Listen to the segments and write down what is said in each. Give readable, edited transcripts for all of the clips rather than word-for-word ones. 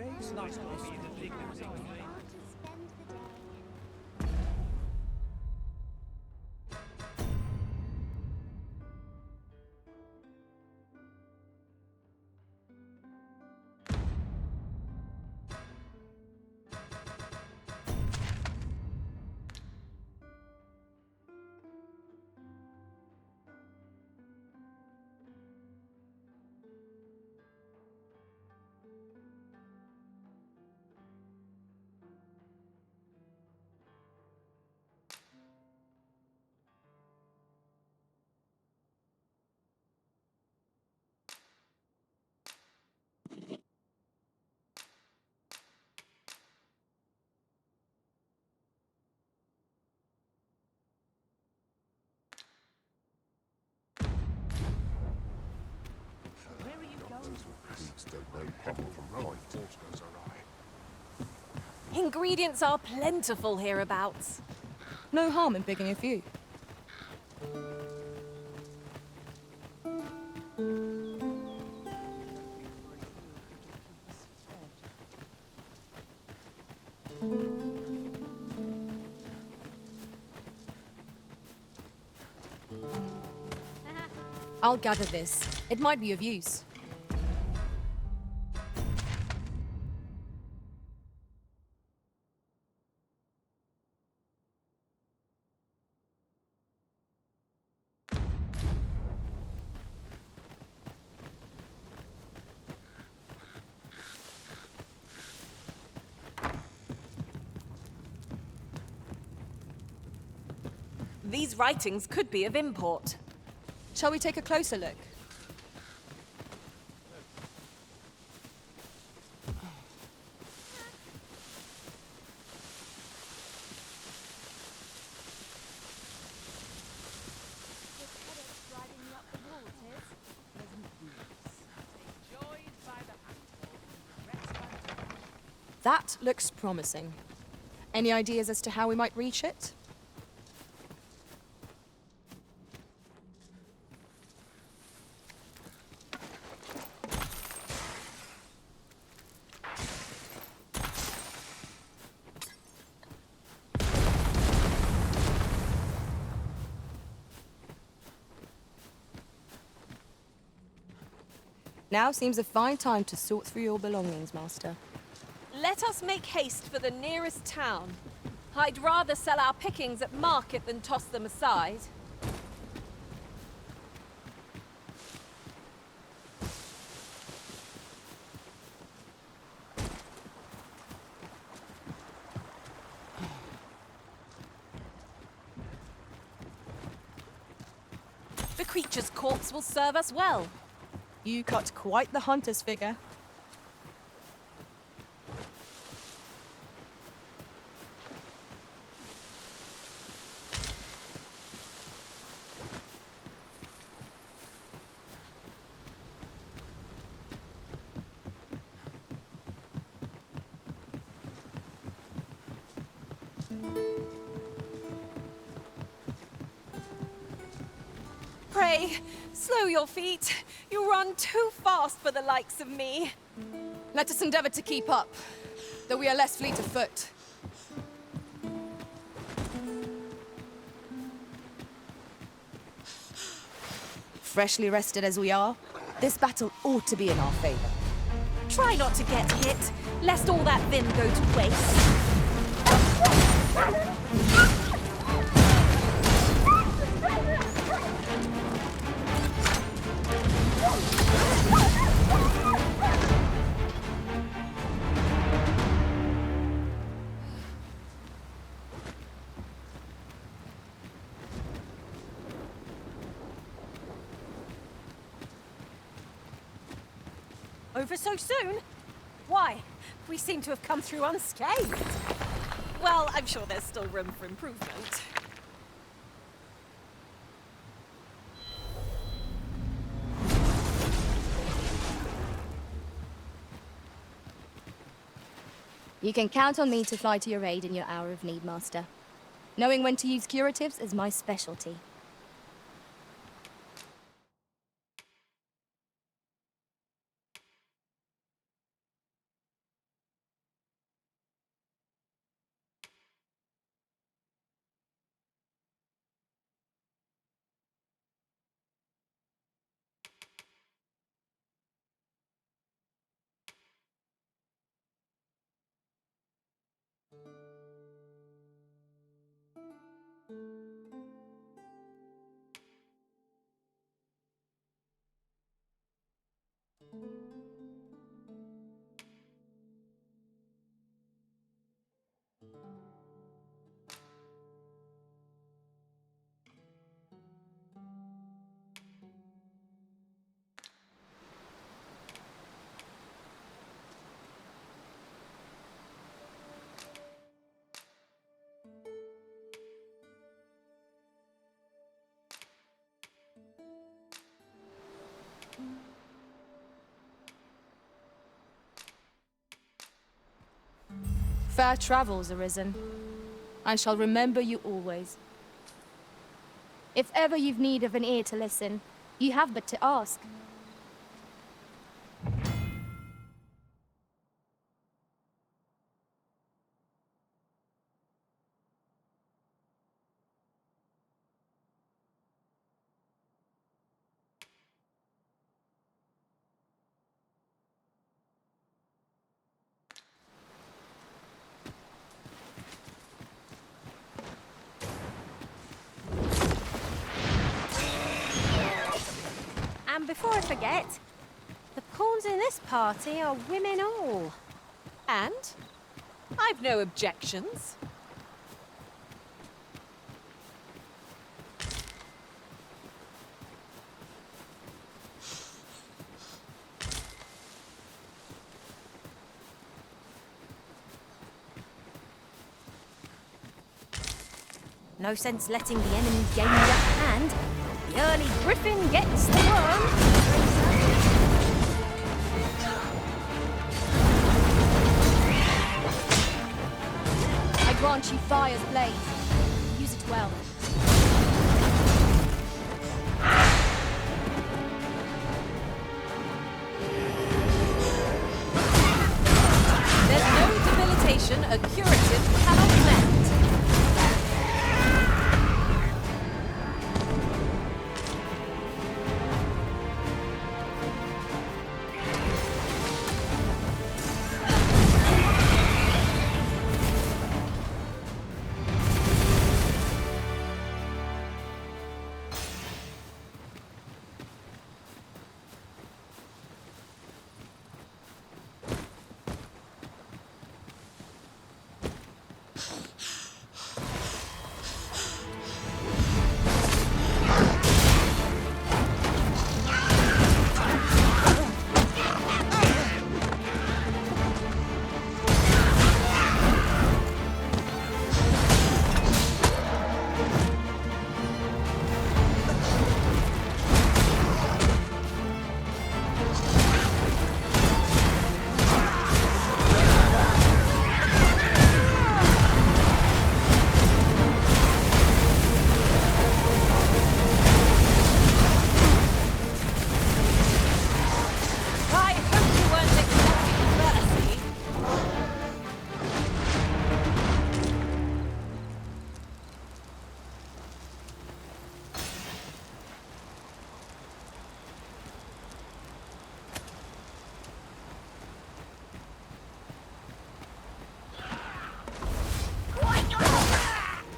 It's nice to be in the dignity. Ingredients are plentiful hereabouts. No harm in picking a few. I'll gather this. It might be of use. These writings could be of import. Shall we take a closer look? That looks promising. Any ideas as to how we might reach it? Now seems a fine time to sort through your belongings, Master. Let us make haste for the nearest town. I'd rather sell our pickings at market than toss them aside. The creature's corpse will serve us well. You cut quite the hunter's figure. Pray, slow your feet. You run too fast for the likes of me. Let us endeavor to keep up, though we are less fleet of foot. Freshly rested as we are, this battle ought to be in our favor. Try not to get hit, lest all that vim go to waste. Over so soon? Why? We seem to have come through unscathed. Well, I'm sure there's still room for improvement. You can count on me to fly to your aid in your hour of need, Master. Knowing when to use curatives is my specialty. Fair travels, Arisen. I shall remember you always. If ever you've need of an ear to listen, you have but to ask. And before I forget, the pawns in this party are women all. And I've no objections. No sense letting the enemy gain the upper hand. The early griffin gets the worm. I grant you fire's blaze. Use it well. There's no debilitation a curative cannot mend.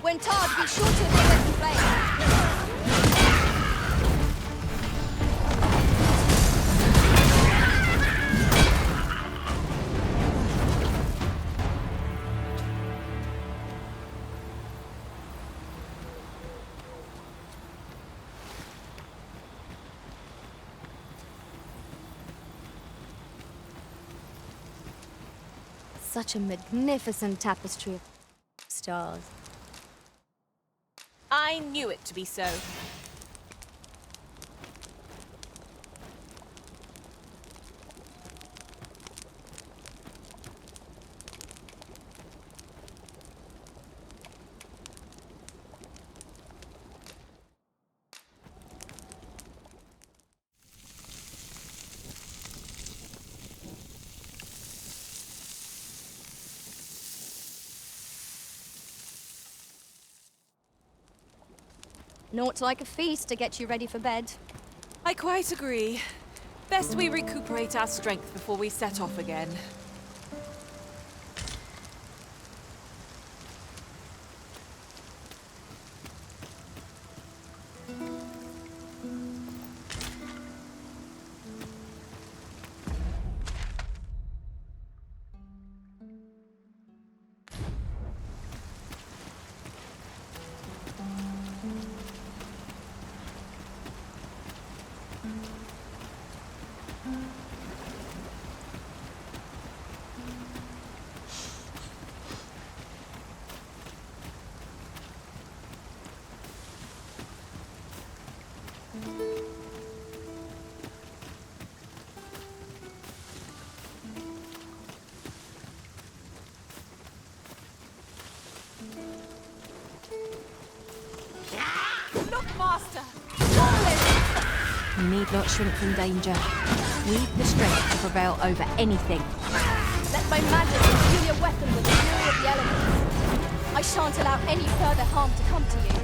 When tarred, be sure to adhere to flame. Such a magnificent tapestry of stars. I knew it to be so. Naught like a feast to get you ready for bed. I quite agree. Best we recuperate our strength before we set off again. Look, Master! You need not shrink from danger. We've the strength to prevail over anything. Let my magic imbue your weapon with the fury of the elements. I shan't allow any further harm to come to you.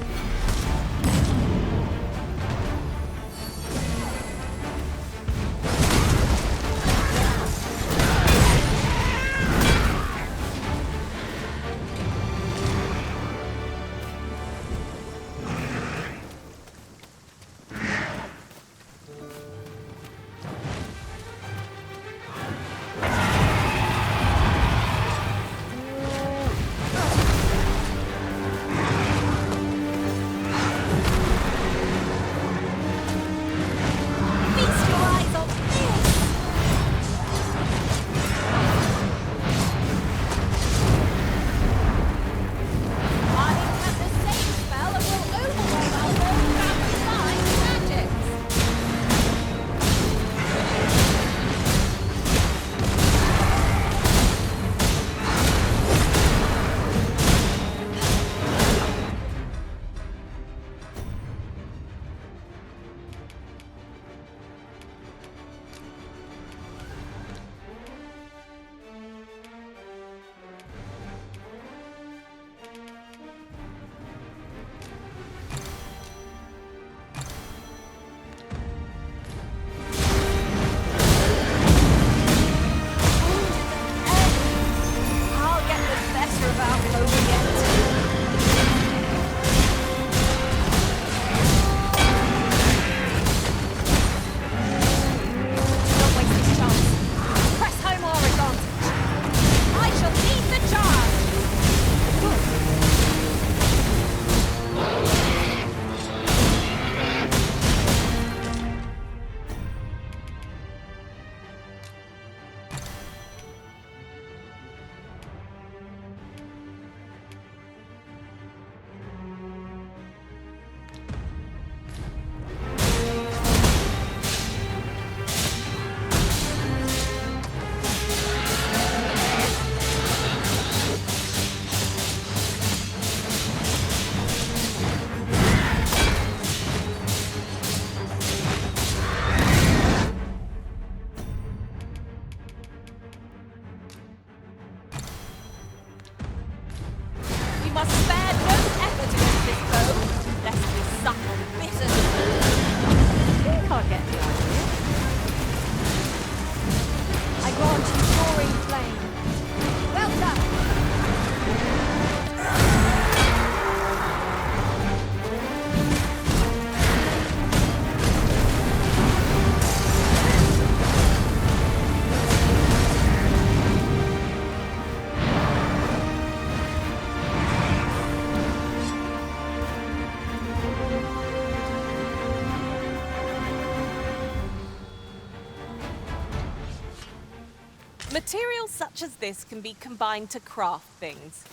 Materials such as this can be combined to craft things.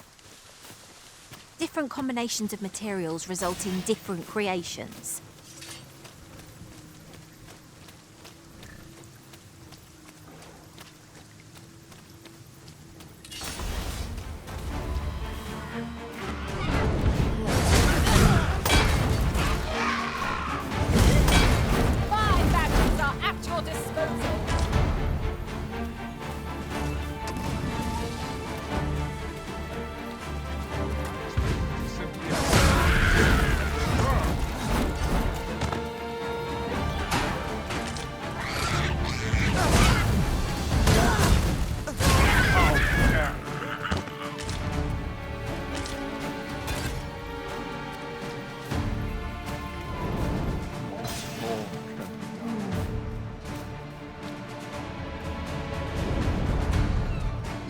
Different combinations of materials result in different creations. My batteries are at your disposal.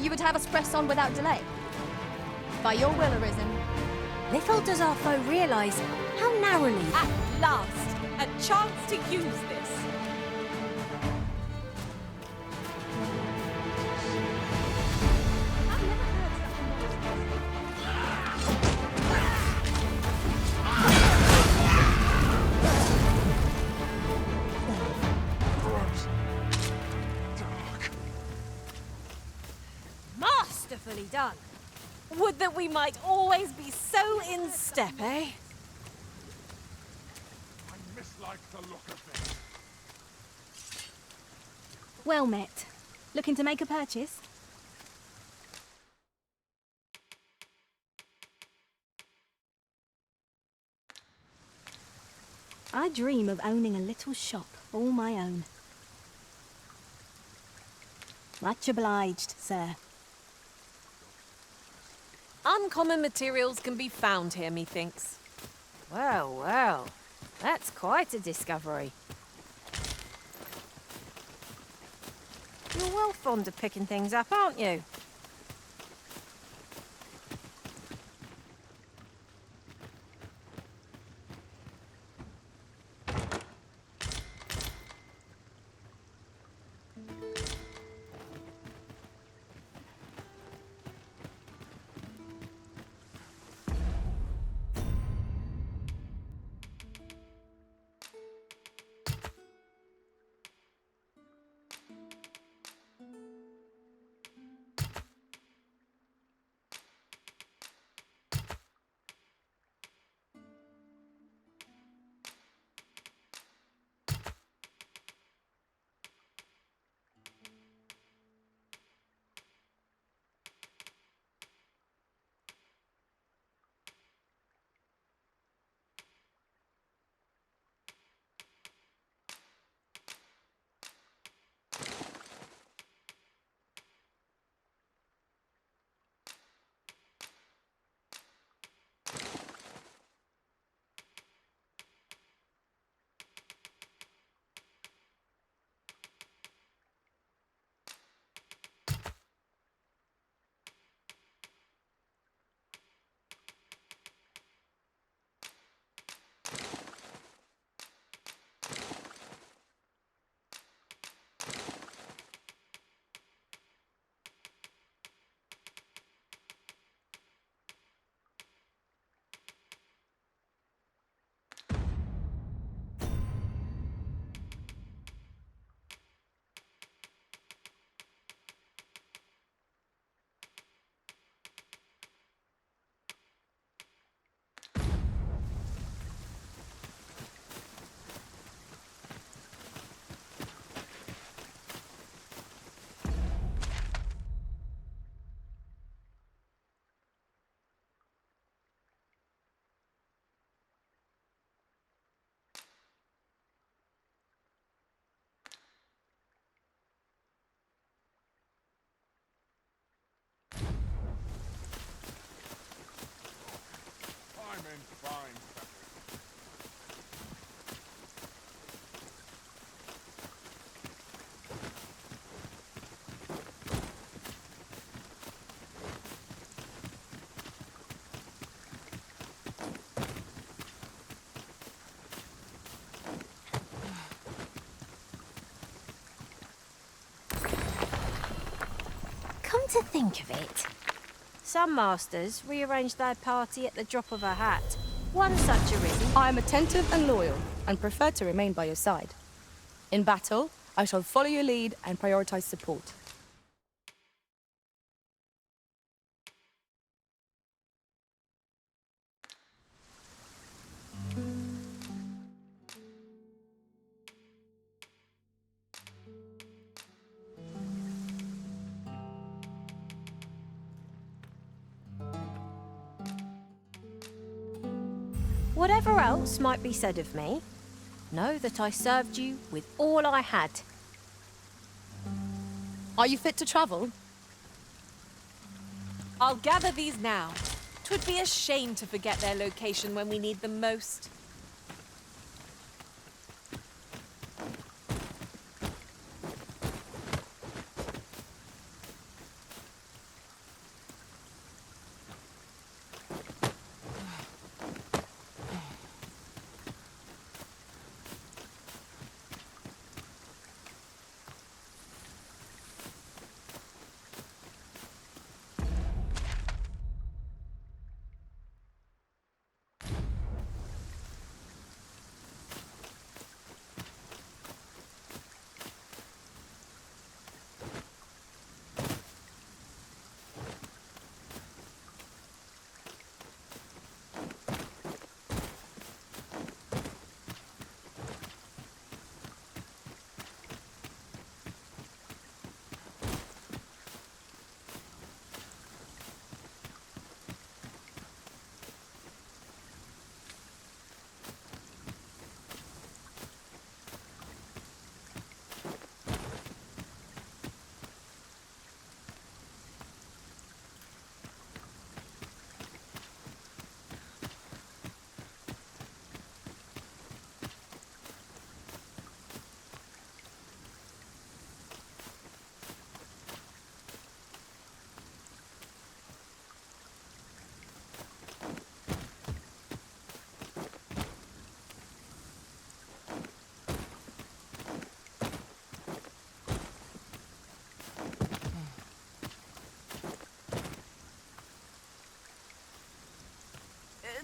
You would have us press on without delay. By your will, Arisen. Little does our foe realise how narrowly... At last, a chance to use this. be done. Would that we might always be so in step, eh? I mislike the look of this. Well met. Looking to make a purchase? I dream of owning a little shop all my own. Much obliged, sir. Uncommon materials can be found here, methinks. Well, well. That's quite a discovery. You're well fond of picking things up, aren't you? I'm in fine feathers. Come to think of it, some masters rearrange their party at the drop of a hat. One such arisen. I am attentive and loyal, and prefer to remain by your side. In battle, I shall follow your lead and prioritize support. Whatever else might be said of me, know that I served you with all I had. Are you fit to travel? I'll gather these now. 'Twould be a shame to forget their location when we need them most.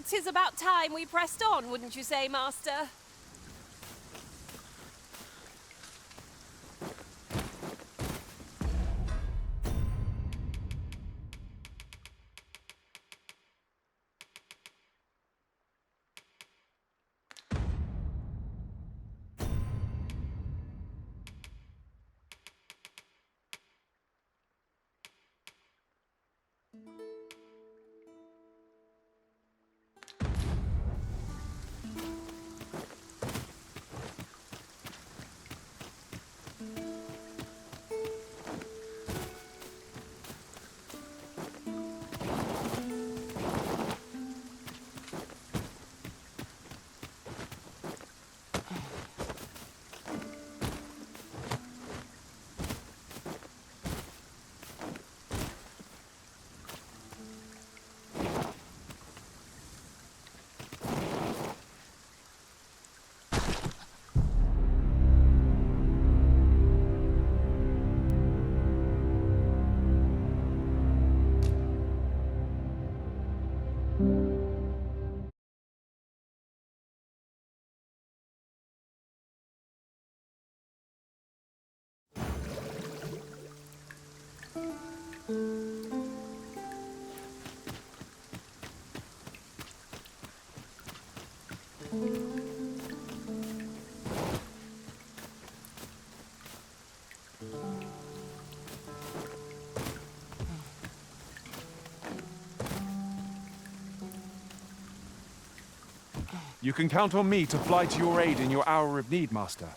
'Tis about time we pressed on, wouldn't you say, Master? You can count on me to fly to your aid in your hour of need, Master.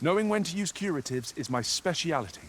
Knowing when to use curatives is my speciality.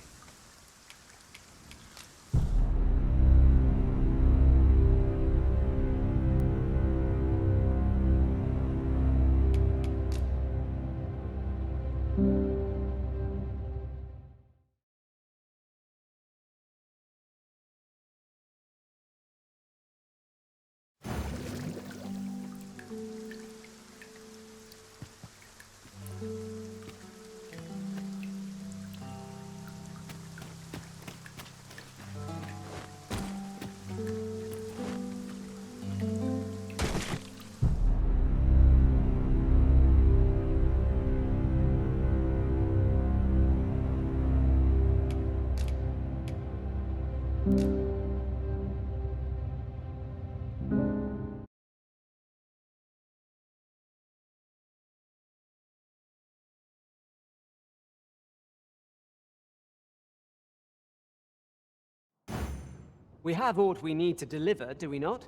We have aught we need to deliver, do we not?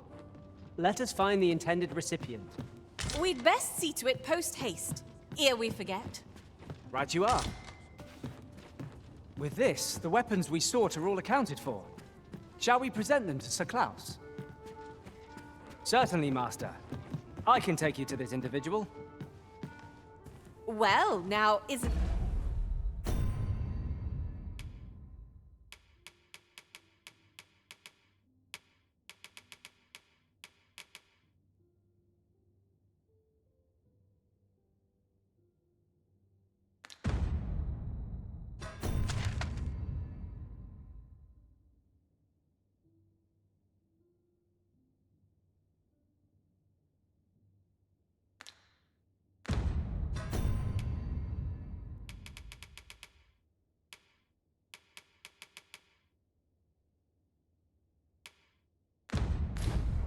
Let us find the intended recipient. We'd best see to it post-haste, ere we forget. Right you are. With this, the weapons we sought are all accounted for. Shall we present them to Sir Klaus? Certainly, Master. I can take you to this individual. Well, now, isn't...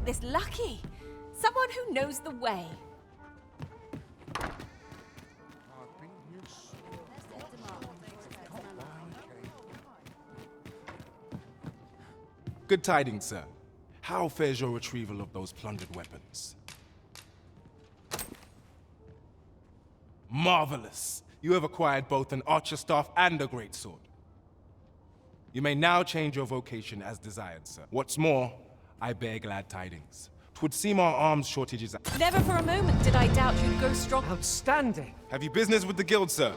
this lucky? Someone who knows the way. I've been here so Good tidings, sir. How fares your retrieval of those plundered weapons? Marvelous! You have acquired both an archer staff and a greatsword. You may now change your vocation as desired, sir. What's more, I bear glad tidings. 'Twould seem our arms shortages... Never for a moment did I doubt you'd go strong. Outstanding! Have you business with the guild, sir?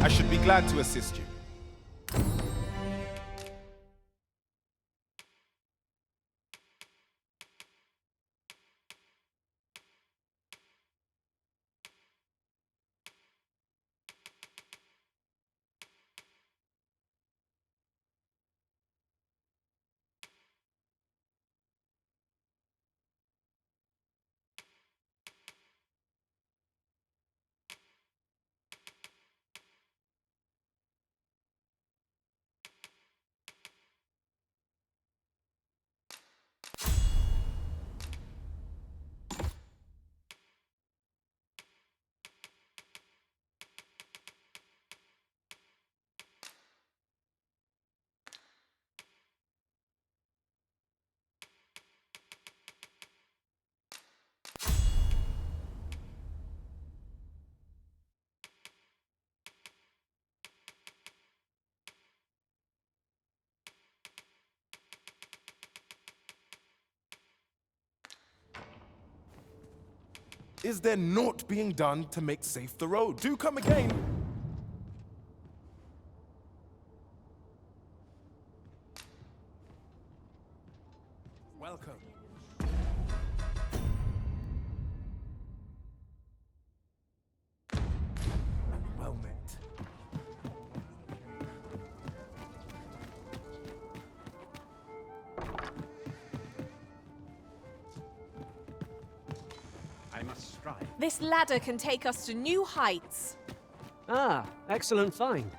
I should be glad to assist you. Is there naught being done to make safe the road? Do come again. Welcome. Well met. I must strive. This ladder can take us to new heights. Ah, excellent find.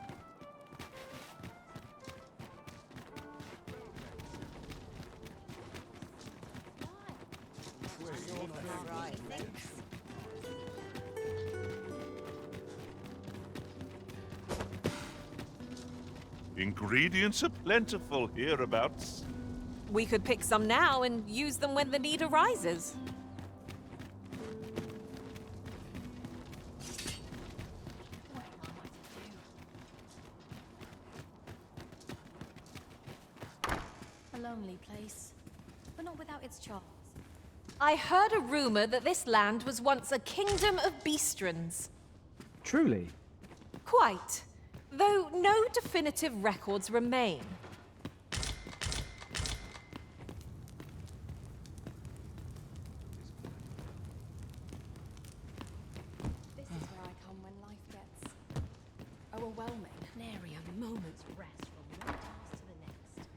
Ingredients are plentiful hereabouts. We could pick some now and use them when the need arises. A lonely place, but not without its charms. I heard a rumor that this land was once a kingdom of beastrons. Truly? Quite. Though no definitive records remain. This is where I come when life gets overwhelming. Nary a moment's rest from one task to the next.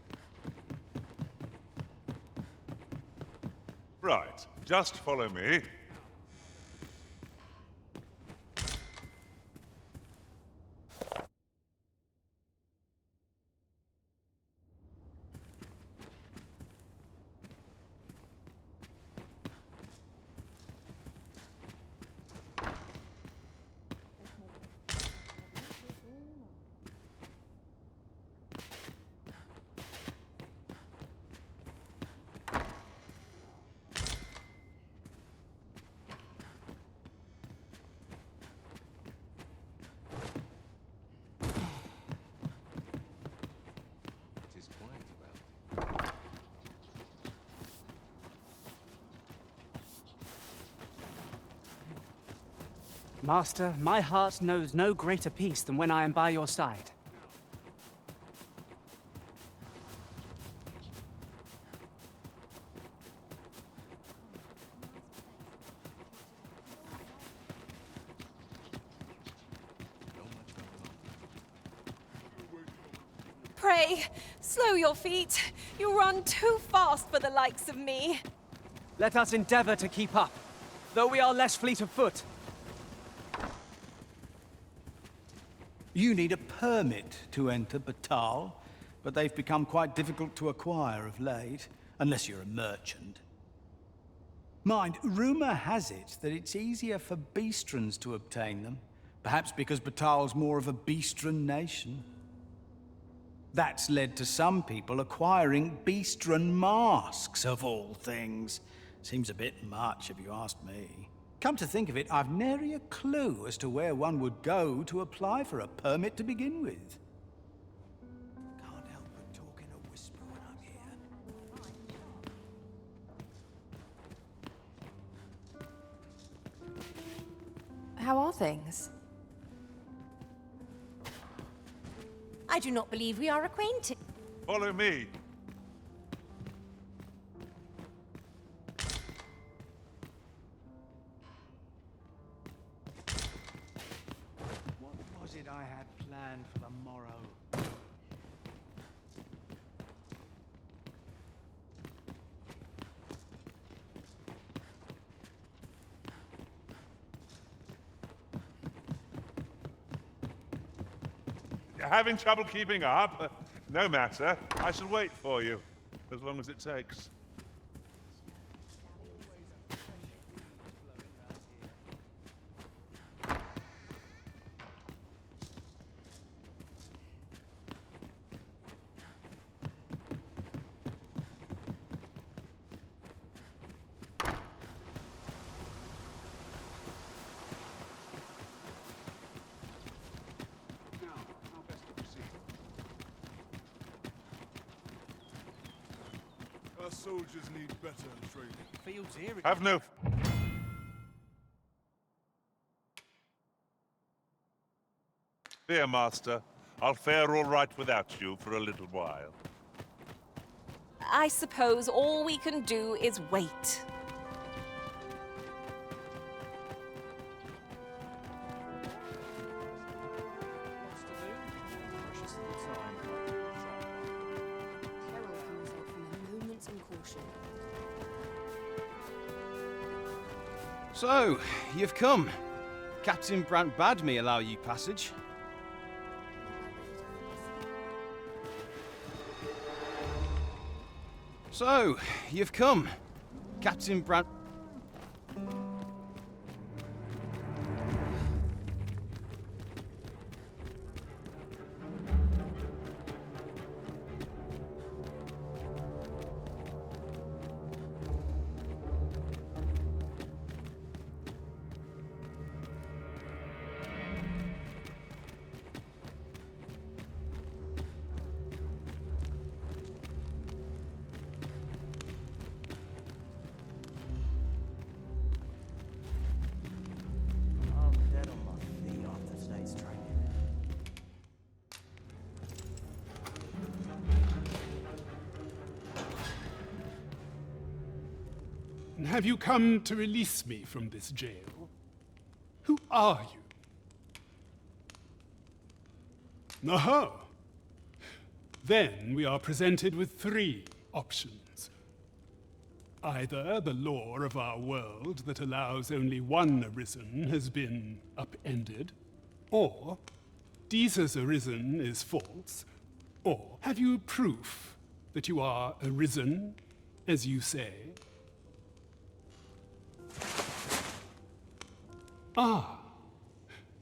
Right, just follow me. Master, my heart knows no greater peace than when I am by your side. Pray, slow your feet. You run too fast for the likes of me. Let us endeavor to keep up, though we are less fleet of foot. You need a permit to enter Batal, but they've become quite difficult to acquire of late, unless you're a merchant. Mind, rumor has it that it's easier for beastrons to obtain them, perhaps because Batal's more of a beastron nation. That's led to some people acquiring beastron masks, of all things. Seems a bit much, if you ask me. Come to think of it, I've nary a clue as to where one would go to apply for a permit to begin with. Can't help but talk in a whisper when I'm here. How are things? I do not believe we are acquainted. Follow me. What was it I had planned for the morrow? You're having trouble keeping up? No matter. I shall wait for you, as long as it takes. Our soldiers need better training. Fields here. Have no... Fear, Master. I'll fare all right without you for a little while. I suppose all we can do is wait. So, you've come. Captain Brant bade me allow you passage. So, you've come. Captain Brant... Have you come to release me from this jail? Who are you? Aha! Then we are presented with three options. Either the law of our world that allows only one arisen has been upended, or Jesus arisen is false, or have you proof that you are arisen, as you say? Ah,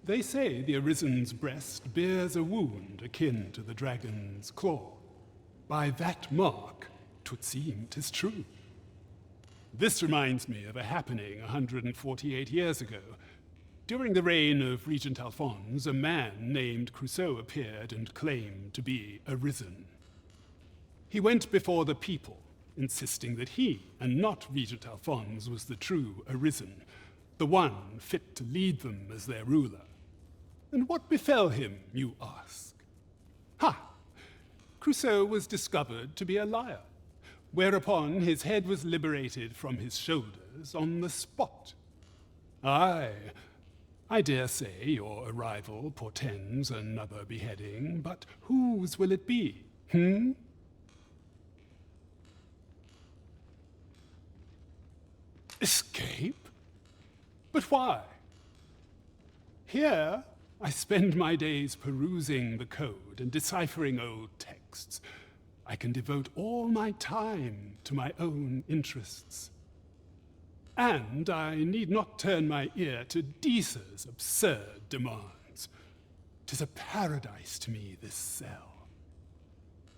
they say the Arisen's breast bears a wound akin to the dragon's claw. By that mark, 'twould seem 'tis true. This reminds me of a happening 148 years ago. During the reign of Regent Alphonse, a man named Crusoe appeared and claimed to be Arisen. He went before the people, insisting that he, and not Regent Alphonse, was the true Arisen, the one fit to lead them as their ruler. And what befell him, you ask? Ha! Crusoe was discovered to be a liar, whereupon his head was liberated from his shoulders on the spot. Aye, I dare say your arrival portends another beheading, but whose will it be, Escape? But why? Here, I spend my days perusing the code and deciphering old texts. I can devote all my time to my own interests. And I need not turn my ear to Deesa's absurd demands. 'Tis a paradise to me, this cell.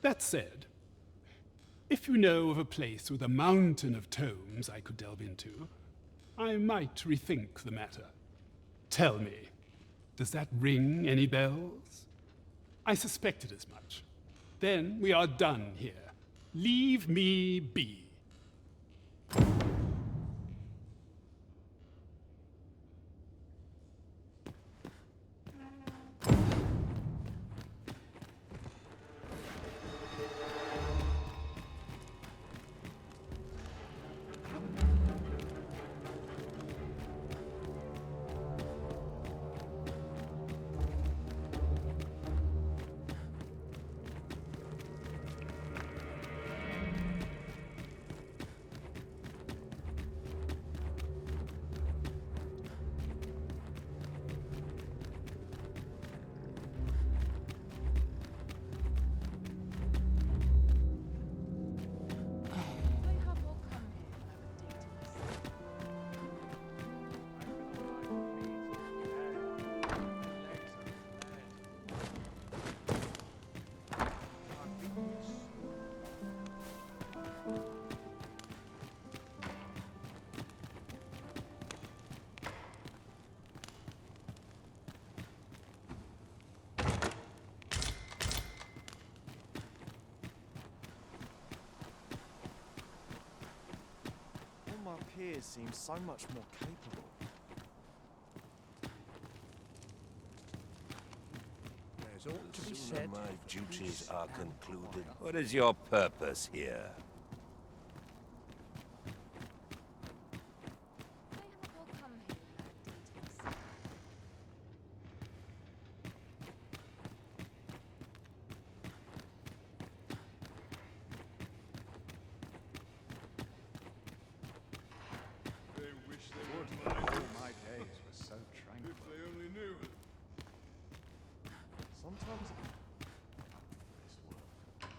That said, if you know of a place with a mountain of tomes I could delve into, I might rethink the matter. Tell me, does that ring any bells? I suspected as much. Then we are done here. Leave me be. My peers seem so much more capable. There's ought to be Sooner said. my duties are concluded. What is your purpose here? They wish they were mine. My days were so tranquil. If they only knew. Sometimes this work.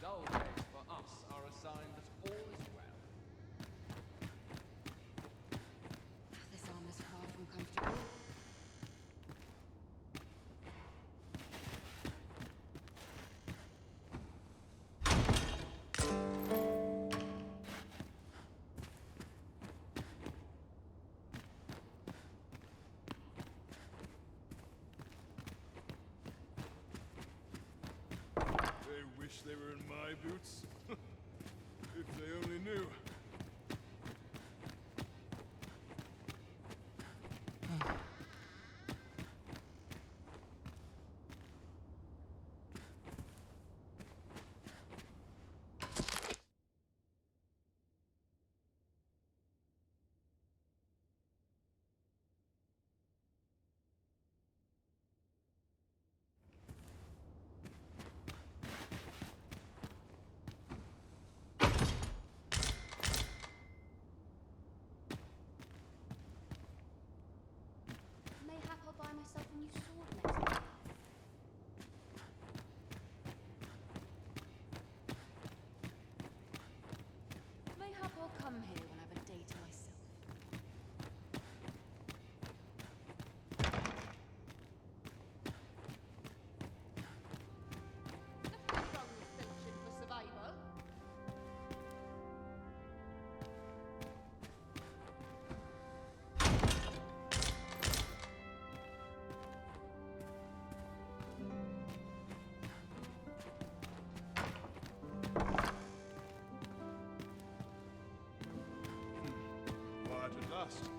Dull days for us are a sign that all is well. This armor's far from comfortable. They wish they were in my boots. If they only knew. Mayhap I'll buy myself a new sword next time. Mayhap I'll come here when I have a day to myself. For survival. Quiet at last.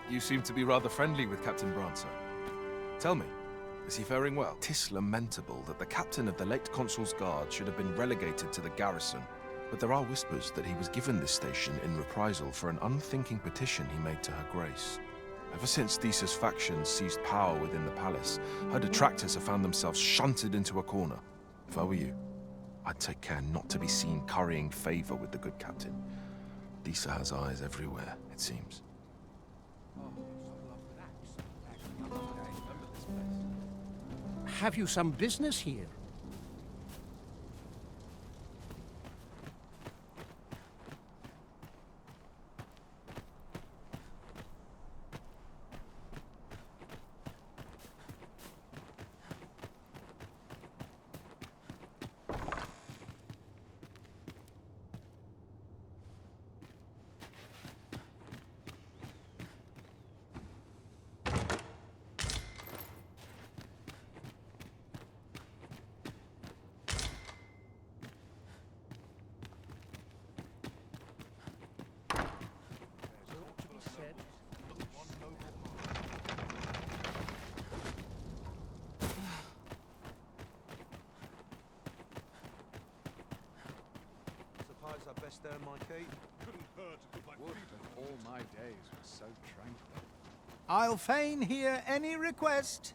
You seem to be rather friendly with Captain Brancer. Tell me, is he faring well? 'Tis lamentable that the captain of the late Consul's Guard should have been relegated to the garrison. But there are whispers that he was given this station in reprisal for an unthinking petition he made to Her Grace. Ever since Thesa's factions seized power within the palace, her detractors have found themselves shunted into a corner. If I were you, I'd take care not to be seen currying favor with the good captain. Thesa has eyes everywhere, it seems. Have you some business here? I best earn my keep. Couldn't hurt to put my feet if all my days were so tranquil. I'll fain hear any request.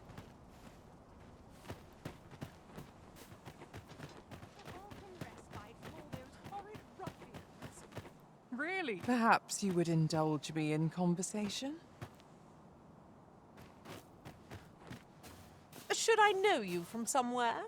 Really? Perhaps you would indulge me in conversation? Should I know you from somewhere?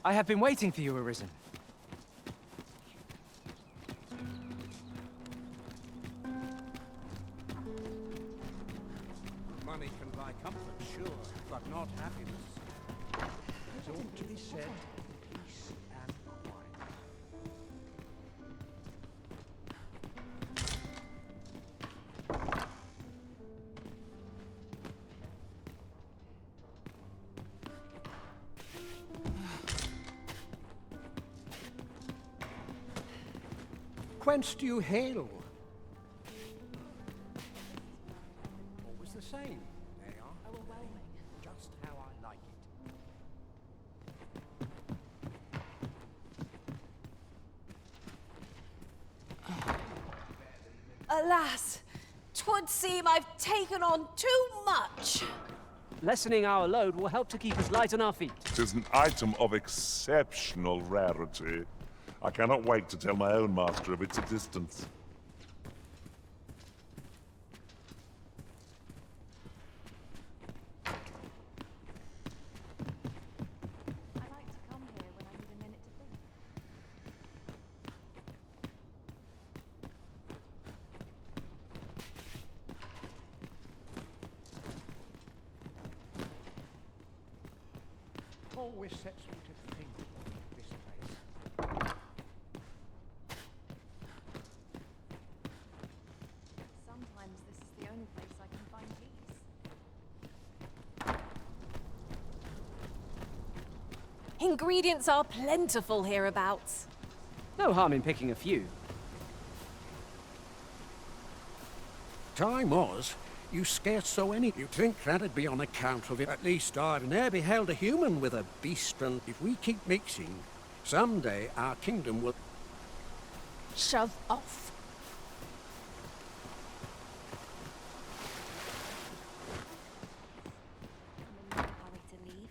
I have been waiting for you, Arisen. Money can buy comfort, sure, but not happiness. It ought to be said, peace and quiet. Whence do you hail? Always the same. They are overwhelming. Just how I like it. Alas, 'twould seem I've taken on too much. Lessening our load will help to keep us light on our feet. It is an item of exceptional rarity. I cannot wait to tell my own master of its existence. Always sets me to think of this place. Sometimes this is the only place I can find peace. Ingredients are plentiful hereabouts. No harm in picking a few. Time was, you scarce saw any. You'd think that'd be on account of it. At least I've ne'er beheld a human with a beast, and if we keep mixing, someday our kingdom will... Shove off. I'm in no hurry to leave.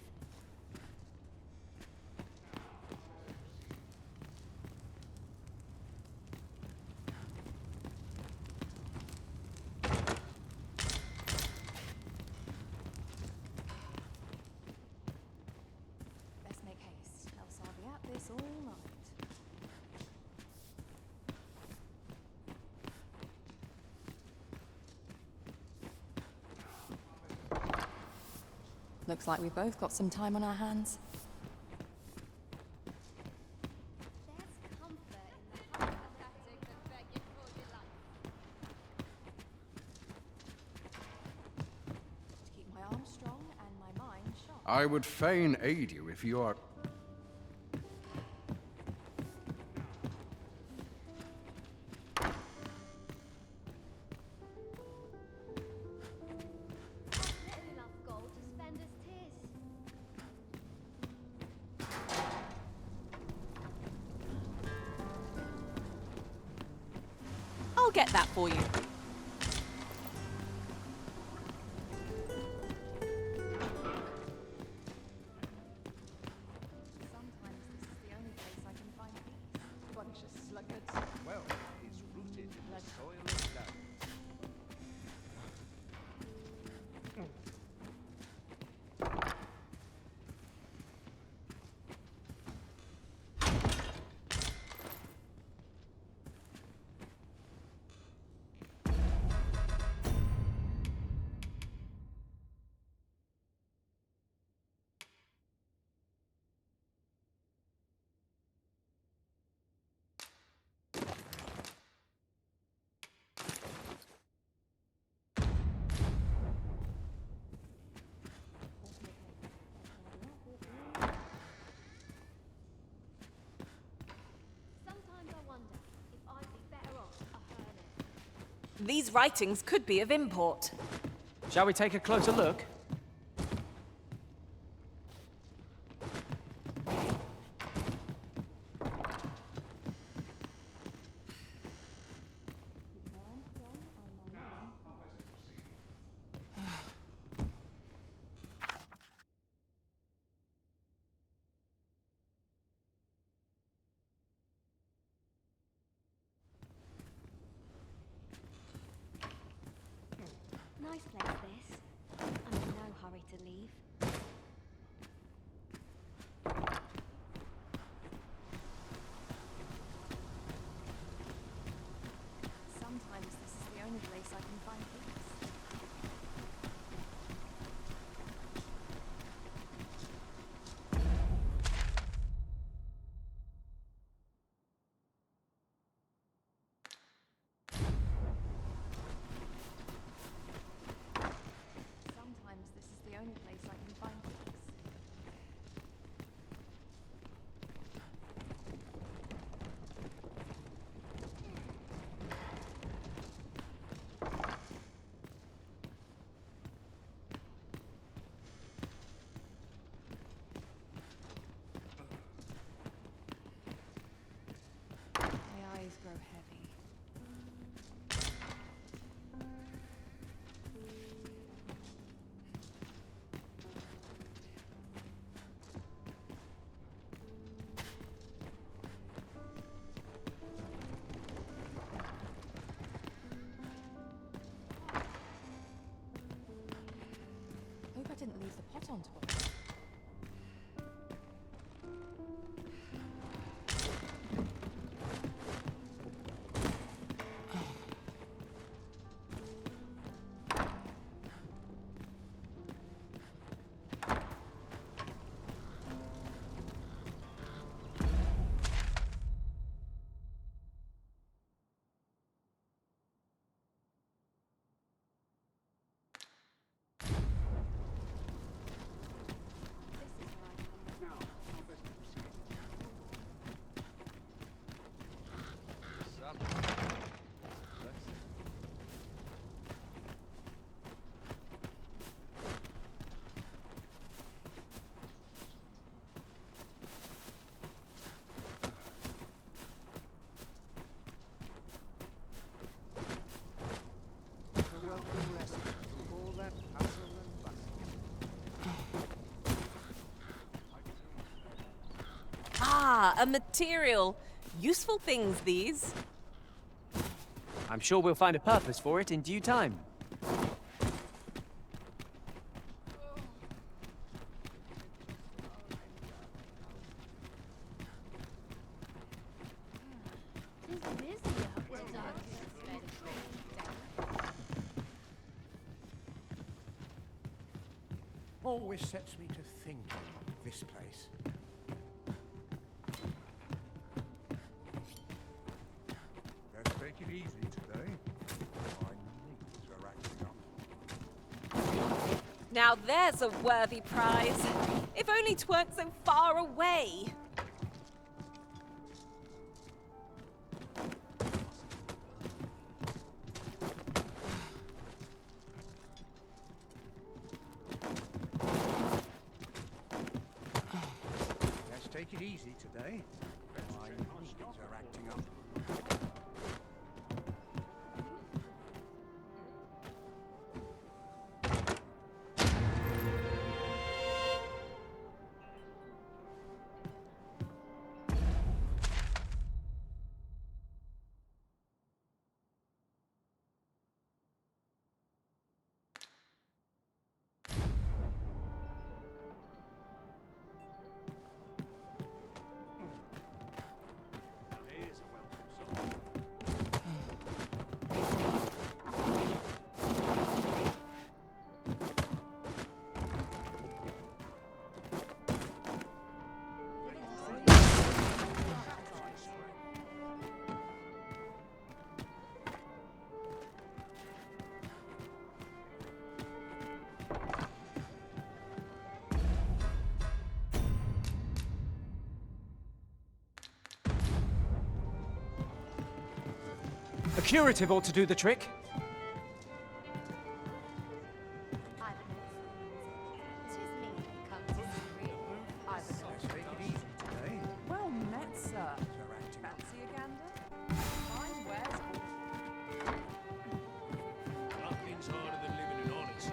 Let's make haste. Looks like we've both got some time on our hands. Keep my arms strong and my mind sharp. I would fain aid you if you are... I'll get that for you. Sometimes this is the only place I can find peace. Bunch of sluggards. Well, it's rooted in the soil of love. Sometimes I wonder if I'd be better off a hermit. These writings could be of import. Shall we take a closer look? Nice place, this. I'm in no hurry to leave. Sometimes this is the only place I can find peace. Sometimes this is the only place I can find peace. My eyes grow heavy. Hope I didn't leave the pot on to boil. Ah, a material. Useful things, these. I'm sure we'll find a purpose for it in due time. always sets me to thinking, this place. Let's take it easy today. My knees are acting up. Now there's a worthy prize. If only 't weren't so far away. Let's take it easy today. My knees are acting up. A curative ought to do the trick. Well met, sir. Fancy a gander? Fine wares. Nothing's harder than living in honest.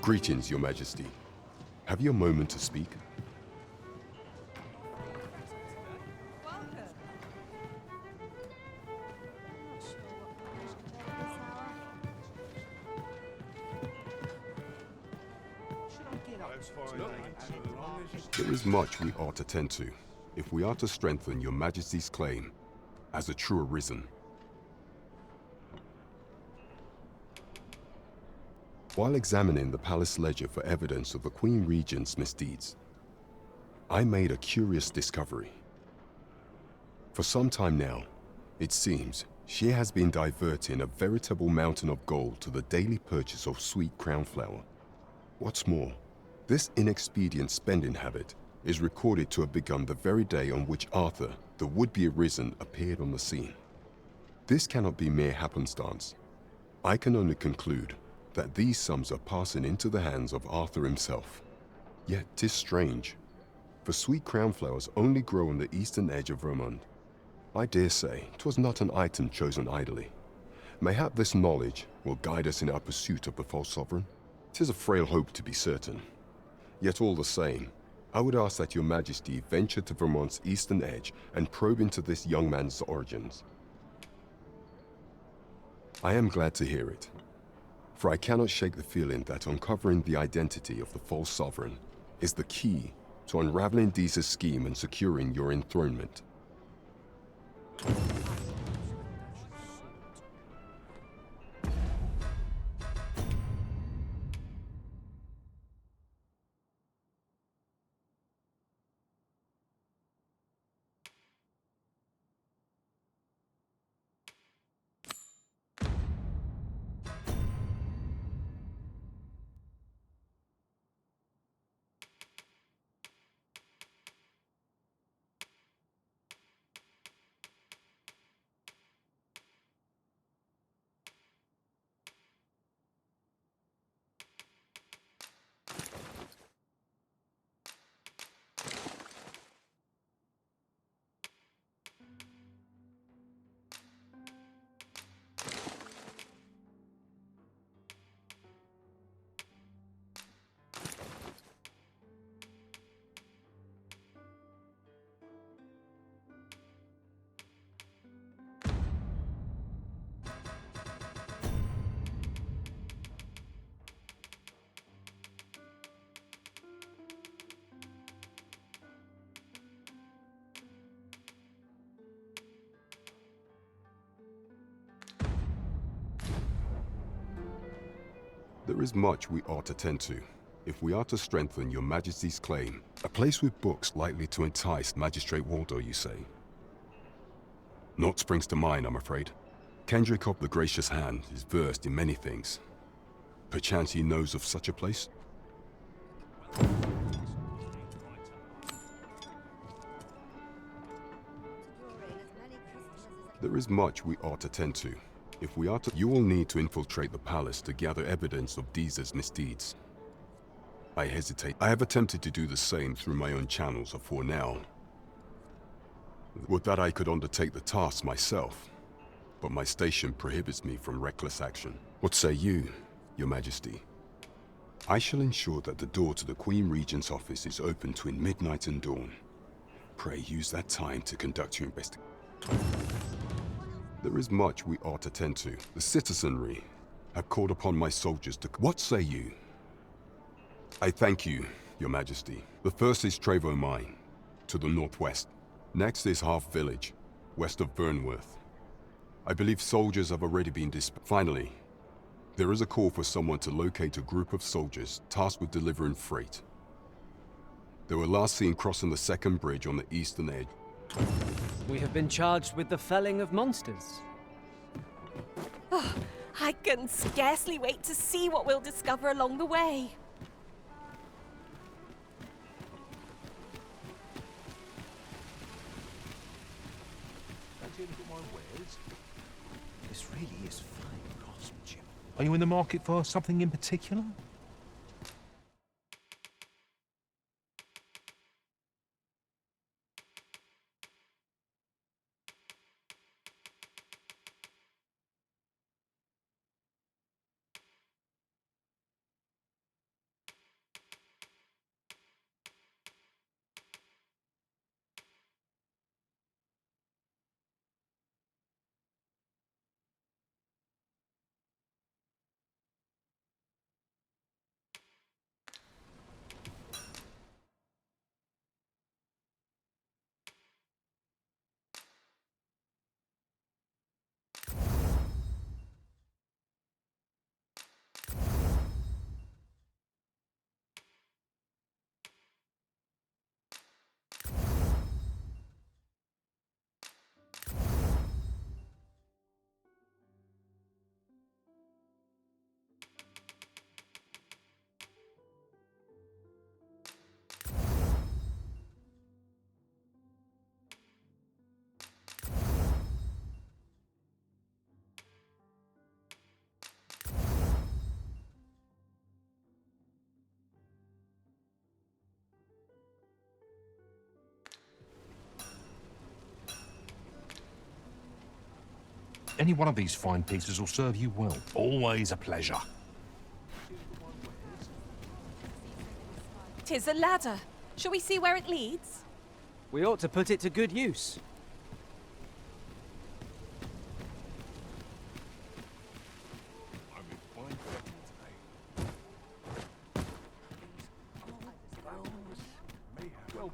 Greetings, Your Majesty. Have you a moment to speak? There is much we ought to tend to, if we are to strengthen Your Majesty's claim as a true Arisen. While examining the palace ledger for evidence of the Queen Regent's misdeeds, I made a curious discovery. For some time now, it seems she has been diverting a veritable mountain of gold to the daily purchase of sweet crown flower. What's more, this inexpedient spending habit is recorded to have begun the very day on which Arthur, the would-be Arisen, appeared on the scene. This cannot be mere happenstance. I can only conclude that these sums are passing into the hands of Arthur himself. Yet 'tis strange, for sweet crown flowers only grow on the eastern edge of Vermont. I dare say 'twas not an item chosen idly. Mayhap this knowledge will guide us in our pursuit of the false sovereign. 'Tis a frail hope, to be certain. Yet all the same, I would ask that Your Majesty venture to Vermont's eastern edge and probe into this young man's origins. I am glad to hear it, for I cannot shake the feeling that uncovering the identity of the false sovereign is the key to unraveling Deeza's scheme and securing your enthronement. There is much we ought to tend to, If we are to strengthen your Majesty's claim, a place with books likely to entice Magistrate Waldo, you say? Naught springs to mind, I'm afraid. Kendrick of the Gracious Hand is versed in many things. Perchance he knows of such a place? There is much we ought to tend to. If we are to, you will need to infiltrate the palace to gather evidence of Deez's misdeeds. I hesitate. I have attempted to do the same through my own channels for now. Would that I could undertake the task myself, but my station prohibits me from reckless action. What say you, Your Majesty? I shall ensure that the door to the Queen Regent's office is open between midnight and dawn. Pray use that time to conduct your investigation. There is much we ought to tend to. The citizenry have called upon my soldiers to... What say you? I thank you, Your Majesty. The first is Trevo Mine, to the northwest. Next is Half Village, west of Burnworth. I believe soldiers have already been dispatched. Finally, there is a call for someone to locate a group of soldiers tasked with delivering freight. They were last seen crossing the second bridge on the eastern edge. We have been charged with the felling of monsters. Oh, I can scarcely wait to see what we'll discover along the way. This really is fine craftsmanship. Are you in the market for something in particular? Any one of these fine pieces will serve you well. Always a pleasure. 'Tis a ladder. Shall we see where it leads? We ought to put it to good use.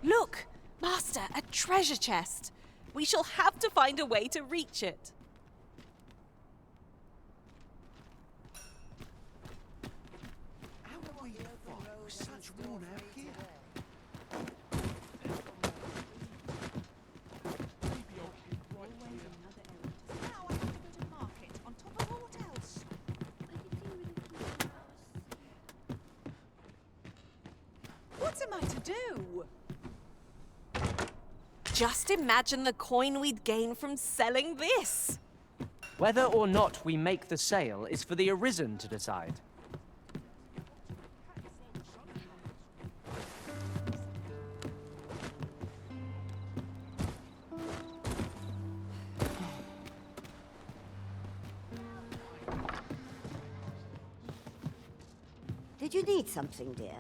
Look! Master, a treasure chest. We shall have to find a way to reach it. What am I to do? Just imagine the coin we'd gain from selling this. Whether or not we make the sale is for the Arisen to decide. Did you need something, dear?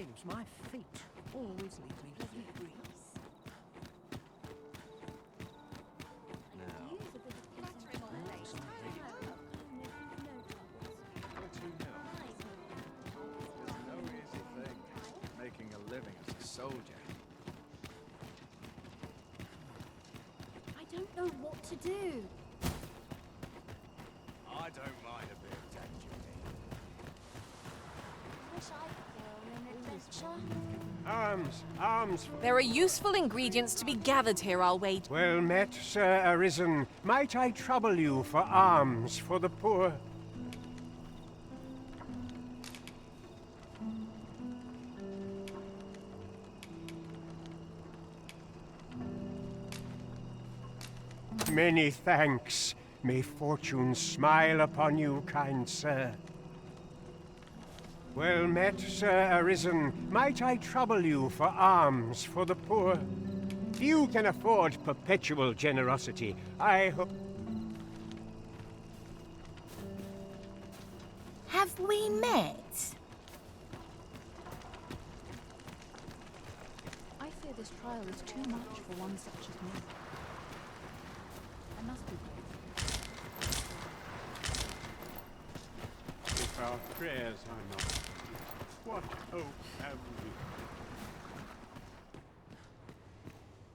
seems my feet always lead me to you. Making a living as a soldier. I don't know what to do. I don't mind a bit of danger. Wish I could go on an adventure. Arms. There are useful ingredients to be gathered here, I'll wager. Well met, Sir Arisen. Might I trouble you for alms for the poor? Many thanks. May fortune smile upon you, kind sir. Well met, Sir Arisen. Might I trouble you for alms for the poor? Few can afford perpetual generosity. I hope... Have we met? I fear this trial is too much for one such as me. I must be brave. If our prayers are not, what hope have we?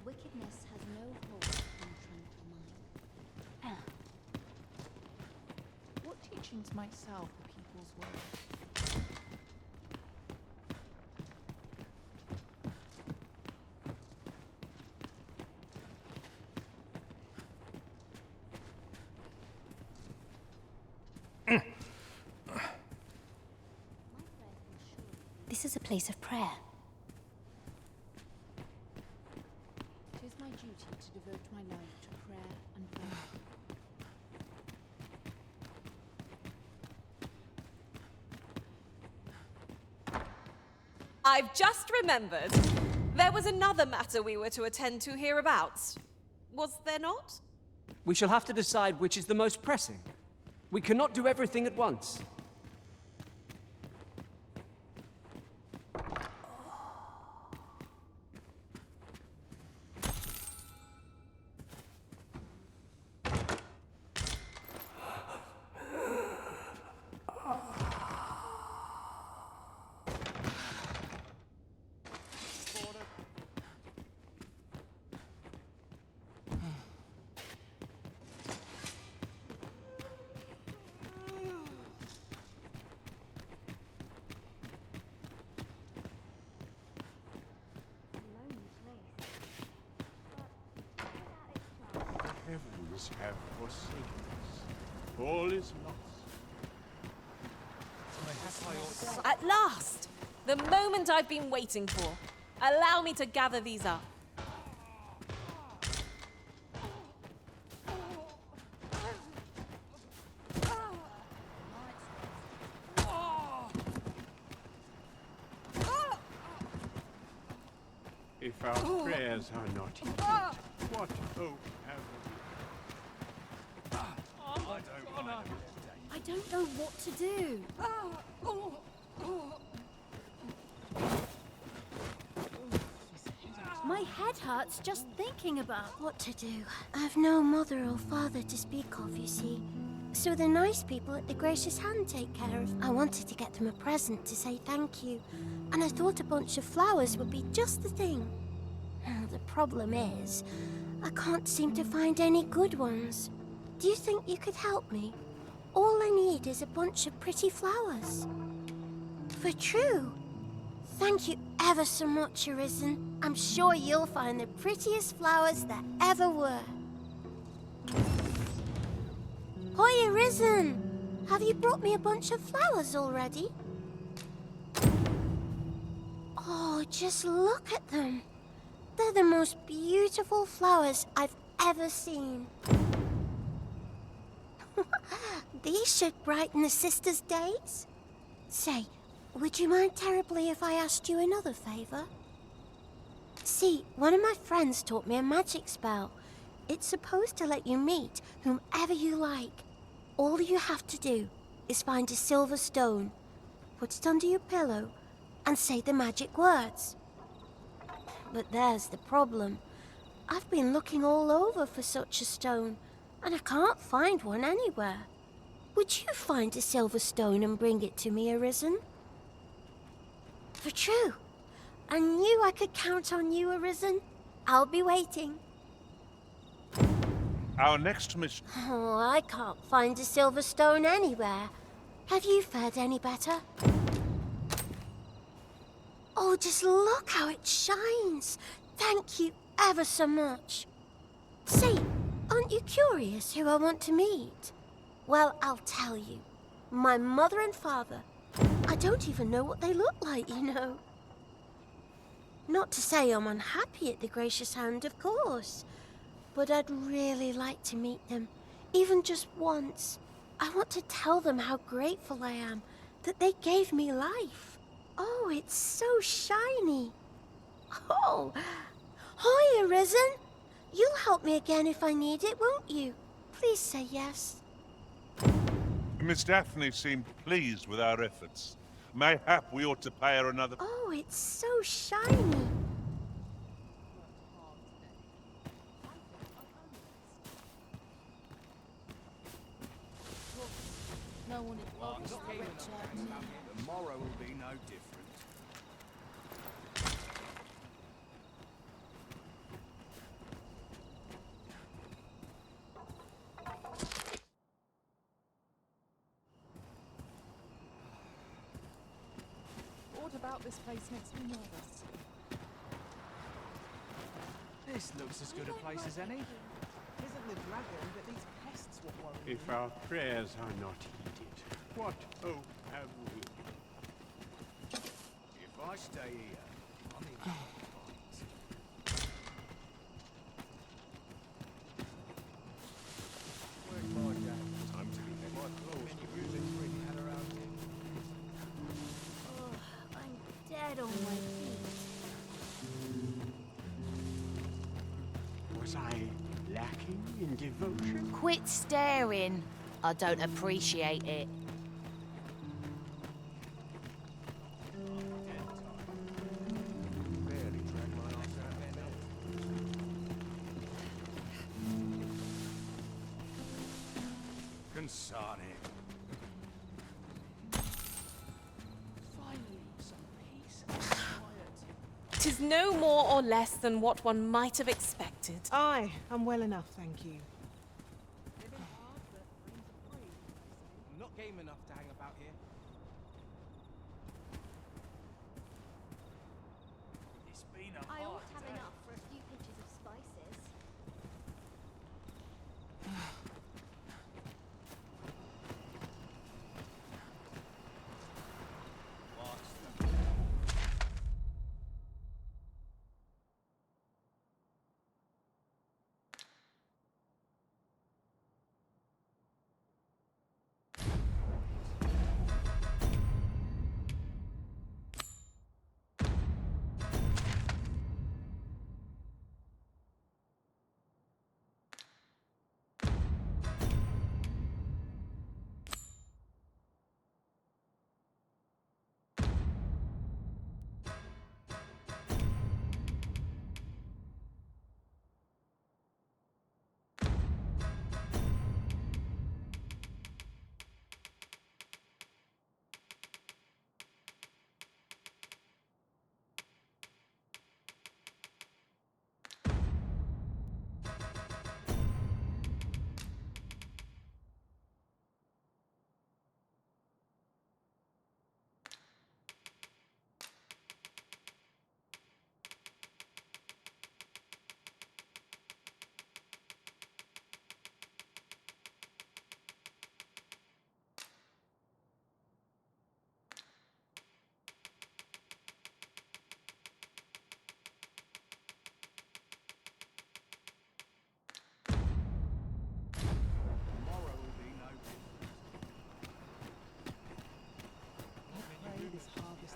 Wickedness has no hold on a tranquil mind. What teachings might salve the people's world? This is a place of prayer. It is my duty to devote my life to prayer and prayer. I've just remembered. There was another matter we were to attend to hereabouts. Was there not? We shall have to decide which is the most pressing. We cannot do everything at once. Heavens have forsaken us. All is lost. At last! The moment I've been waiting for. Allow me to gather these up. If our prayers are not heeded, what hope have we? I don't know what to do. My head hurts just thinking about what to do. I've no mother or father to speak of, you see. So the nice people at the Gracious Hand take care of. I wanted to get them a present to say thank you, and I thought a bunch of flowers would be just the thing. The problem is, I can't seem to find any good ones. Do you think you could help me? All I need is a bunch of pretty flowers. For true. Thank you ever so much, Arisen. I'm sure you'll find the prettiest flowers that ever were. Hoi, Arisen! Have you brought me a bunch of flowers already? Oh, just look at them. They're the most beautiful flowers I've ever seen. These should brighten the sisters' days. Say, would you mind terribly if I asked you another favor? See, one of my friends taught me a magic spell. It's supposed to let you meet whomever you like. All you have to do is find a silver stone, put it under your pillow, and say the magic words. But there's the problem. I've been looking all over for such a stone, and I can't find one anywhere. Would you find a silver stone and bring it to me, Arisen? For true. I knew I could count on you, Arisen. I'll be waiting. Our next mission... Oh, I can't find a silver stone anywhere. Have you fared any better? Oh, just look how it shines. Thank you ever so much. Say, aren't you curious who I want to meet? Well, I'll tell you. My mother and father. I don't even know what they look like, you know. Not to say I'm unhappy at the Gracious Hand, of course. But I'd really like to meet them, even just once. I want to tell them how grateful I am that they gave me life. Oh, it's so shiny. Oh, hi, Arisen. You'll help me again if I need it, won't you? Please say yes. Miss Daphne seemed pleased with our efforts. Mayhap we ought to pay her another... Oh, it's so shiny. No one tomorrow will be no different. What about this place makes me nervous? This looks as good a place as any. Isn't the dragon that these pests what worry me? If our prayers are not heeded, what hope have we? If I stay here, I'm in Where's my dad? Time to be my clothes. Many music's really had around here. Oh, I'm dead on my feet. Was I lacking in devotion? Quit staring. I don't appreciate it. Barely drag my arse out there now. Consarn it. Finally, some peace and quiet. 'Tis no more or less than what one might have expected. Aye, I'm well enough, thank you. I'm not game enough to hang about here. It's been a I hard ought to have day. enough for a few pinches of spices.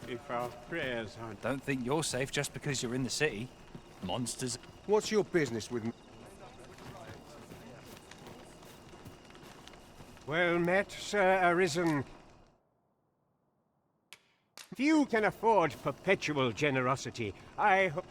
If our prayers aren't... Don't think you're safe just because you're in the city. Monsters. What's your business with me? Well met, Sir Arisen. Few can afford perpetual generosity. I hope...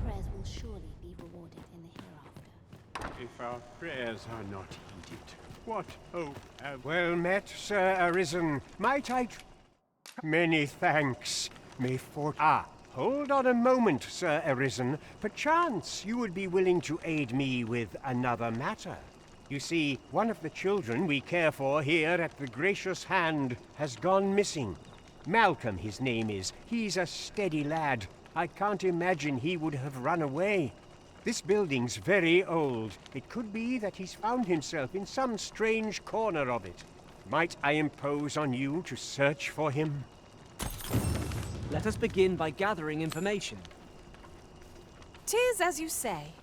Prayers will surely be rewarded in the hereafter. If our prayers are not heeded, what hope have... Well met, Sir Arisen. Might I... Many thanks. May for... Ah, hold on a moment, Sir Arisen. Perchance you would be willing to aid me with another matter. You see, one of the children we care for here at the Gracious Hand has gone missing. Malcolm, his name is. He's a steady lad. I can't imagine he would have run away. This building's very old. It could be that he's found himself in some strange corner of it. Might I impose on you to search for him? Let us begin by gathering information. 'Tis as you say.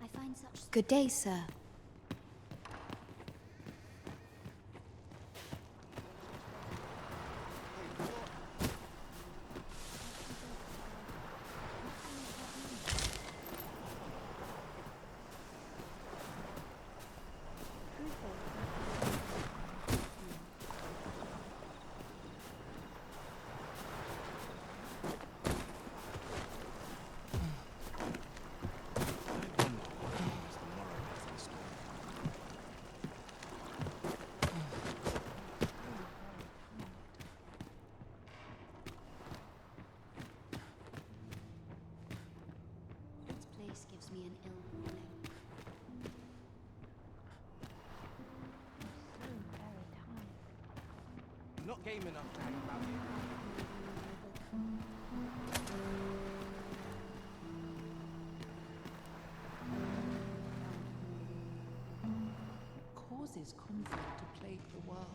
I find such... Good day, sir. Gives me an ill warning. Not game enough to hang about here. Causes conflict to plague the world.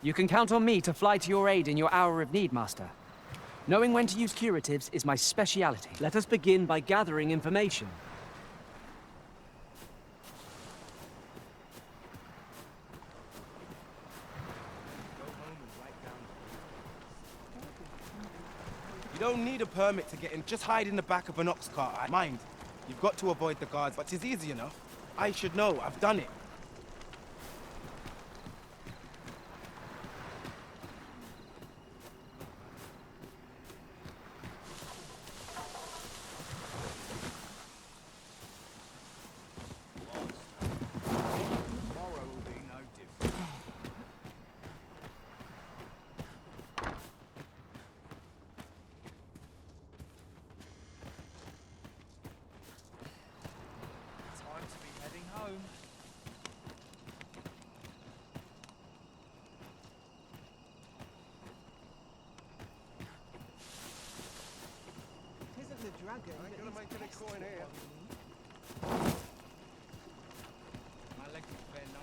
You can count on me to fly to your aid in your hour of need, Master. Knowing when to use curatives is my speciality. Let us begin by gathering information. You don't need a permit to get in. Just hide in the back of an ox cart. Mind, you've got to avoid the guards, but it's easy enough. I should know. I've done it.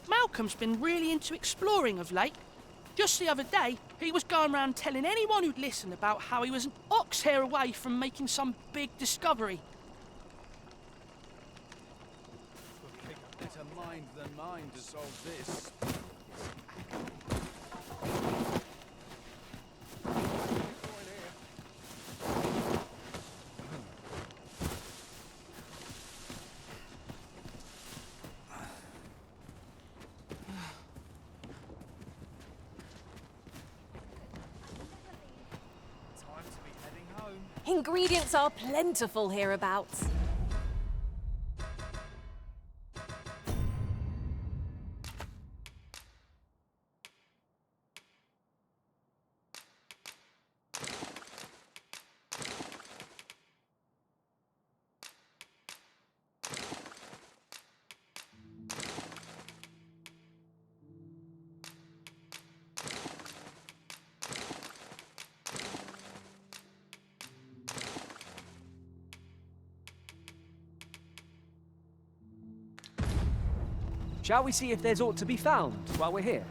Malcolm's been really into exploring of late. Just the other day, he was going around telling anyone who'd listen about how he was an ox hair away from making some big discovery. It'll take a better mind than mine to solve this. Ingredients are plentiful hereabouts. Shall we see if there's aught to be found while we're here?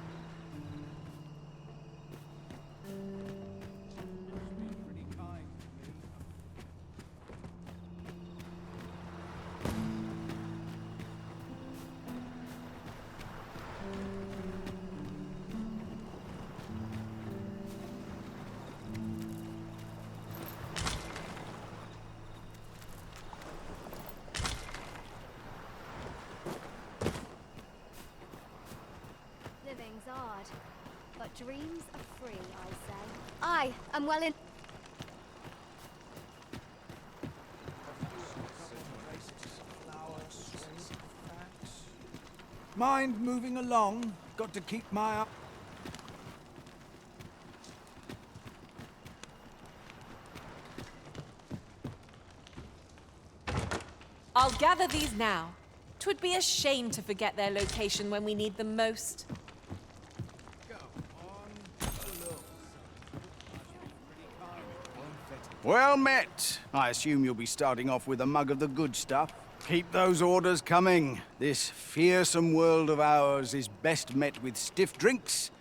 Living's hard, but dreams are free, I say. I am well in... Mind moving along? Got to keep my eye... I'll gather these now. 'Twould be a shame to forget their location when we need them most. Well met. I assume you'll be starting off with a mug of the good stuff. Keep those orders coming. This fearsome world of ours is best met with stiff drinks.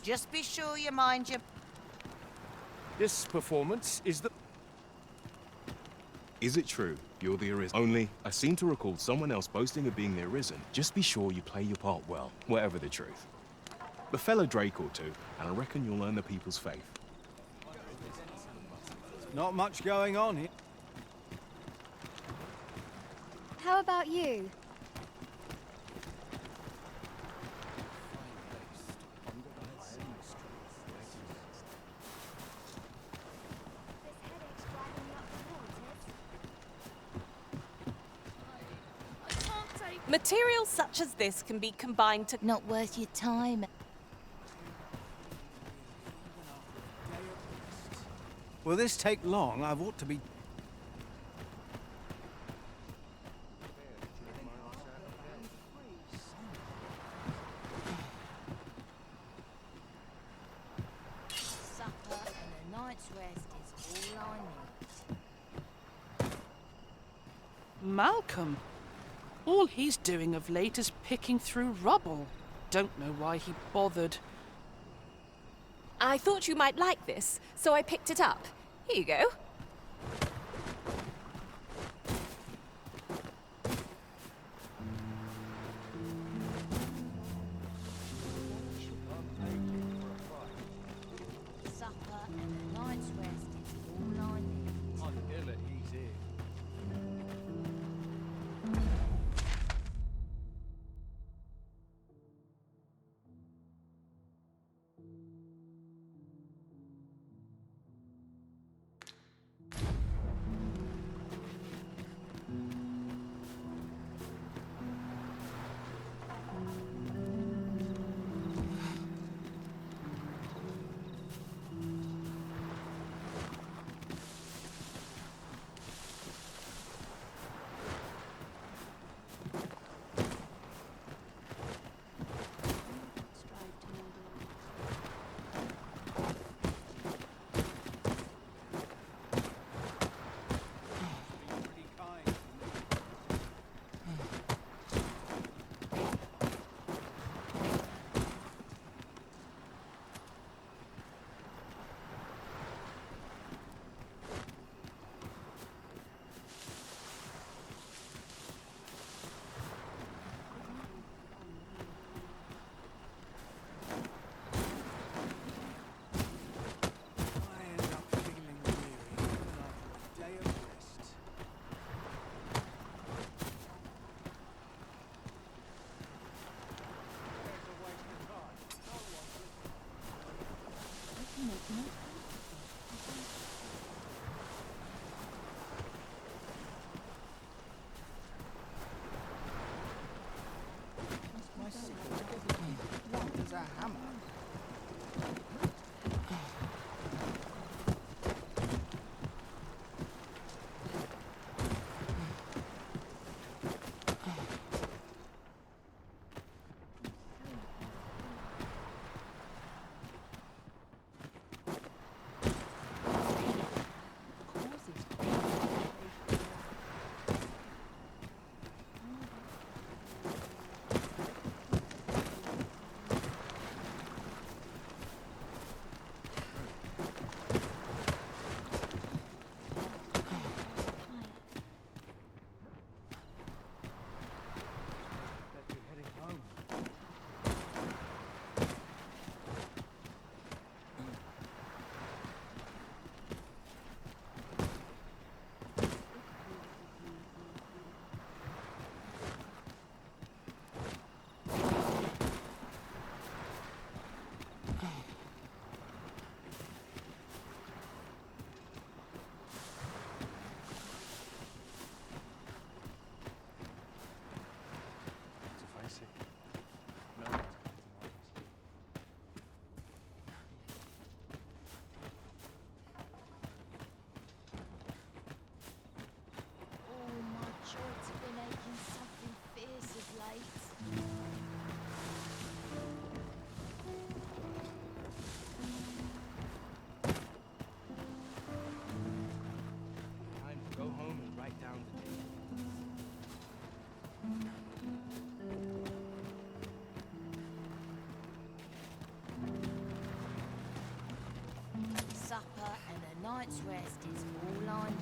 Just be sure you mind your... This performance is the... Is it true you're the Arisen? Only, I seem to recall someone else boasting of being the Arisen. Just be sure you play your part well, whatever the truth. A fellow Drake or two, and I reckon you'll earn the people's faith. Not much going on here. How about you? Materials such as this can be combined to... Not worth your time. Will this take long? I've ought to be... Supper and a night's rest is all I need. Malcolm. All he's doing of late is picking through rubble. Don't know why he bothered. I thought you might like this, so I picked it up. Here you go. use a hammer. Supper and a night's rest is all I need.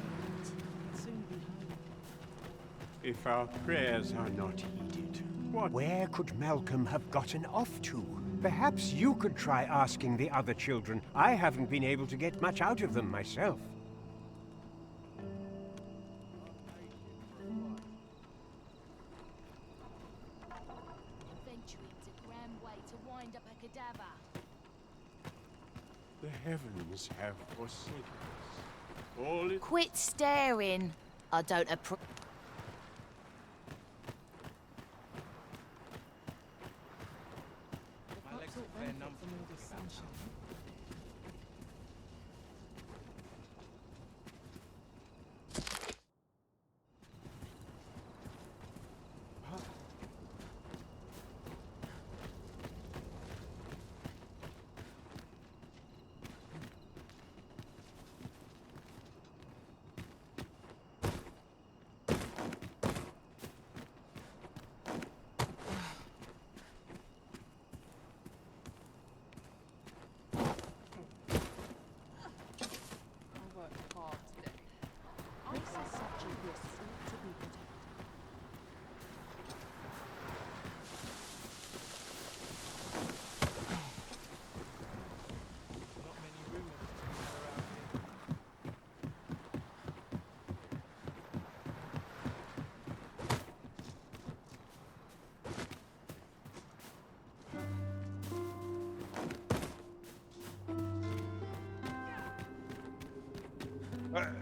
If our prayers are not heeded, where could Malcolm have gotten off to? Perhaps you could try asking the other children. I haven't been able to get much out of them myself. Adventuring's a grand way to wind up a cadaver. The heavens have forsaken us. All is... Quit staring. I don't approve. My legs are bare numb from all this sunshine.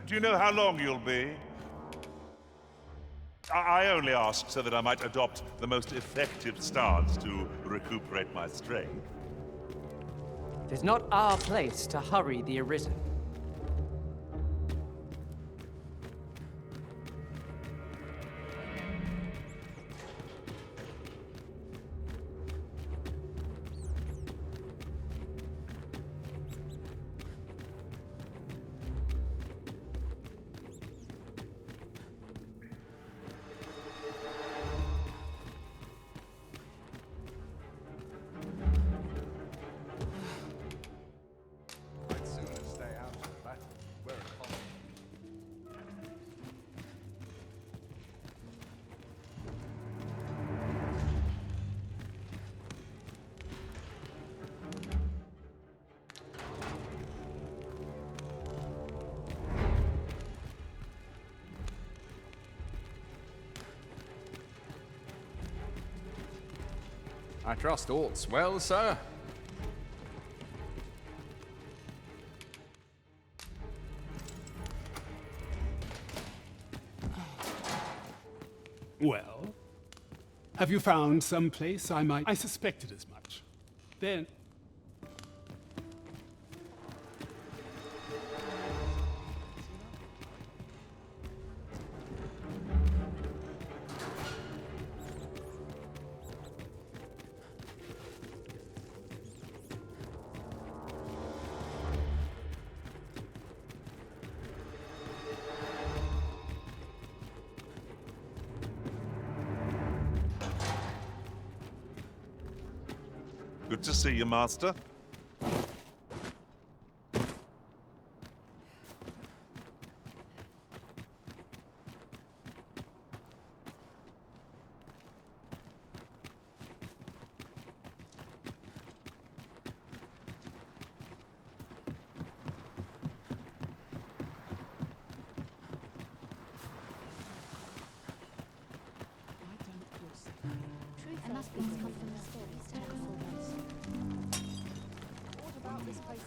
Do you know how long you'll be? I only asked so that I might adopt the most effective stance to recuperate my strength. It is not our place to hurry the Arisen. I trust all's well, sir. Well, have you found some place I might... I suspected as much. Then... Good to see you, Master. It must be come from the stairs to look forwards. What about this place?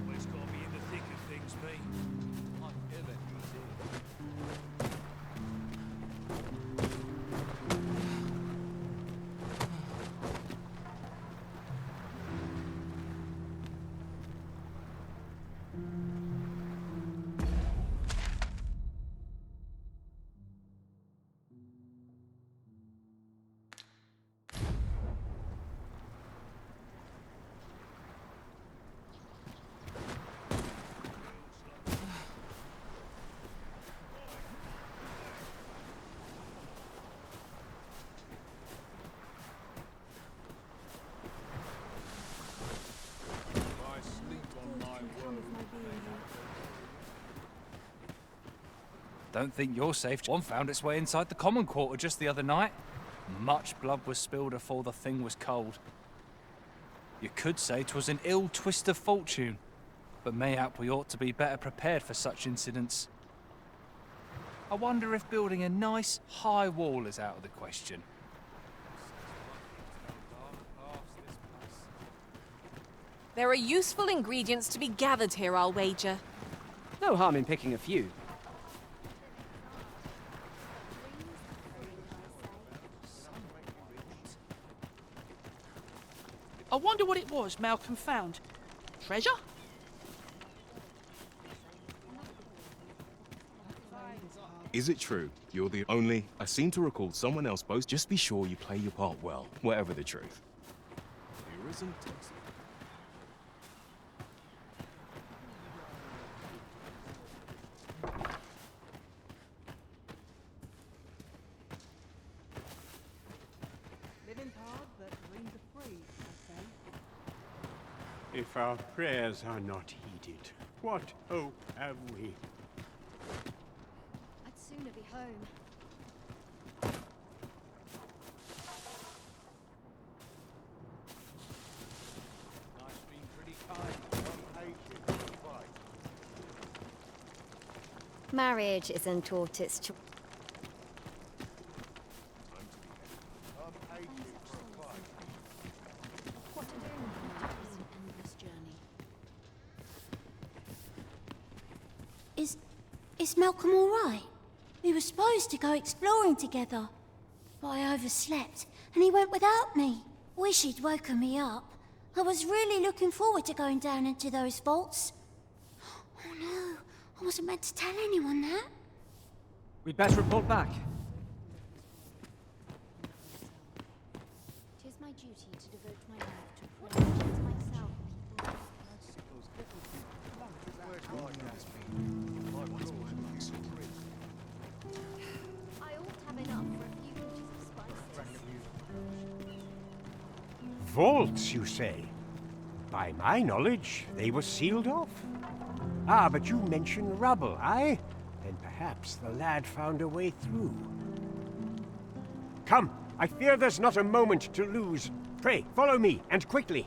Always got to be in the thick of things, mate. Don't think you're safe. One found its way inside the common quarter just the other night. Much blood was spilled before the thing was cold. You could say 'twas an ill twist of fortune, but mayhap we ought to be better prepared for such incidents. I wonder if building a nice, high wall is out of the question. There are useful ingredients to be gathered here, I'll wager. No harm in picking a few. I wonder what it was Malcolm found. Treasure? Is it true you're the only... I seem to recall someone else both... Just be sure you play your part well, whatever the truth. Here isn't... Living hard, but dreams are free, I say. If our prayers are not heeded, what hope have we? I'd sooner be home. Marriage isn't taught its choice. What to do now? It's an endless journey. Is Malcolm all right? We were supposed to go exploring together, but I overslept and he went without me. Wish he'd woken me up. I was really looking forward to going down into those vaults. Oh no, I wasn't meant to tell anyone that. We'd better report back. It is my duty to devote my life to protect myself. I ought to have enough for a few inches of spices. Vaults, you say? By my knowledge, they were sealed off. Ah, but you mentioned rubble, aye? Then perhaps the lad found a way through. Come, I fear there's not a moment to lose. Pray, follow me, and quickly.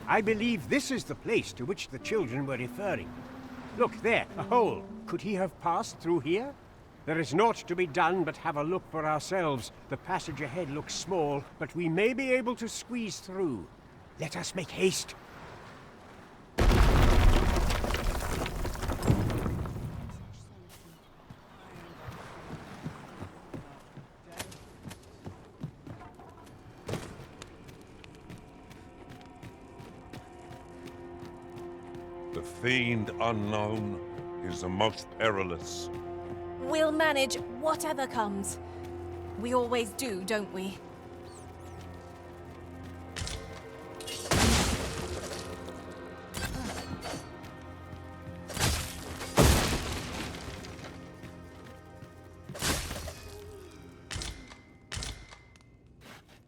I believe this is the place to which the children were referring. Look there, a hole. Could he have passed through here? There is naught to be done but have a look for ourselves. The passage ahead looks small, but we may be able to squeeze through. Let us make haste. The fiend unknown is the most perilous. We'll manage whatever comes. We always do, don't we?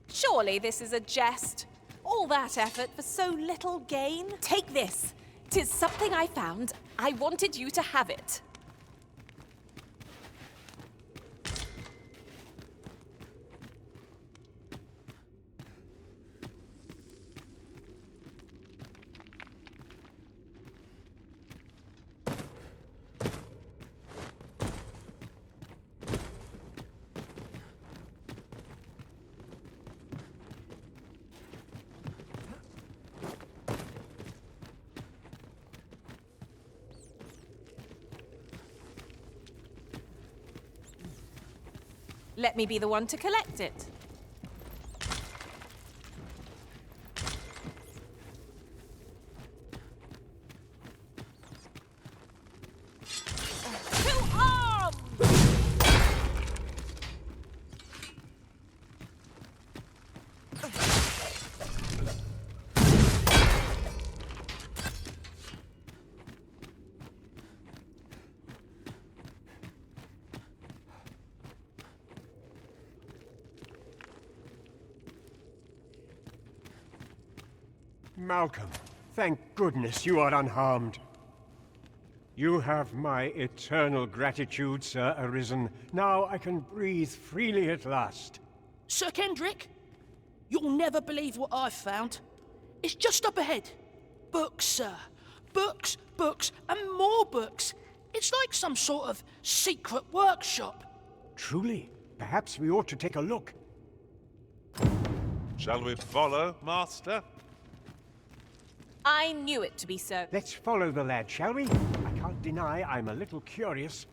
Surely this is a jest. All that effort for so little gain? Take this. 'Tis something I found. I wanted you to have it. Let me be the one to collect it. To arms! Malcolm, thank goodness you are unharmed. You have my eternal gratitude, Sir Arisen. Now I can breathe freely at last. Sir Kendrick, you'll never believe what I've found. It's just up ahead. Books, sir. Books, books, and more books. It's like some sort of secret workshop. Truly? Perhaps we ought to take a look. Shall we follow, Master? I knew it to be so. Let's follow the lad, shall we? I can't deny I'm a little curious.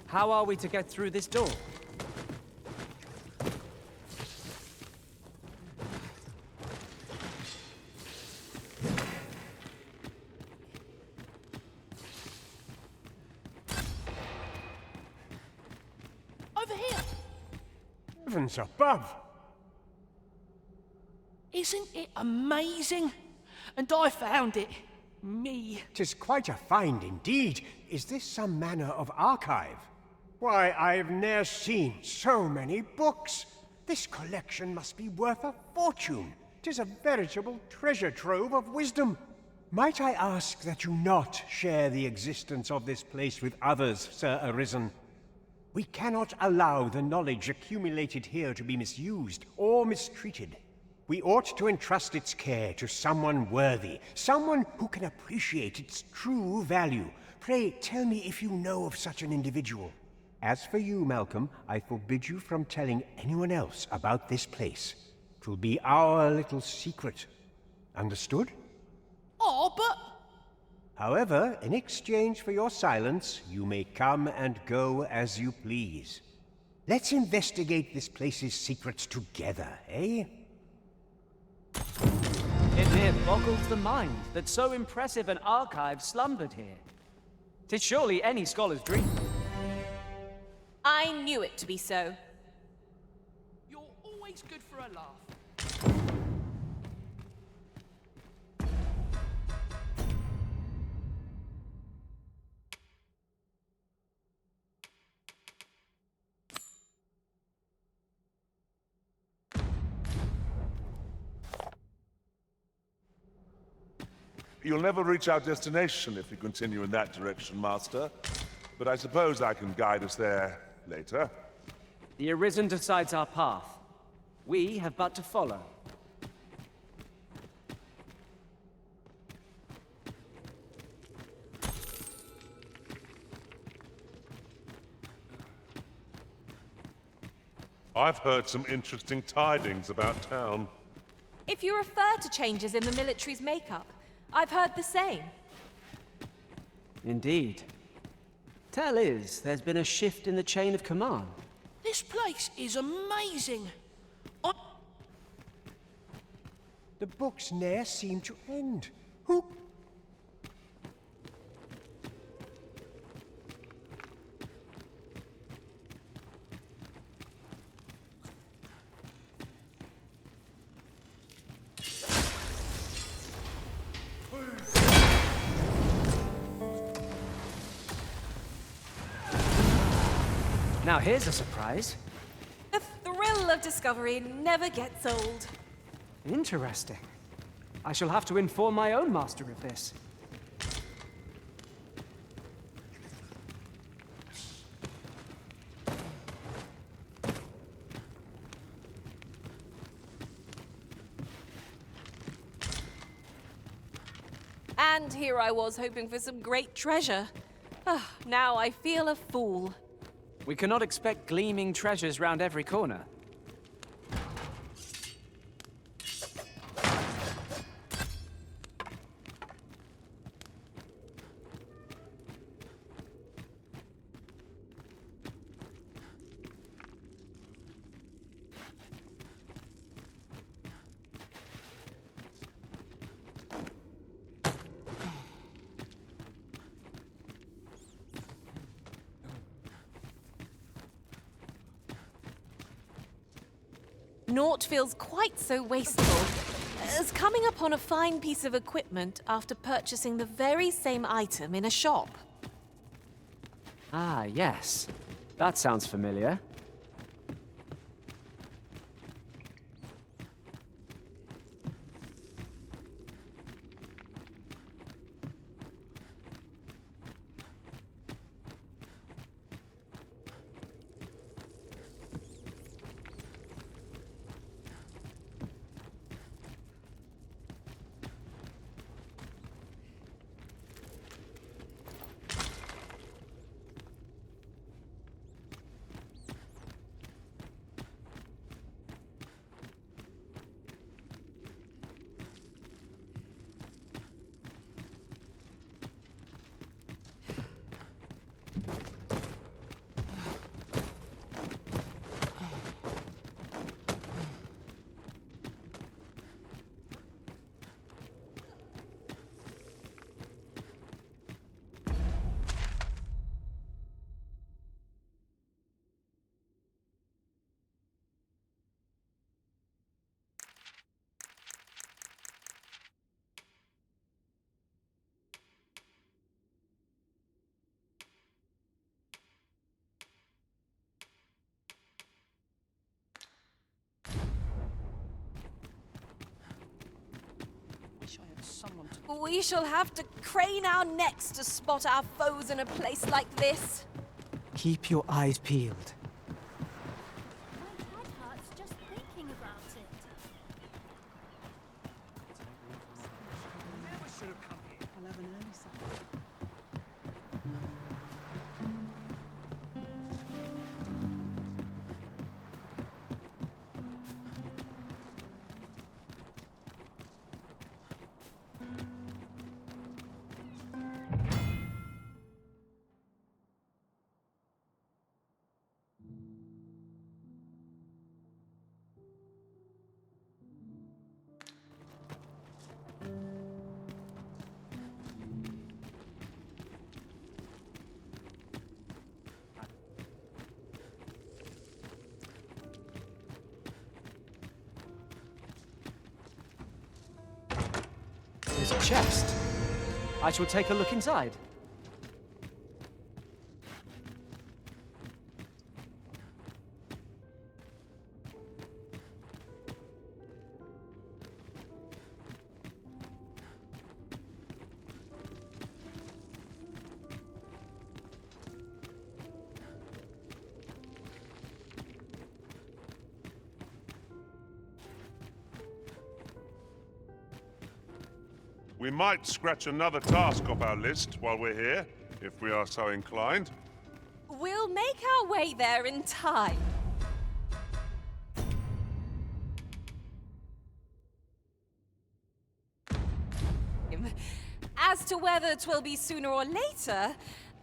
How are we to get through this door? Over here. Heavens above! Isn't it amazing? And I found it. Me. 'Tis quite a find indeed. Is this some manner of archive? Why, I've ne'er seen so many books. This collection must be worth a fortune. 'Tis a veritable treasure trove of wisdom. Might I ask that you not share the existence of this place with others, Sir Arisen? We cannot allow the knowledge accumulated here to be misused or mistreated. We ought to entrust its care to someone worthy, someone who can appreciate its true value. Pray tell me if you know of such an individual. As for you, Malcolm, I forbid you from telling anyone else about this place. 'Twill be our little secret. Understood? Oh, but... However, in exchange for your silence, you may come and go as you please. Let's investigate this place's secrets together, eh? It near boggles the mind that so impressive an archive slumbered here. 'Tis surely any scholar's dream. I knew it to be so. You're always good for a laugh. You'll never reach our destination if you continue in that direction, Master. But I suppose I can guide us there later. The Arisen decides our path. We have but to follow. I've heard some interesting tidings about town. If you refer to changes in the military's makeup, I've heard the same. Indeed. Tell is, there's been a shift in the chain of command. This place is amazing. The books ne'er seem to end. Who? Now here's a surprise. The thrill of discovery never gets old. Interesting. I shall have to inform my own master of this. And here I was hoping for some great treasure. Now I feel a fool. We cannot expect gleaming treasures round every corner. Naught feels quite so wasteful as coming upon a fine piece of equipment after purchasing the very same item in a shop. Ah, yes. That sounds familiar. We shall have to crane our necks to spot our foes in a place like this. Keep your eyes peeled. My head hurts just thinking about it. Never should have come here. I'll have an early supper. There's a chest. I shall take a look inside. We might scratch another task off our list while we're here, if we are so inclined. We'll make our way there in time. to whether 'twill be sooner or later,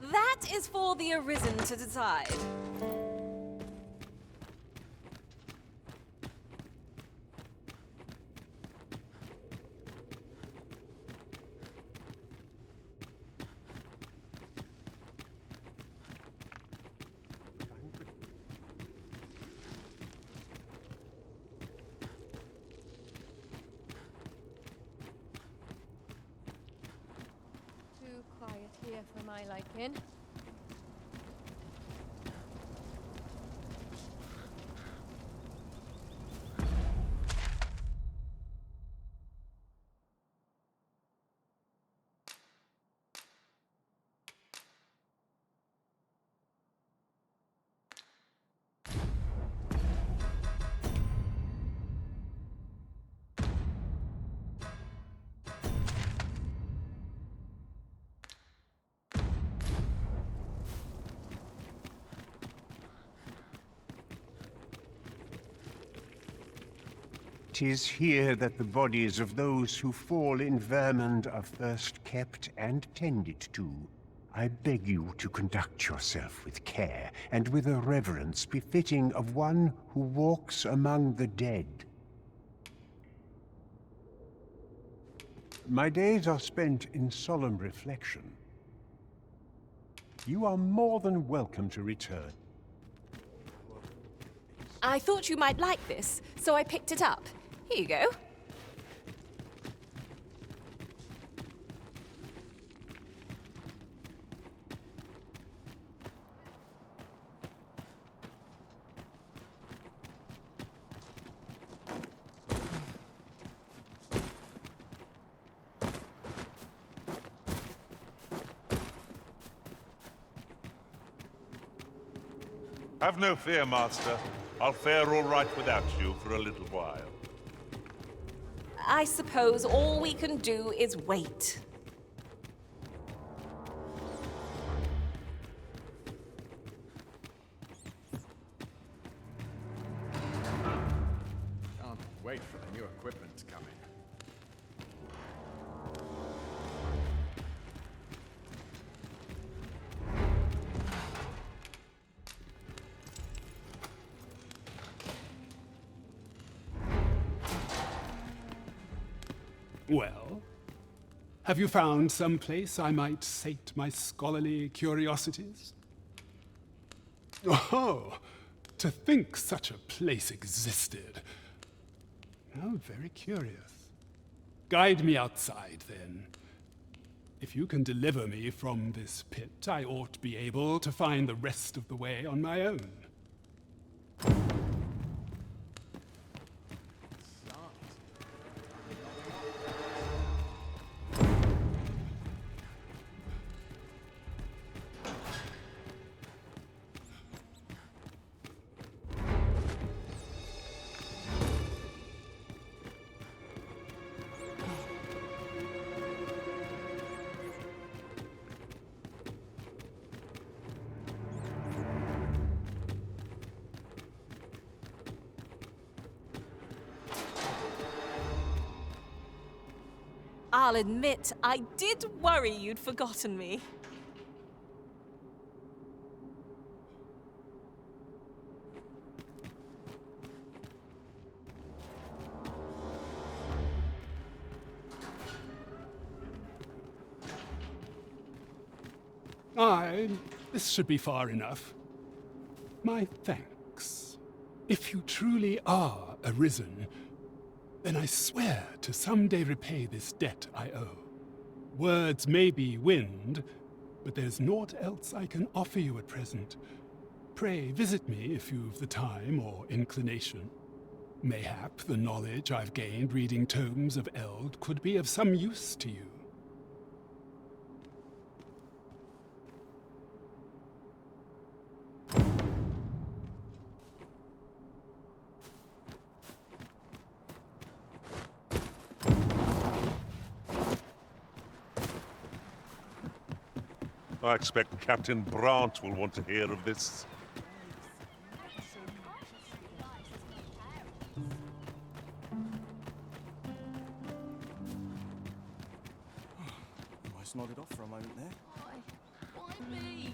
that is for the Arisen to decide. Too quiet here for my liking. "'Tis here that the bodies of those who fall in vermond are first kept and tended to. I beg you to conduct yourself with care, and with a reverence befitting of one who walks among the dead. My days are spent in solemn reflection. You are more than welcome to return." I thought you might like this, so I picked it up. Here you go. Have no fear, Master. I'll fare all right without you for a little while. I suppose all we can do is wait. Can't wait for the new equipment to come in. Well, have you found some place I might sate my scholarly curiosities? Oh, to think such a place existed. How very curious. Guide me outside, then. If you can deliver me from this pit, I ought to be able to find the rest of the way on my own. I'll admit, I did worry you'd forgotten me. This should be far enough. My thanks. If you truly are Arisen, then I swear to someday repay this debt I owe. Words may be wind, but there's naught else I can offer you at present. Pray visit me if you've the time or inclination. Mayhap the knowledge I've gained reading tomes of Eld could be of some use to you. I expect Captain Brandt will want to hear of this. Am I just nodded off for a moment there. Why me?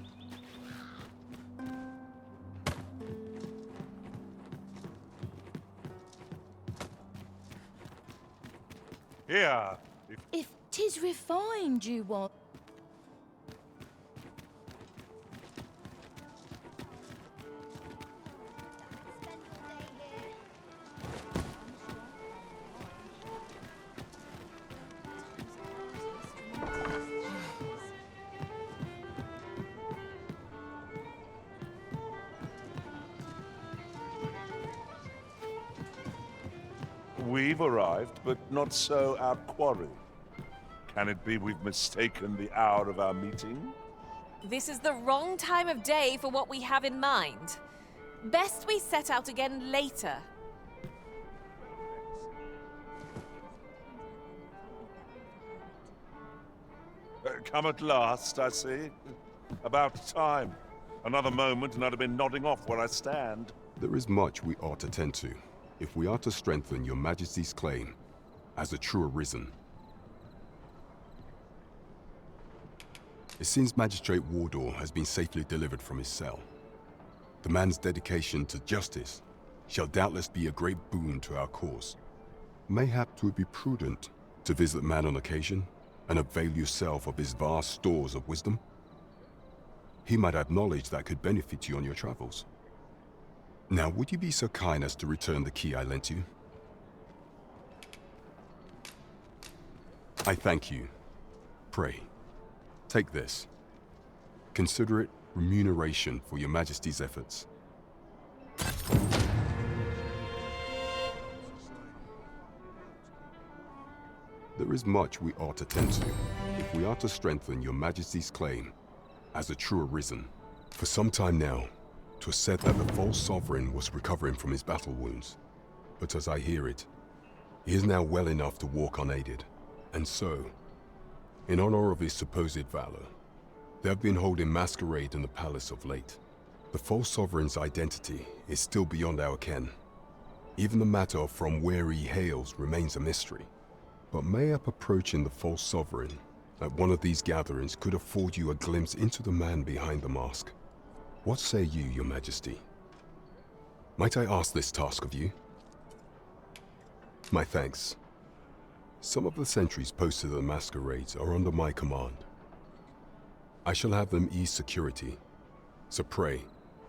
Here, If 'tis refined you want. we've arrived, but not so our quarry. Can it be we've mistaken the hour of our meeting? This is the wrong time of day for what we have in mind. Best we set out again later. Come at last, I see. About time. Another moment and I'd have been nodding off where I stand. There is much we ought to tend to, if we are to strengthen your Majesty's claim as a true Arisen. It seems Magistrate Wardor has been safely delivered from his cell. The man's dedication to justice shall doubtless be a great boon to our cause. Mayhap 'twould be prudent to visit the man on occasion and avail yourself of his vast stores of wisdom. He might have knowledge that could benefit you on your travels. Now, would you be so kind as to return the key I lent you? I thank you. Pray, take this. Consider it remuneration for your Majesty's efforts. There is much we ought to tend to, if we are to strengthen your Majesty's claim as a true Arisen. For some time now, 'twas said that the false sovereign was recovering from his battle wounds. But as I hear it, he is now well enough to walk unaided. And so, in honor of his supposed valor, they have been holding masquerade in the palace of late. The false sovereign's identity is still beyond our ken. Even the matter of from where he hails remains a mystery. But mayhap approaching the false sovereign at one of these gatherings could afford you a glimpse into the man behind the mask. What say you, your Majesty? Might I ask this task of you? My thanks. Some of the sentries posted at the masquerades are under my command. I shall have them ease security, so pray,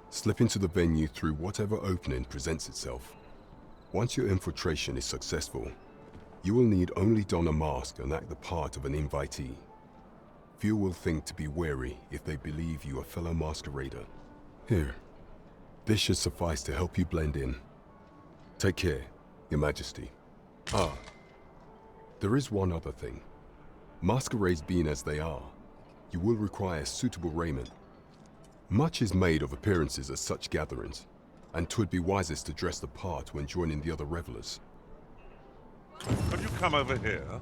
slip into the venue through whatever opening presents itself. Once your infiltration is successful, you will need only don a mask and act the part of an invitee. Few will think to be wary if they believe you a fellow masquerader. Here, this should suffice to help you blend in. Take care, Your Majesty. Ah, there is one other thing. Masquerades being as they are, you will require suitable raiment. Much is made of appearances at such gatherings, and 'twould be wisest to dress the part when joining the other revelers. Could you come over here?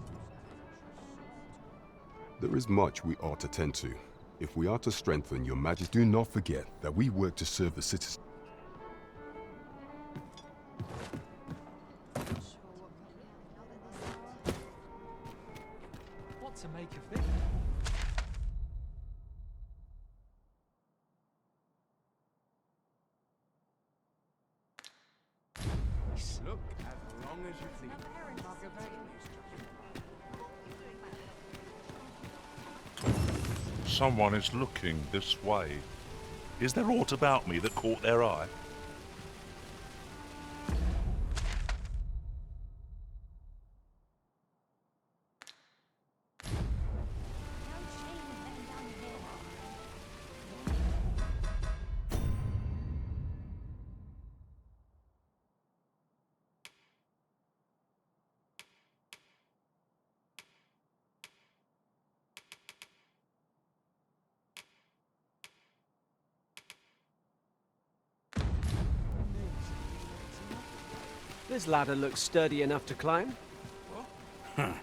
There is much we ought to tend to, if we are to strengthen your Majesty. Do not forget that we work to serve the citizens. What to make of this? Look as long as you please. Someone is looking this way. Is there aught about me that caught their eye? This ladder looks sturdy enough to climb. Huh.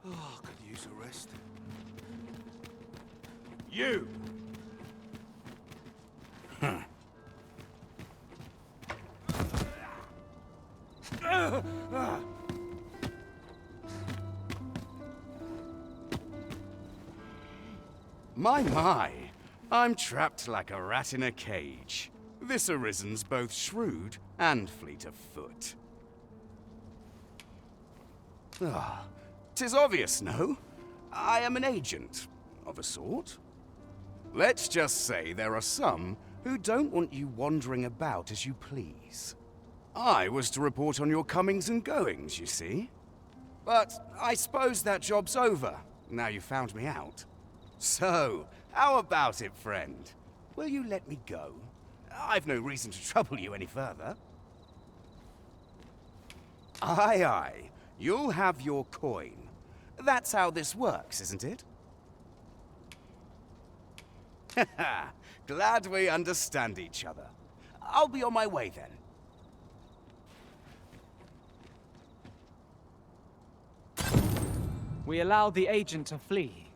Oh, could use a rest. You! My, I'm trapped like a rat in a cage. This Arisen's both shrewd and fleet of foot. Ah, 'tis obvious, no? I am an agent, of a sort. Let's just say there are some who don't want you wandering about as you please. I was to report on your comings and goings, you see. But I suppose that job's over, now you found me out. So, how about it, friend? Will you let me go? I've no reason to trouble you any further. Aye, aye. You'll have your coin. That's how this works, isn't it? Haha, glad we understand each other. I'll be on my way then. We allowed the agent to flee.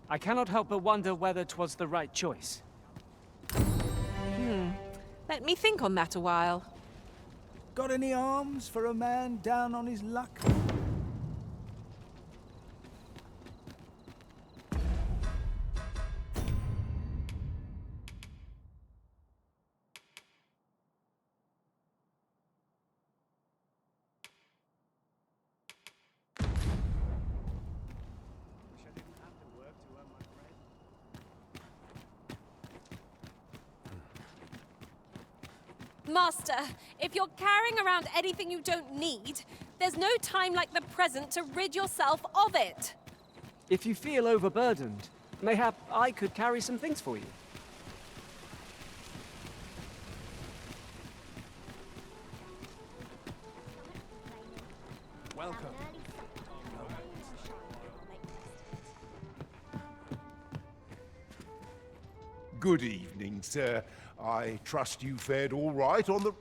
I cannot help but wonder whether 'twas the right choice. Let me think on that a while. Got any arms for a man down on his luck? Master, if you're carrying around anything you don't need, there's no time like the present to rid yourself of it. If you feel overburdened, mayhap I could carry some things for you. Welcome. Good evening, sir. I trust you fared all right on the...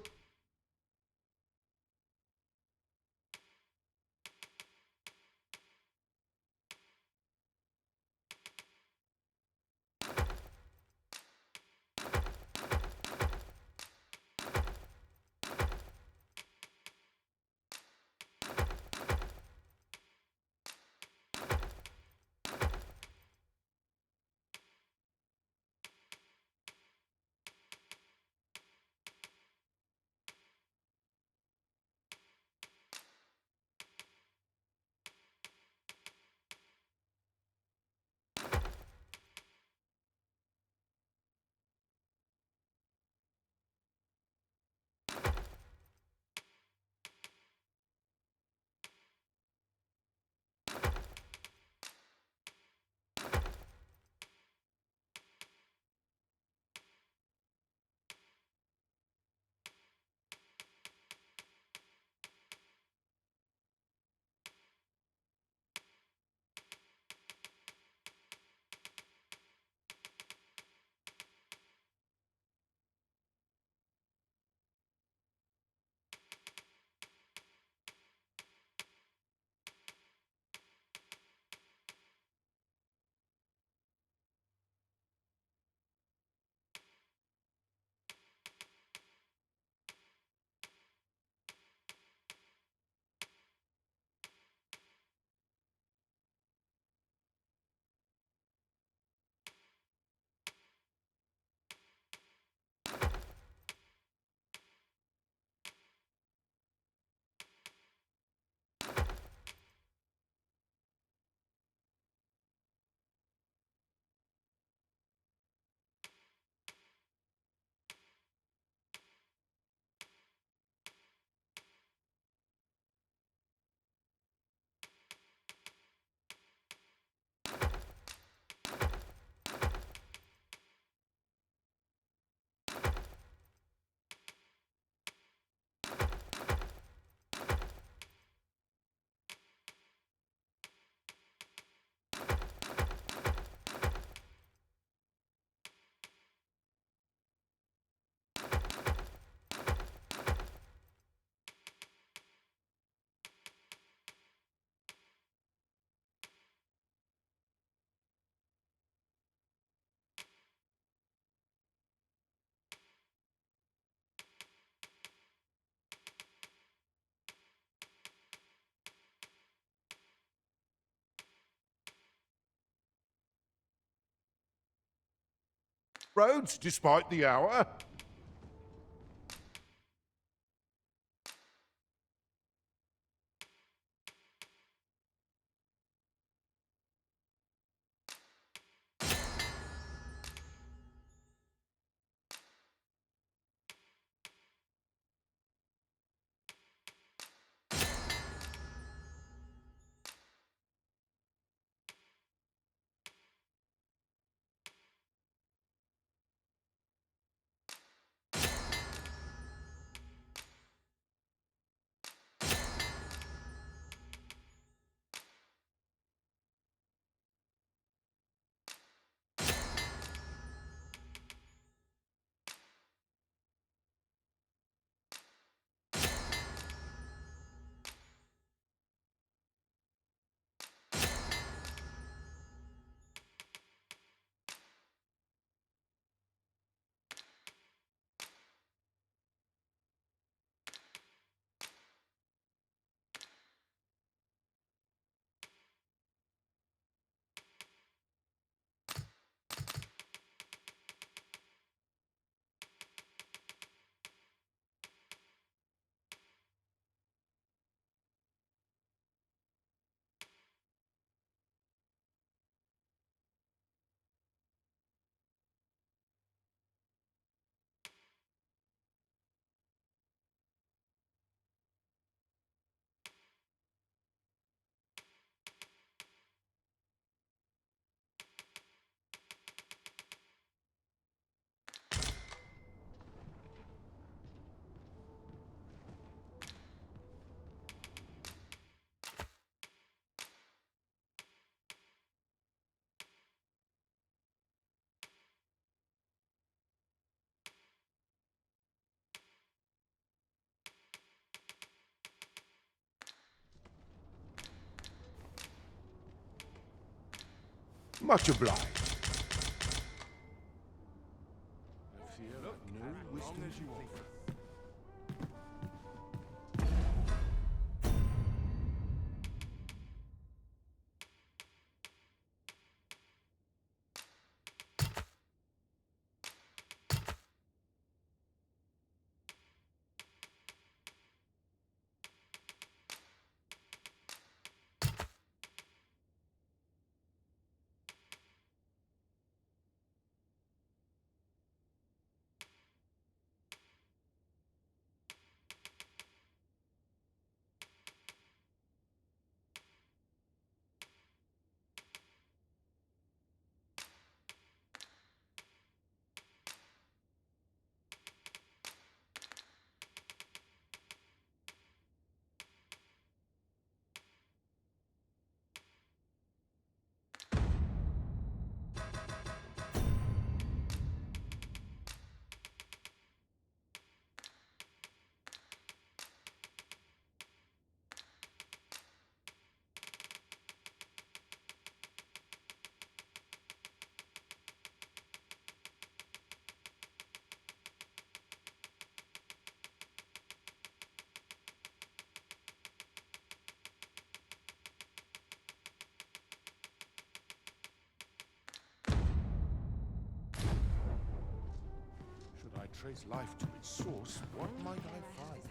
Roads, despite the hour. Much obliged. I fear no wisdom you offer. Should I trace life to its source, what might I find?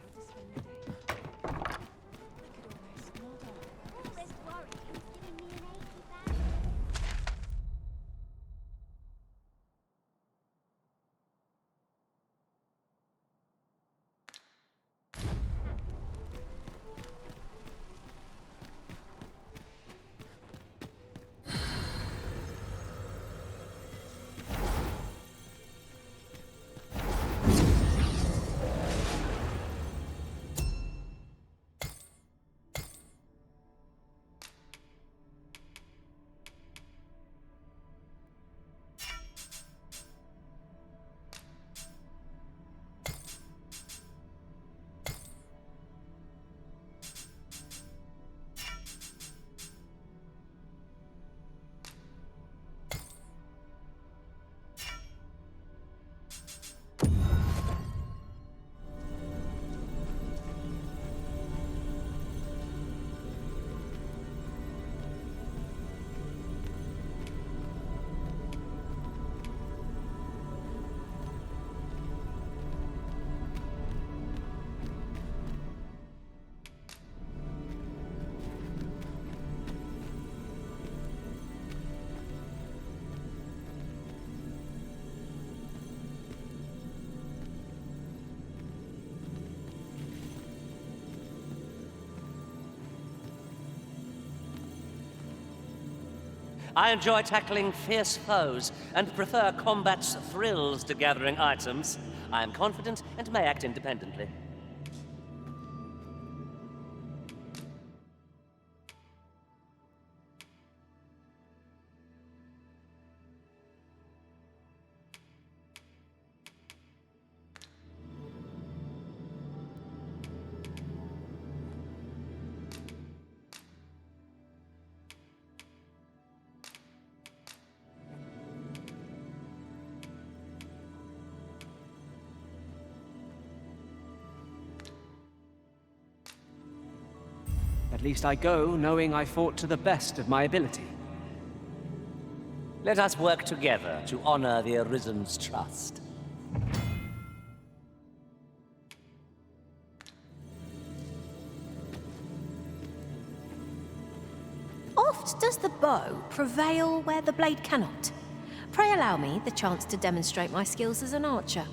I enjoy tackling fierce foes and prefer combat's thrills to gathering items. I am confident and may act independently. At least I go knowing I fought to the best of my ability. Let us work together to honor the Arisen's trust. Oft does the bow prevail where the blade cannot. Pray allow me the chance to demonstrate my skills as an archer.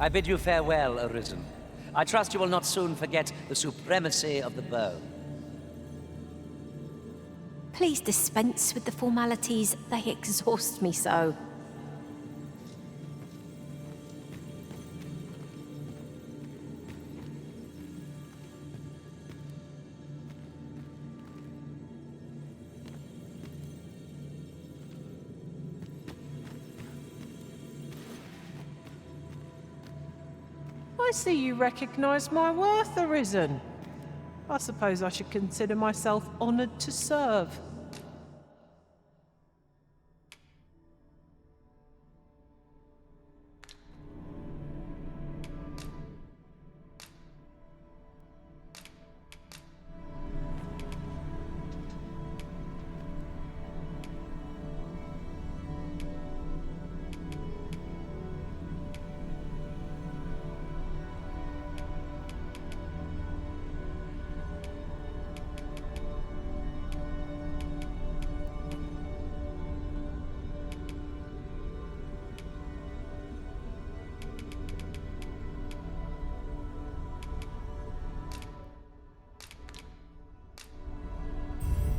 I bid you farewell, Arisen. I trust you will not soon forget the supremacy of the bow. Please dispense with the formalities. They exhaust me so. I see you recognize my worth, Arisen. I suppose I should consider myself honored to serve.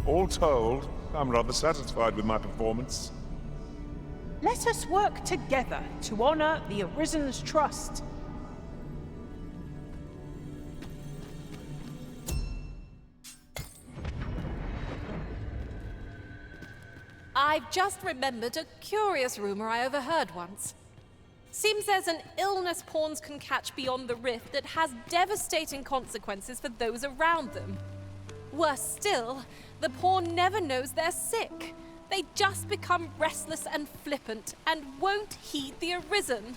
All told, I'm rather satisfied with my performance. Let us work together to honor the Arisen's trust. I've just remembered a curious rumor I overheard once. Seems there's an illness pawns can catch beyond the rift that has devastating consequences for those around them. Worse still, the pawn never knows they're sick. They just become restless and flippant and won't heed the Arisen.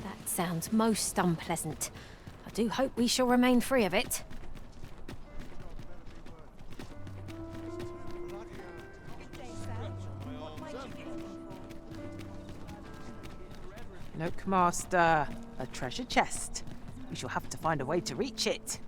That sounds most unpleasant. I do hope we shall remain free of it. Look, Master, a treasure chest. We shall have to find a way to reach it.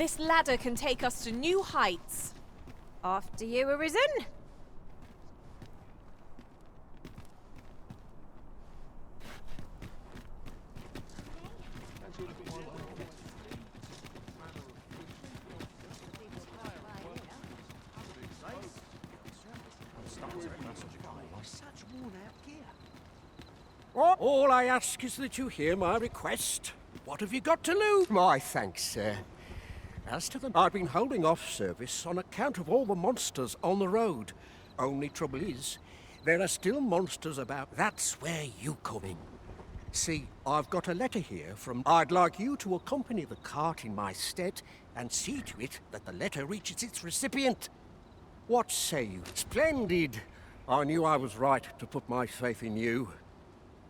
This ladder can take us to new heights. After you, Arisen. All I ask is that you hear my request. What have you got to lose? My thanks, sir. As to them, I've been holding off service on account of all the monsters on the road. Only trouble is, there are still monsters about. That's where you come in. See, I've got a letter here from... I'd like you to accompany the cart in my stead and see to it that the letter reaches its recipient. What say you? Splendid! I knew I was right to put my faith in you.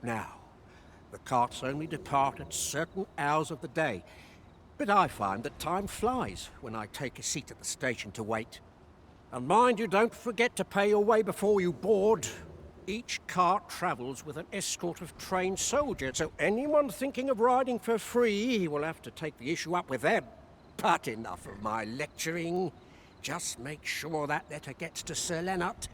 Now, the carts only depart at certain hours of the day, but I find that time flies when I take a seat at the station to wait. And mind you, don't forget to pay your way before you board. Each cart travels with an escort of trained soldiers, so anyone thinking of riding for free will have to take the issue up with them. But enough of my lecturing. Just make sure that letter gets to Sir Leonard,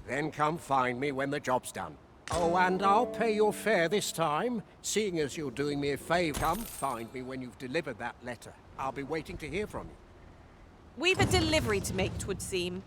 then come find me when the job's done. Oh, and I'll pay your fare this time, seeing as you're doing me a favour. Come find me when you've delivered that letter. I'll be waiting to hear from you. We've a delivery to make, 'twould seem.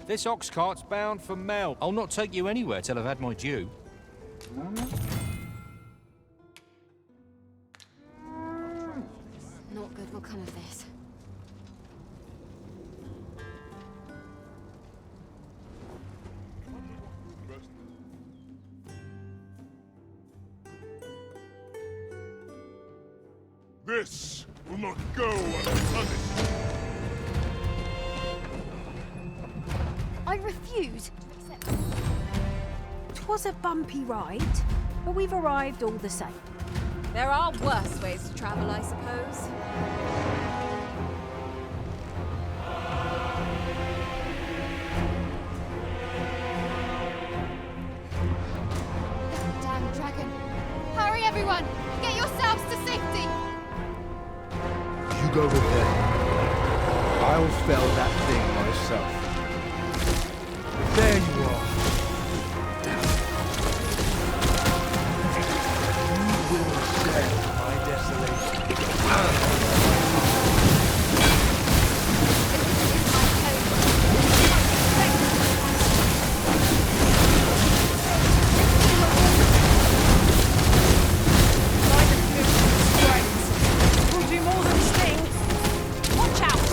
This ox cart's bound for Mel. I'll not take you anywhere till I've had my due. Not good will come of this. This will not go unpunished. I refuse to accept it. 'Twas a bumpy ride, but we've arrived all the same. There are worse ways to travel, I suppose. Damn dragon. Hurry, everyone! Get yourselves to safety! You go with them. I'll fell that thing myself. There you are. You will share my desolation. We'll do more than sting. Watch out!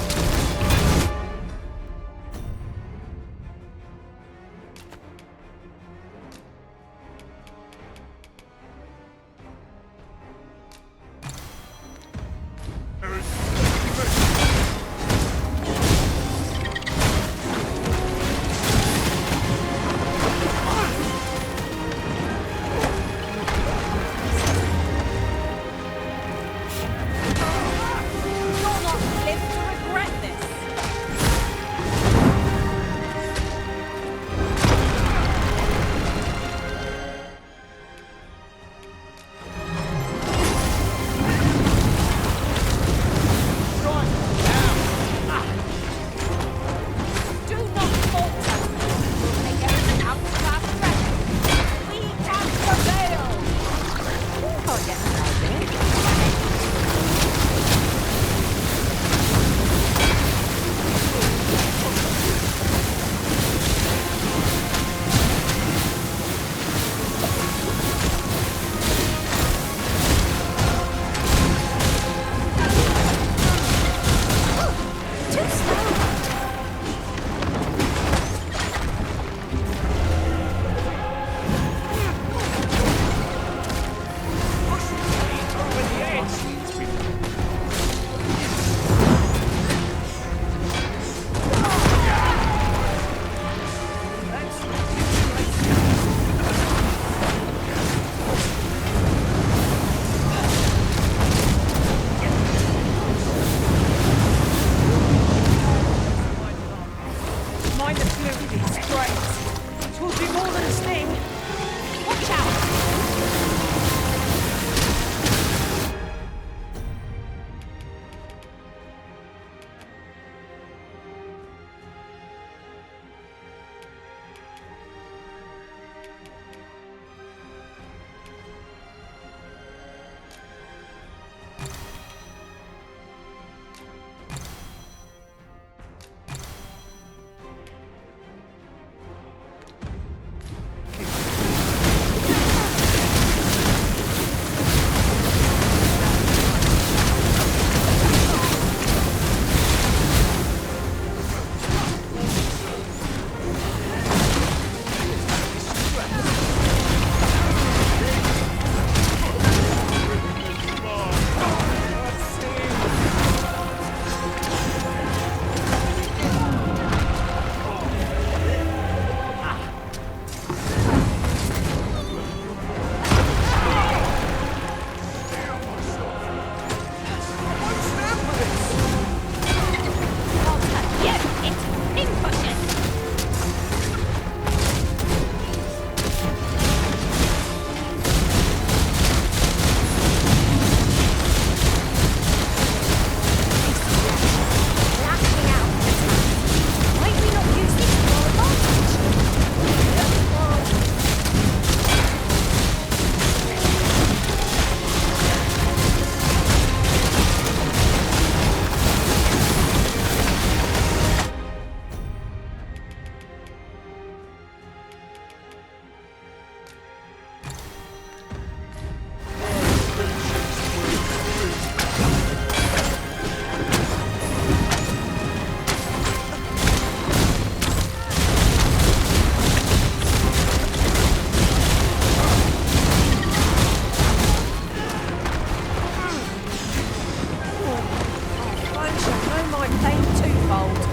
my pain twofold.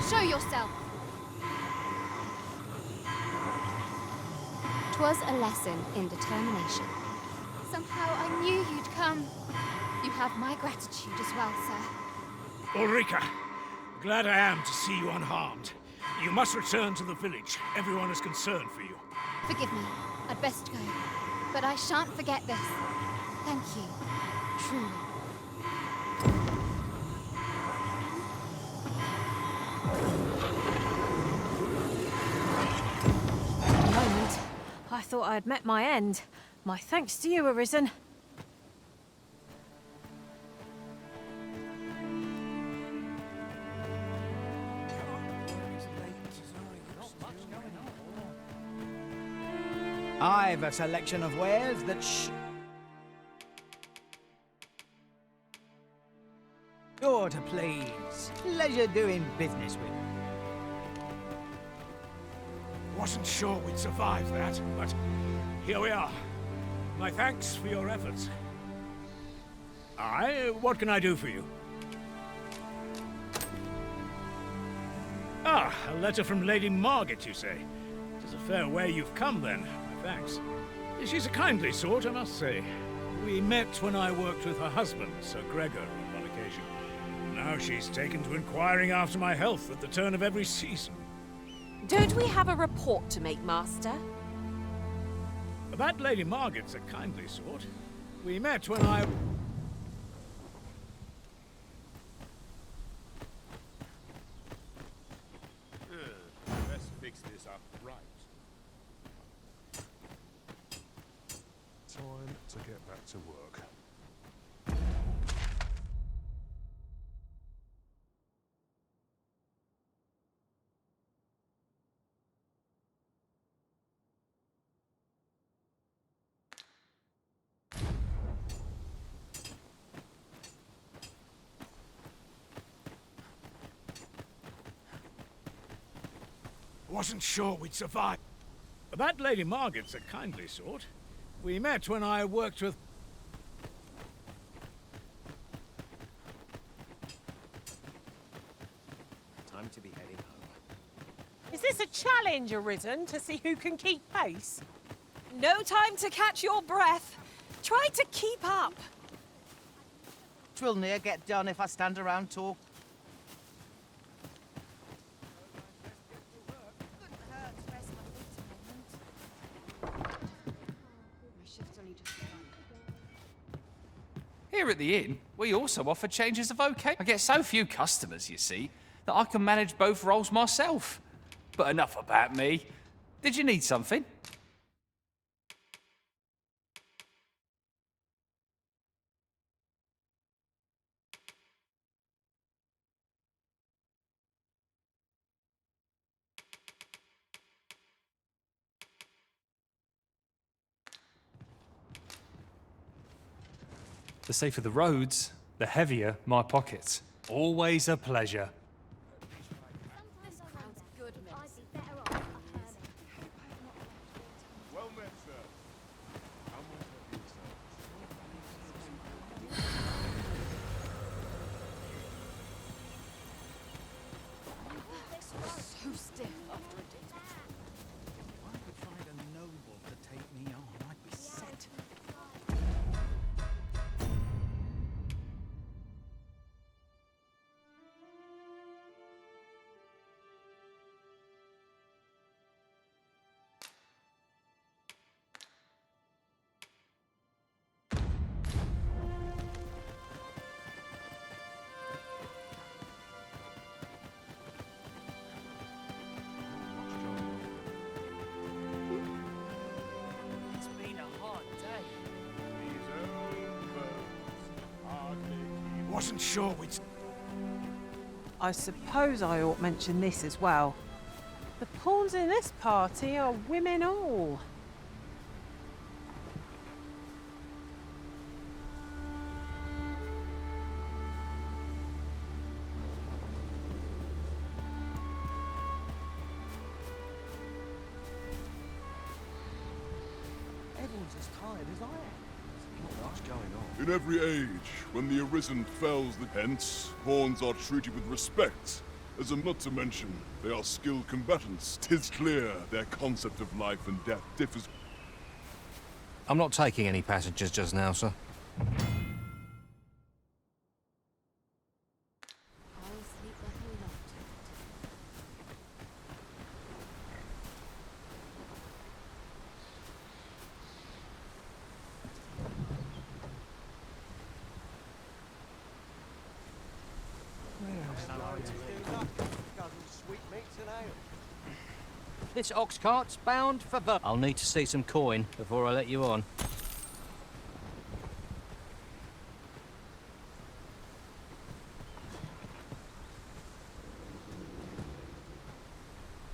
Show yourself. 'Twas a lesson in determination. Somehow I knew you'd come. You have my gratitude as well, sir. Ulrika, glad I am to see you unharmed. You must return to the village. Everyone is concerned for you. Forgive me. I'd best go. But I shan't forget this. Thank you. Truly. For a moment, I thought I had met my end. My thanks to you, Arisen. I've a selection of wares that sure to please. Pleasure doing business with you. Wasn't sure we'd survive that, but here we are. My thanks for your efforts. What can I do for you? Ah, a letter from Lady Margaret, you say? It is a fair way you've come, then. My thanks. She's a kindly sort, I must say. We met when I worked with her husband, Sir Gregor, on one occasion. Now she's taken to inquiring after my health at the turn of every season. Don't we have a report to make, Master? That Lady Margaret's a kindly sort. We met when I... Let's fix this up right. Time to get back to work. Wasn't sure we'd survive. That Lady Margaret's a kindly sort. We met when I worked with... Time to be heading home. Is this a challenge, Arisen, to see who can keep pace? No time to catch your breath. Try to keep up. Twill near get done if I stand around talk. Here at the inn, we also offer changes of vocation. I get so few customers, you see, that I can manage both roles myself. But enough about me. Did you need something? The safer the roads, the heavier my pockets. Always a pleasure. Well met, sir. So stiff after a day. If I could find a noble to take me on, I'd be set. Wasn't sure we'd... I suppose I ought mention this as well. The pawns in this party are women all. Everyone's as tired as I am. Not much going on. In every age, when the Arisen fells the hence, pawns are treated with respect. As a not to mention, they are skilled combatants. 'Tis clear their concept of life and death differs. I'm not taking any passengers just now, sir. This ox cart's bound for I'll need to see some coin before I let you on.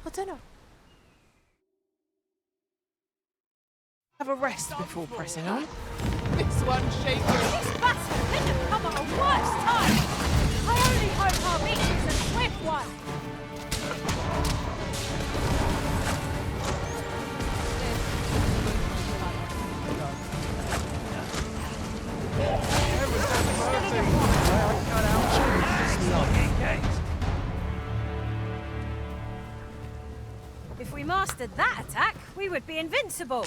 I don't know. Have a rest before pressing on. This one's shaking. This battle couldn't have come at a worse time. I only hope our meeting's a swift one. If we mastered that attack, we would be invincible.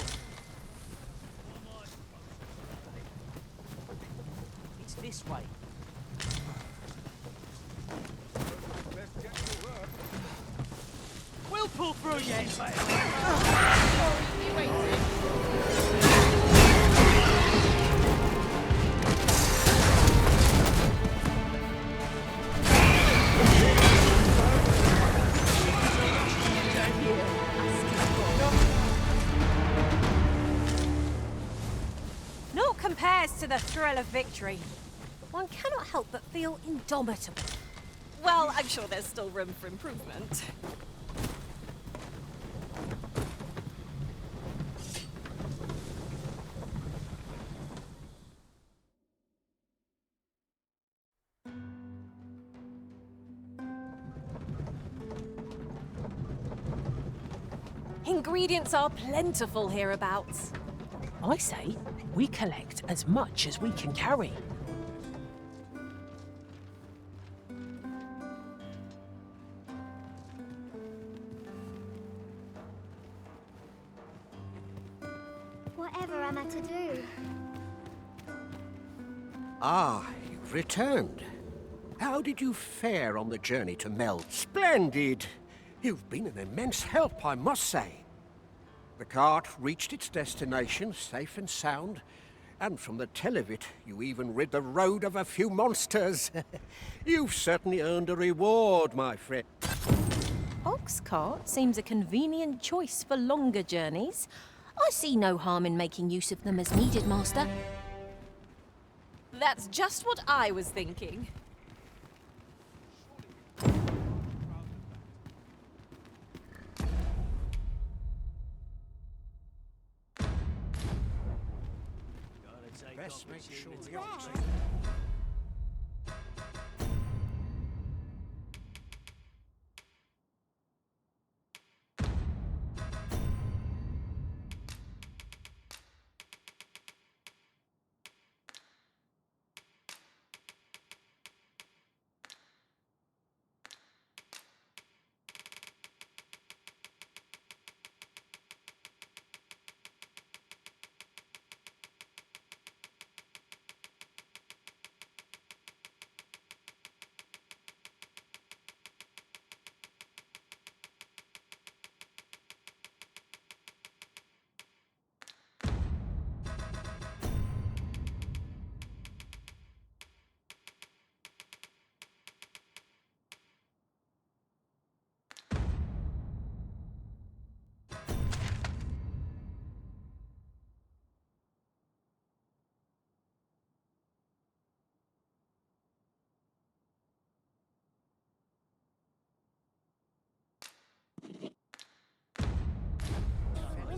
It's this way. We'll pull through yet. Naught compares to the thrill of victory. One cannot help but feel indomitable. Well, I'm sure there's still room for improvement. Ingredients are plentiful hereabouts. I say we collect as much as we can carry. Whatever am I to do? Ah, you've returned. How did you fare on the journey to Mel? Splendid! You've been an immense help, I must say. The cart reached its destination safe and sound, and from the tell of it, you even rid the road of a few monsters. You've certainly earned a reward, my friend. Ox cart seems a convenient choice for longer journeys. I see no harm in making use of them as needed, Master. That's just what I was thinking. Best make sure the ox...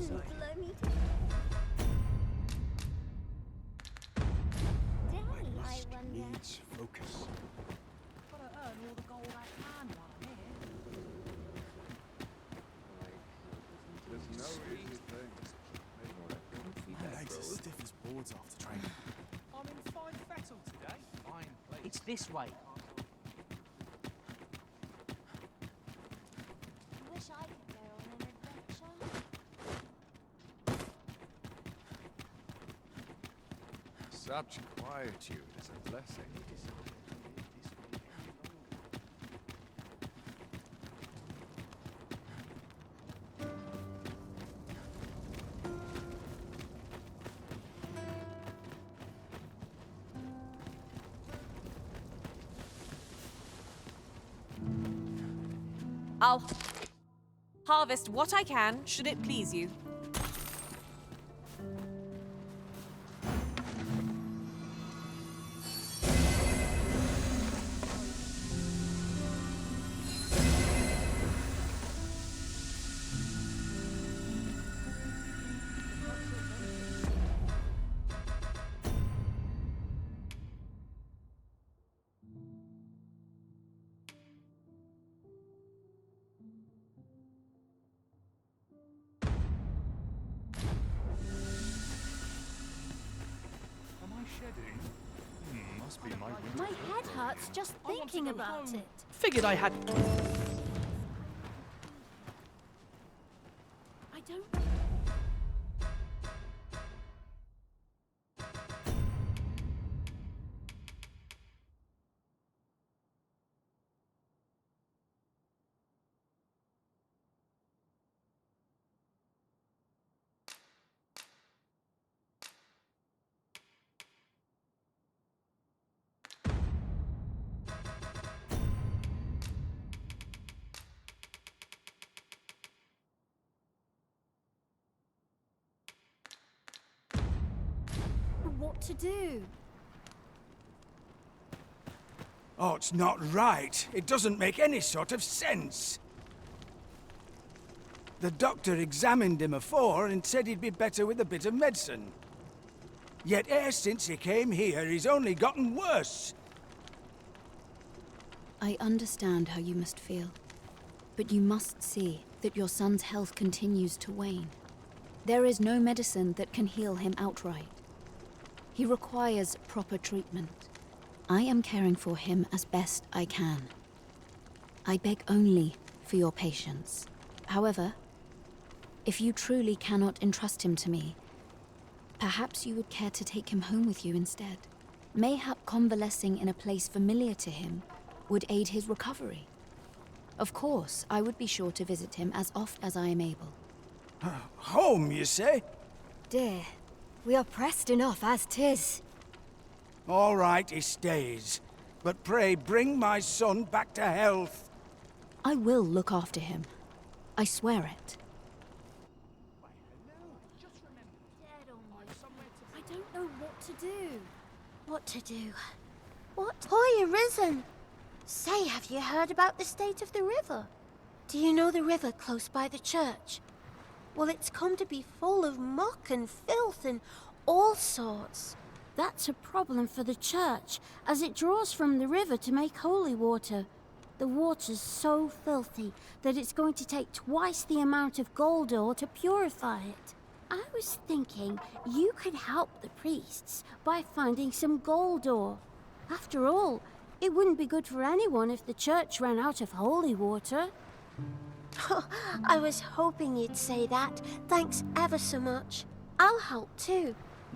Blimey. I wonder. Needs focus. Gotta earn all the gold I can while I'm here. My legs are stiff as boards after training. I'm in fine fettle today. Fine place. It's this way. Wish I could go on an adventure. Such quietude is a blessing. I'll harvest what I can, should it please you. Must be my My head hurts just thinking about it. Figured I had. I don't. What to do? Oh, it's not right. It doesn't make any sort of sense. The doctor examined him afore and said he'd be better with a bit of medicine. Yet e'er since he came here, he's only gotten worse. I understand how you must feel, but you must see that your son's health continues to wane. There is no medicine that can heal him outright. He requires proper treatment. I am caring for him as best I can. I beg only for your patience. However, if you truly cannot entrust him to me, perhaps you would care to take him home with you instead. Mayhap convalescing in a place familiar to him would aid his recovery. Of course, I would be sure to visit him as oft as I am able. Home, you say? Dear, we are pressed enough as 'tis. All right, he stays. But pray bring my son back to health. I will look after him. I swear it. I don't know what to do. What to do? What? Hoy arisen! Say, have you heard about the state of the river? Do you know the river close by the church? Well, it's come to be full of muck and filth and all sorts. That's a problem for the church, as it draws from the river to make holy water. The water's so filthy that it's going to take twice the amount of gold ore to purify it. I was thinking you could help the priests by finding some gold ore. After all, it wouldn't be good for anyone if the church ran out of holy water. I was hoping you'd say that. Thanks ever so much. I'll help too.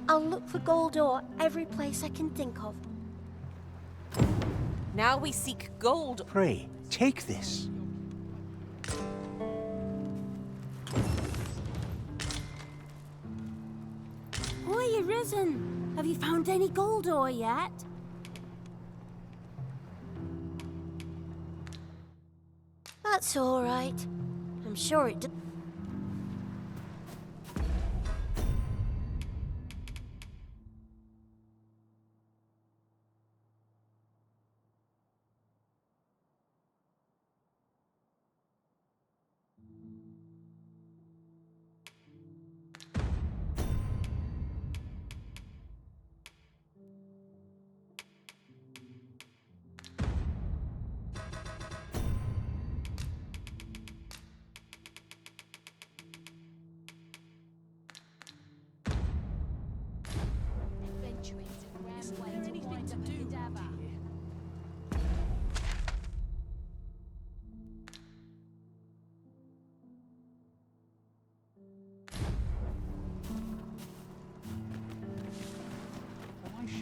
I'll look for gold ore every place I can think of. Now we seek gold. Pray, take this. Hoy arisen! Have you found any gold ore yet? That's all right. I'm sure it does.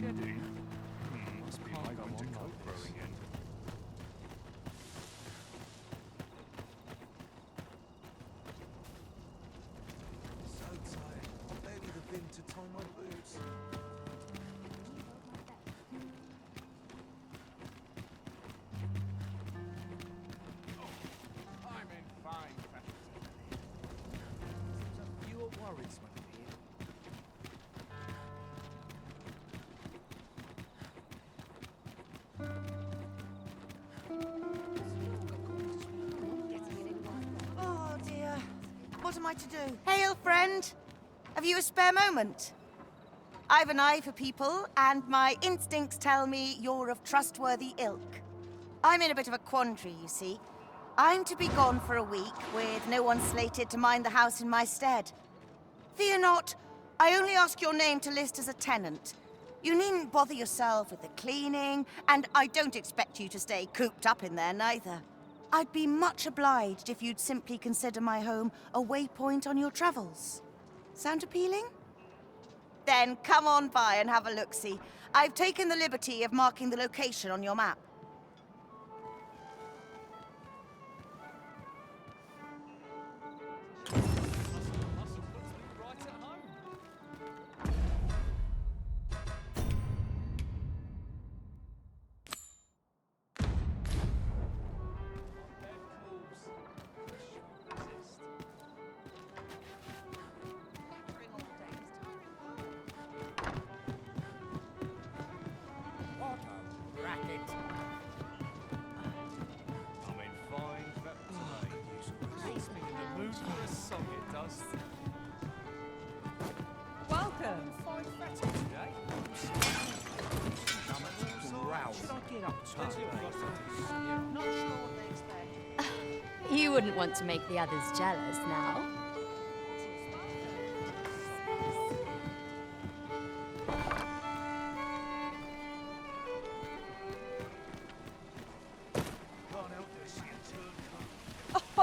shedding. Must be like winter coat growing in. So tired. I barely the bin to tie my boots. I'm in fine fashion. You were worried, Smoky. Oh dear. What am I to do? Hail, friend. Have you a spare moment? I've an eye for people, and my instincts tell me you're of trustworthy ilk. I'm in a bit of a quandary, you see. I'm to be gone for a week, with no one slated to mind the house in my stead. Fear not, I only ask your name to list as a tenant. You needn't bother yourself with the cleaning, and I don't expect you to stay cooped up in there neither. I'd be much obliged if you'd simply consider my home a waypoint on your travels. Sound appealing? Then come on by and have a look-see. I've taken the liberty of marking the location on your map. I'm in fine fat today. Puts me in the mood for a song, it does. Welcome. Fine fat today. Should I get up top? Not sure what they expect. You wouldn't want to make the others jealous now.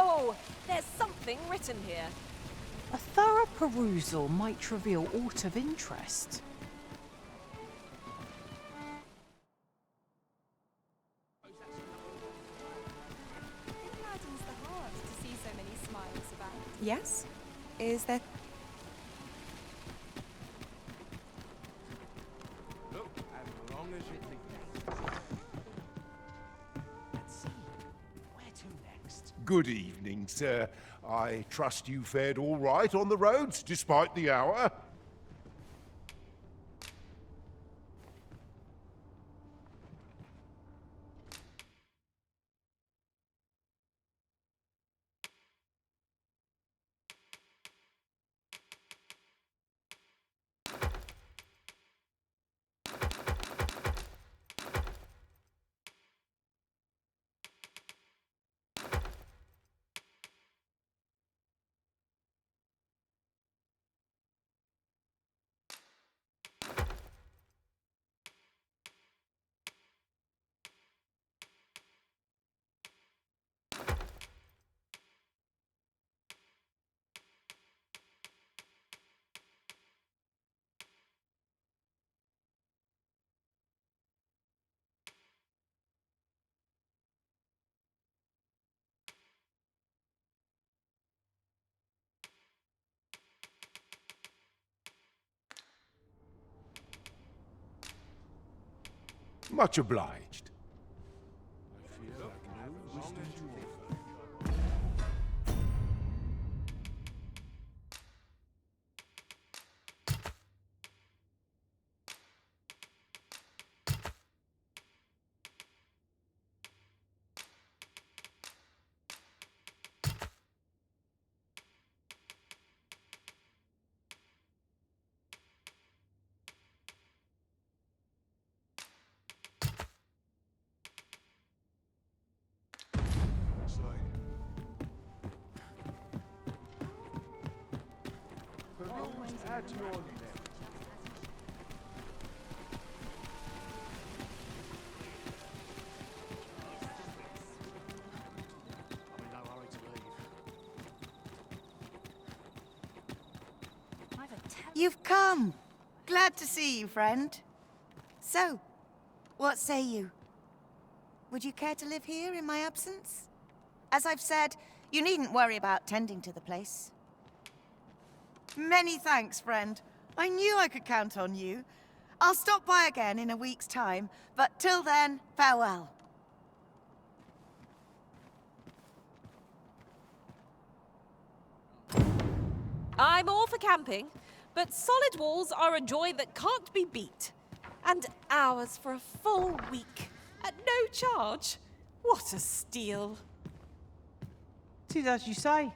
Oh, there's something written here. A thorough perusal might reveal aught of interest. It maddens the heart to see so many smiles about. Yes? Is there... Look, as long as you think. Let's see. Where to next? Good evening, sir. I trust you fared all right on the roads, despite the hour. Much obliged. At your left. You've come. Glad to see you, friend. So, what say you? Would you care to live here in my absence? As I've said, you needn't worry about tending to the place. Many thanks, friend. I knew I could count on you. I'll stop by again in a week's time, but till then, farewell. I'm all for camping, but solid walls are a joy that can't be beat. And hours for a full week at no charge. What a steal. It is as you say.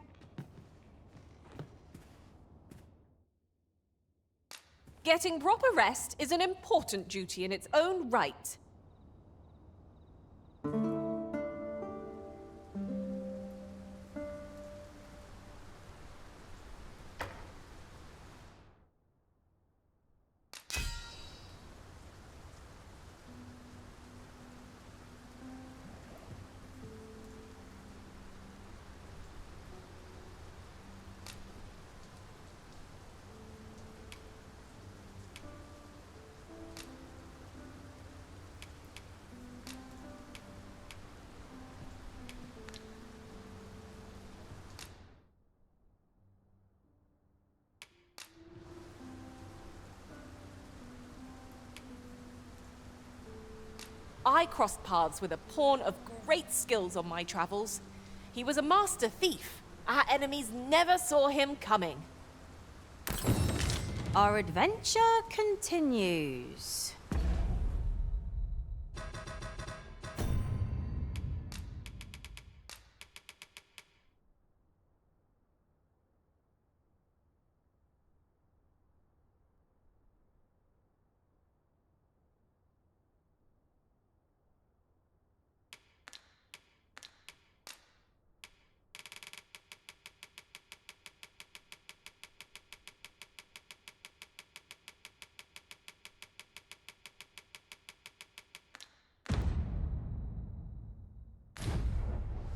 Getting proper rest is an important duty in its own right. I crossed paths with a pawn of great skills on my travels. He was a master thief. Our enemies never saw him coming. Our adventure continues.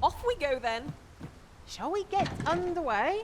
Off we go then. Shall we get underway?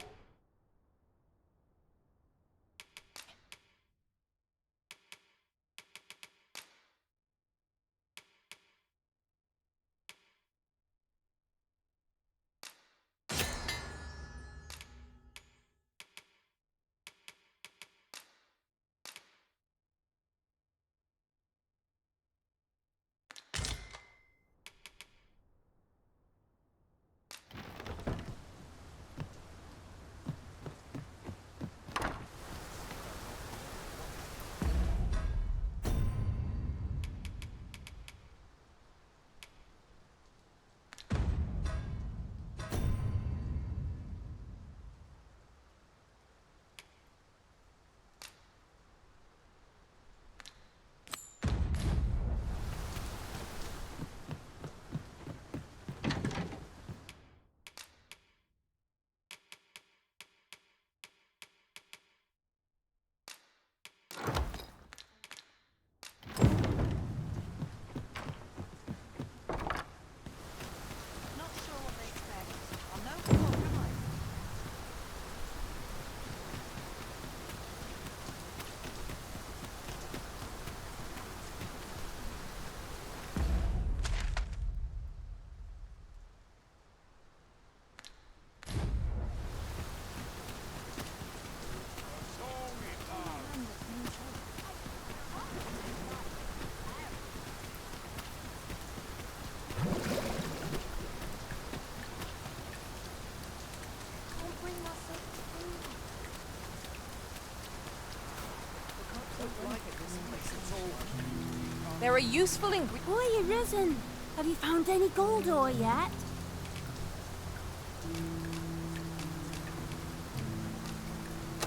There are useful ingredients. Boy, Arisen, have you found any gold ore yet?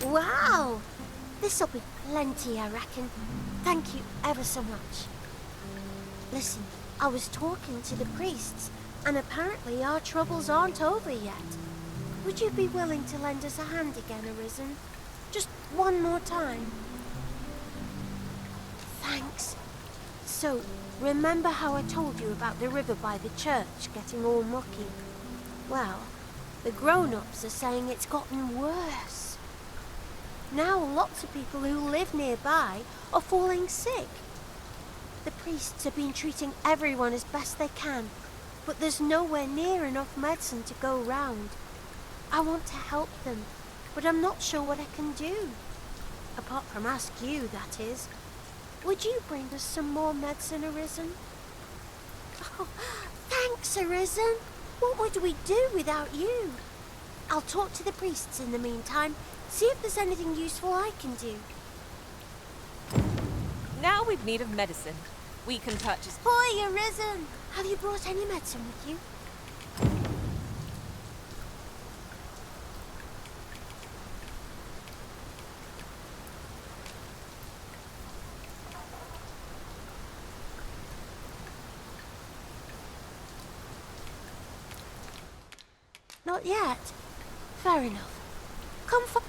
Wow! This'll be plenty, I reckon. Thank you ever so much. Listen, I was talking to the priests, and apparently our troubles aren't over yet. Would you be willing to lend us a hand again, Arisen? Just one more time. Thanks. So, remember how I told you about the river by the church getting all mucky? Well, the grown-ups are saying it's gotten worse. Now lots of people who live nearby are falling sick. The priests have been treating everyone as best they can, but there's nowhere near enough medicine to go round. I want to help them, but I'm not sure what I can do. Apart from ask you, that is. Would you bring us some more medicine, Arisen? Oh, thanks, Arisen. What would we do without you? I'll talk to the priests in the meantime, see if there's anything useful I can do. Now we've need of medicine. We can purchase... Hoy, Arisen! Have you brought any medicine with you? Not yet. Fair enough. Come for...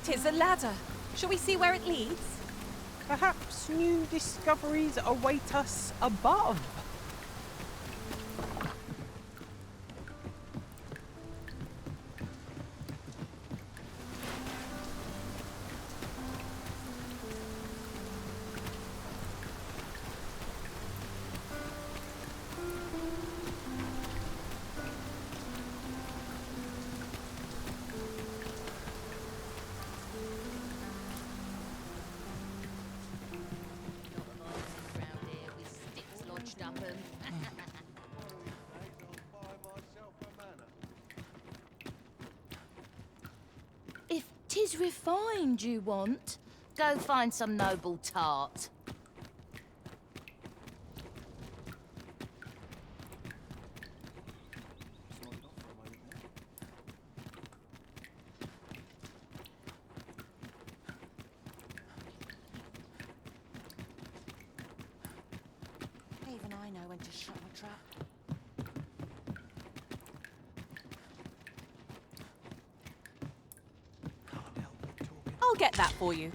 Tis a ladder. Shall we see where it leads? Perhaps new discoveries await us above. happen. If 'tis refined you want, go find some noble tart. Even I know when to shut my trap. I'll get that for you.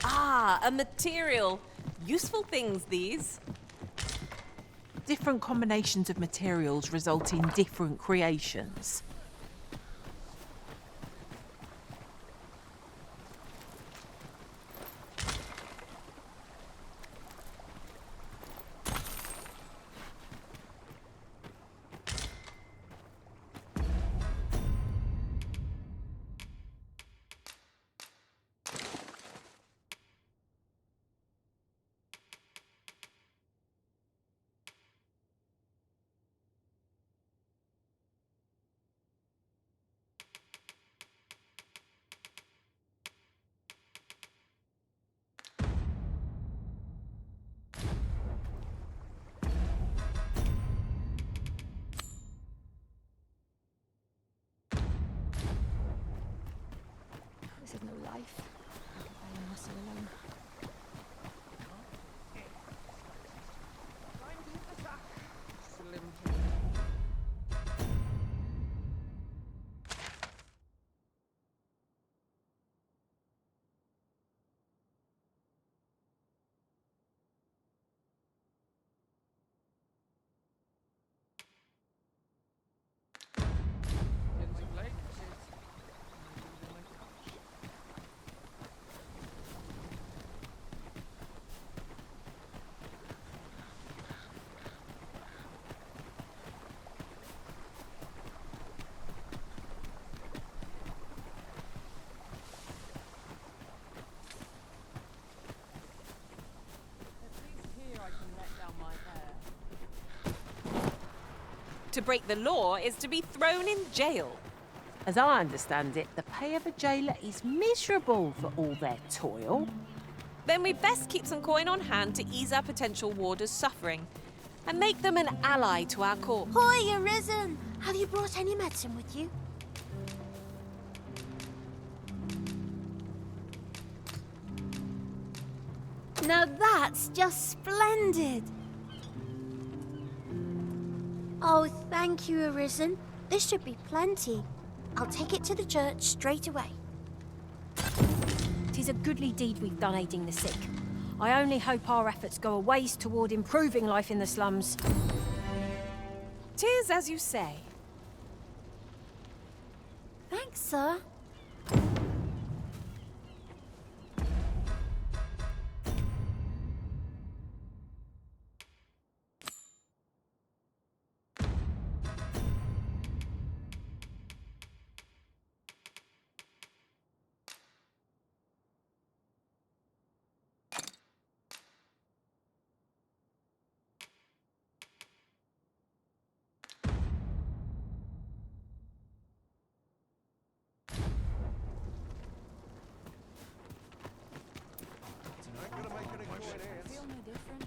Ah, a material. Useful things, these. Different combinations of materials result in different creations. This is no life. I can muscle alone. To break the law is to be thrown in jail. As I understand it, the pay of a jailer is miserable for all their toil. Then we'd best keep some coin on hand to ease our potential warders' suffering and make them an ally to our cause. Hoy, Arisen! Have you brought any medicine with you? Now that's just splendid! Oh, thank you, Arisen. This should be plenty. I'll take it to the church straight away. 'Tis a goodly deed we've done aiding the sick. I only hope our efforts go a ways toward improving life in the slums. 'Tis as you say. Thanks, sir.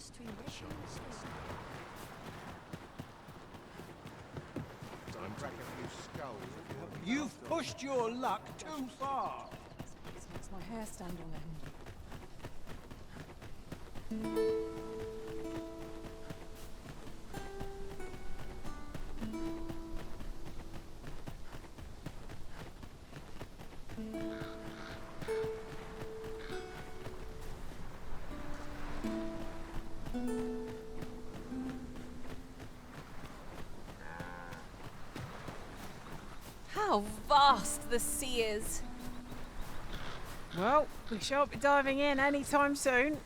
monastery regularly. I'm cracking a few skulls. You've pushed your luck too far. This makes my hair stand on end. How vast the sea is. Well, we shan't be diving in anytime soon.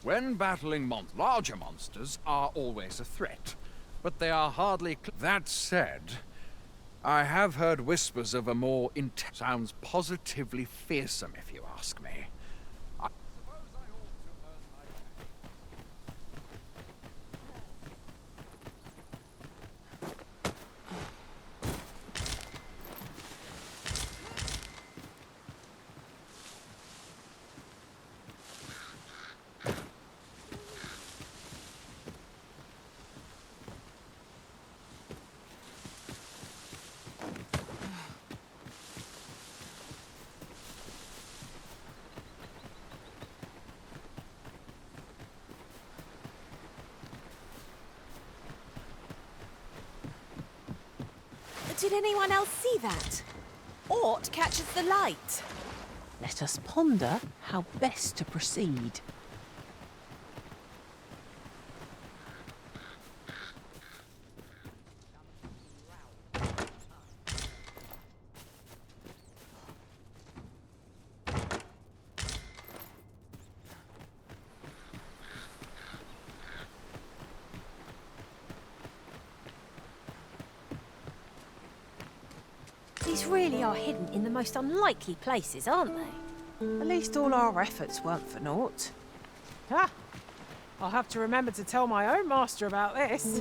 When battling larger monsters are always a threat, but they are hardly... That said, I have heard whispers of a more sounds positively fearsome, if you ask me. Did anyone else see that? Ort catches the light. Let us ponder how best to proceed. These really are hidden in the most unlikely places, aren't they? At least all our efforts weren't for naught. Ah! I'll have to remember to tell my own master about this.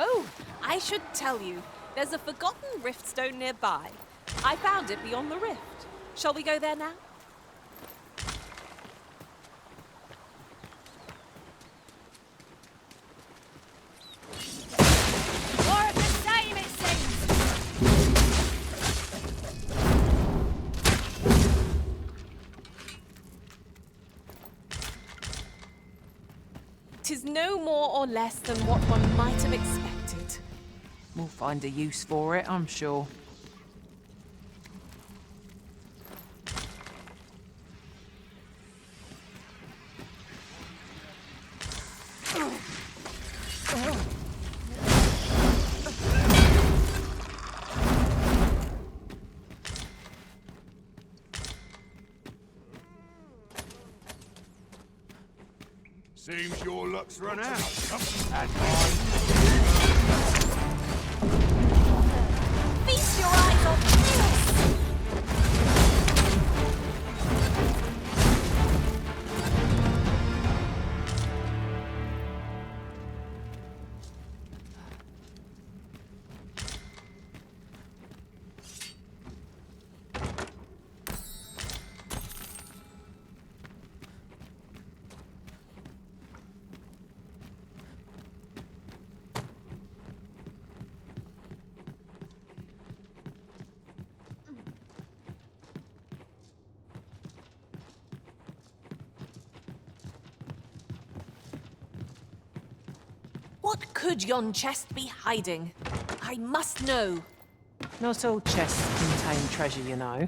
Oh, I should tell you. There's a forgotten riftstone nearby. I found it beyond the rift. Shall we go there now? More of the same, it seems! 'Tis no more or less than what one might have expected. We'll find a use for it, I'm sure. Seems your luck's run out. Feast your eyes on this! What could yon chest be hiding? I must know. Not all chests contain treasure, you know.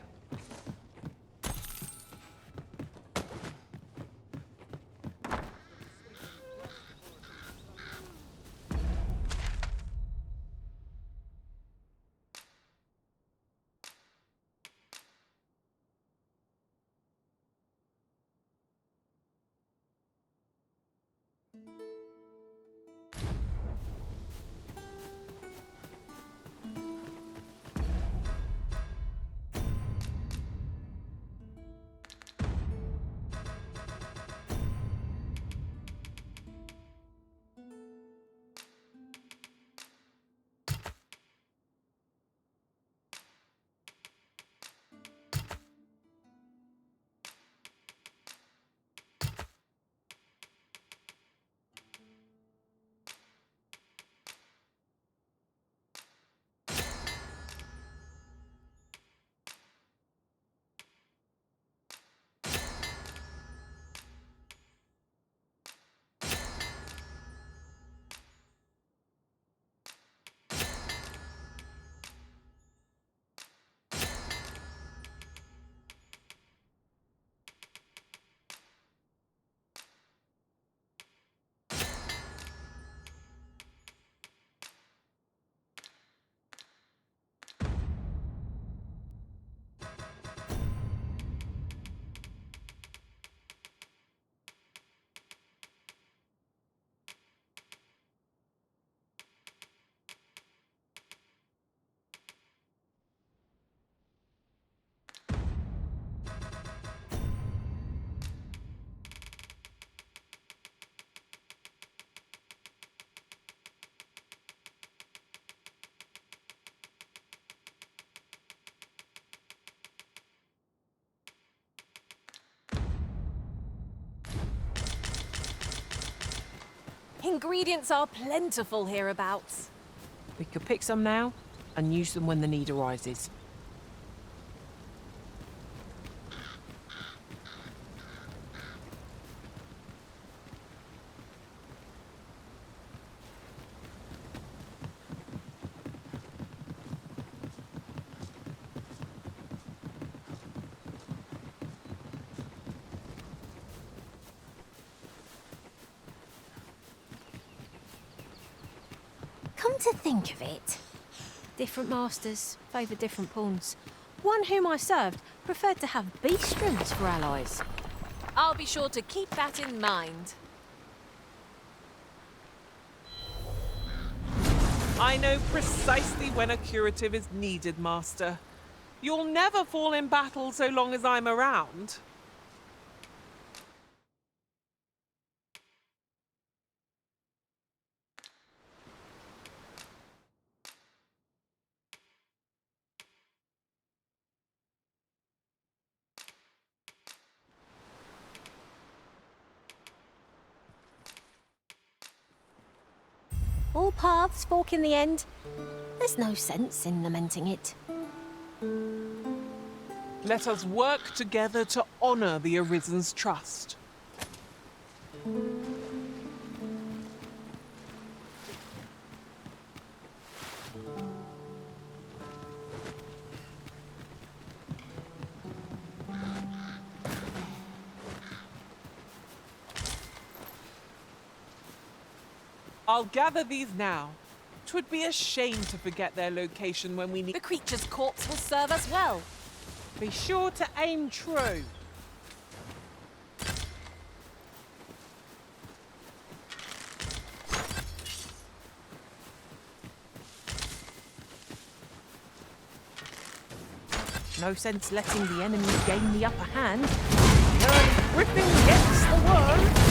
Ingredients are plentiful hereabouts. We could pick some now and use them when the need arises. Come to think of it, different masters favour different pawns. One whom I served preferred to have beastrons for allies. I'll be sure to keep that in mind. I know precisely when a curative is needed, Master. You'll never fall in battle so long as I'm around. All paths fork in the end. There's no sense in lamenting it. Let us work together to honor the Arisen's trust. I'll gather these now. 'Twould be a shame to forget their location when we need— The creature's corpse will serve us well. Be sure to aim true. No sense letting the enemy gain the upper hand. The early gripping gets the worm.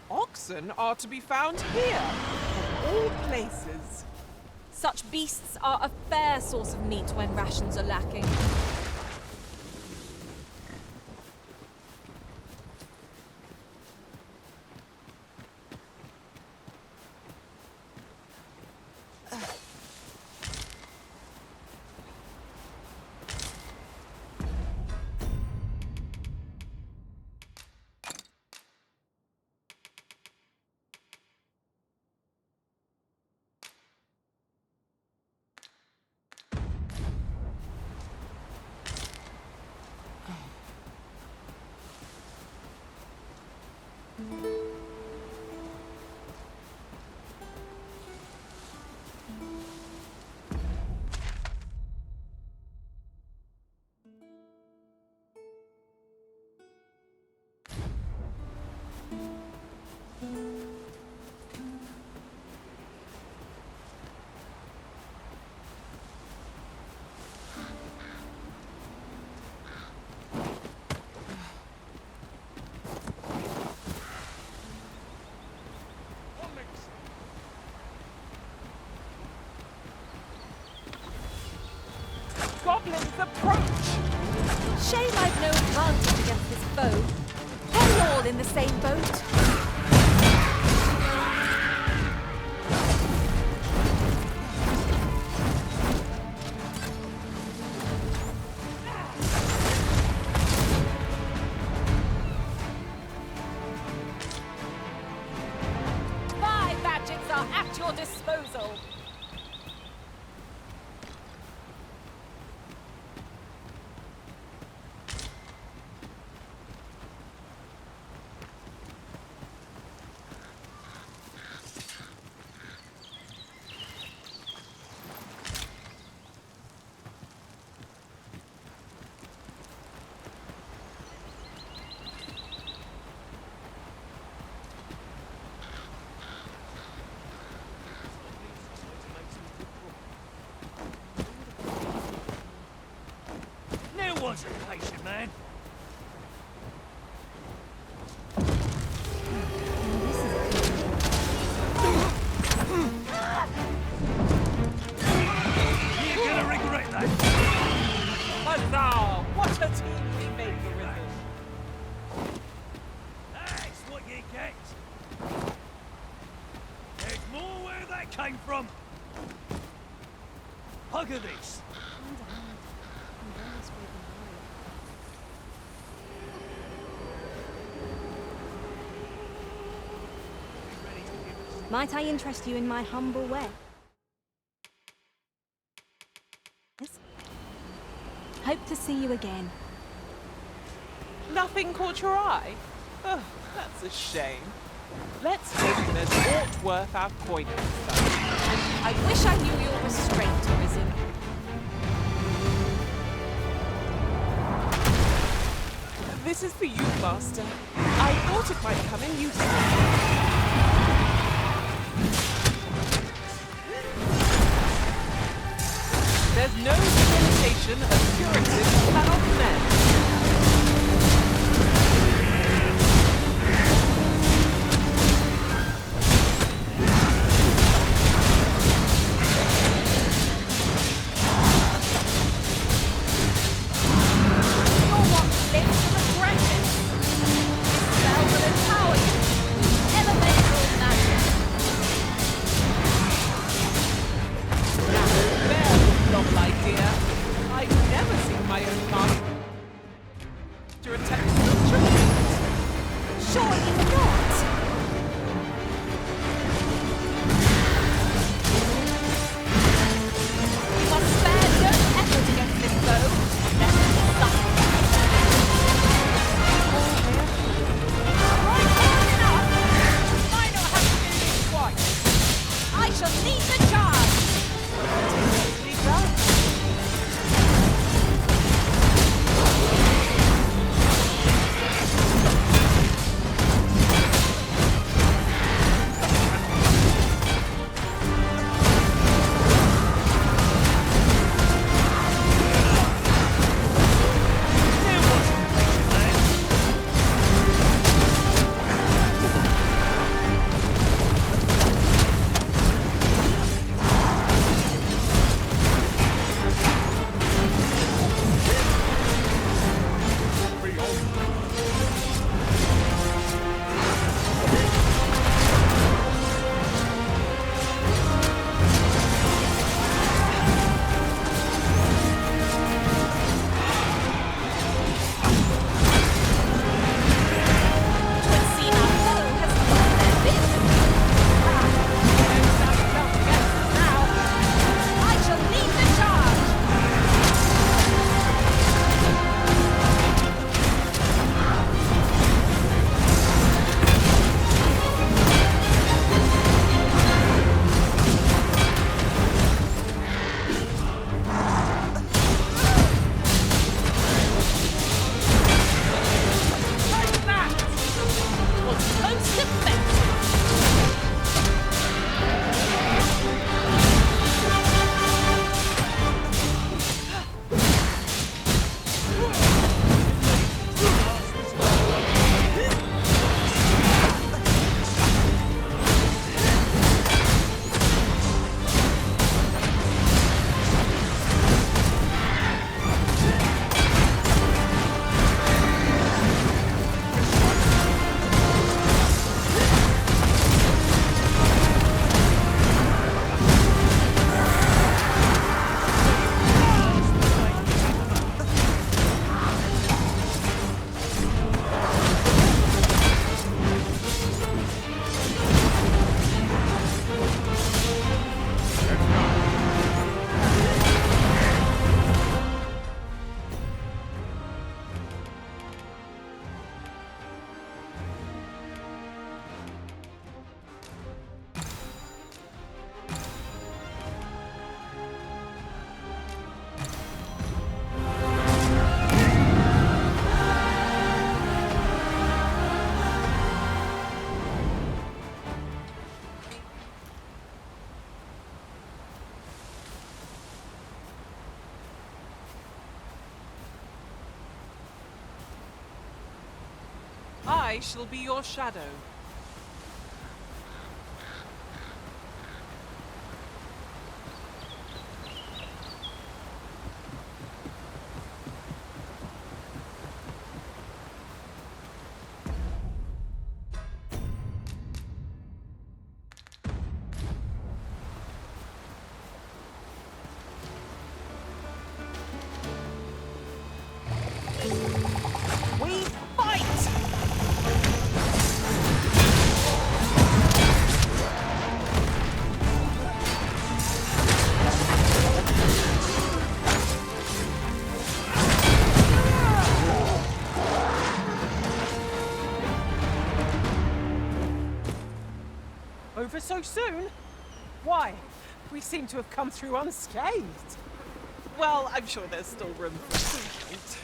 Oxen are to be found here, of all places. Such beasts are a fair source of meat when rations are lacking. Goblins approach! Shame I've no advantage against this foe. Are we all in the same boat? My magics are at your disposal. Was a patient man. You're gonna regret that. Huzzah! What a team we made, Arisen. That's what you get. There's more where that came from. Hug of this. Might I interest you in my humble way? Yes? Hope to see you again. Nothing caught your eye? Oh, that's a shame. Let's hope there's aught worth our coin this time. I wish I knew your restraint, Arisen. This is for you, Master. I thought it might come in useful. There's no limitation of curative cannot mend. You're what lives for the precious. This spell will empower you. Elevate your magic. Novel idea. I've never seen my own I shall be your shadow. We fight! Over so soon? Why? We seem to have come through unscathed. Well, I'm sure there's still room for improvement.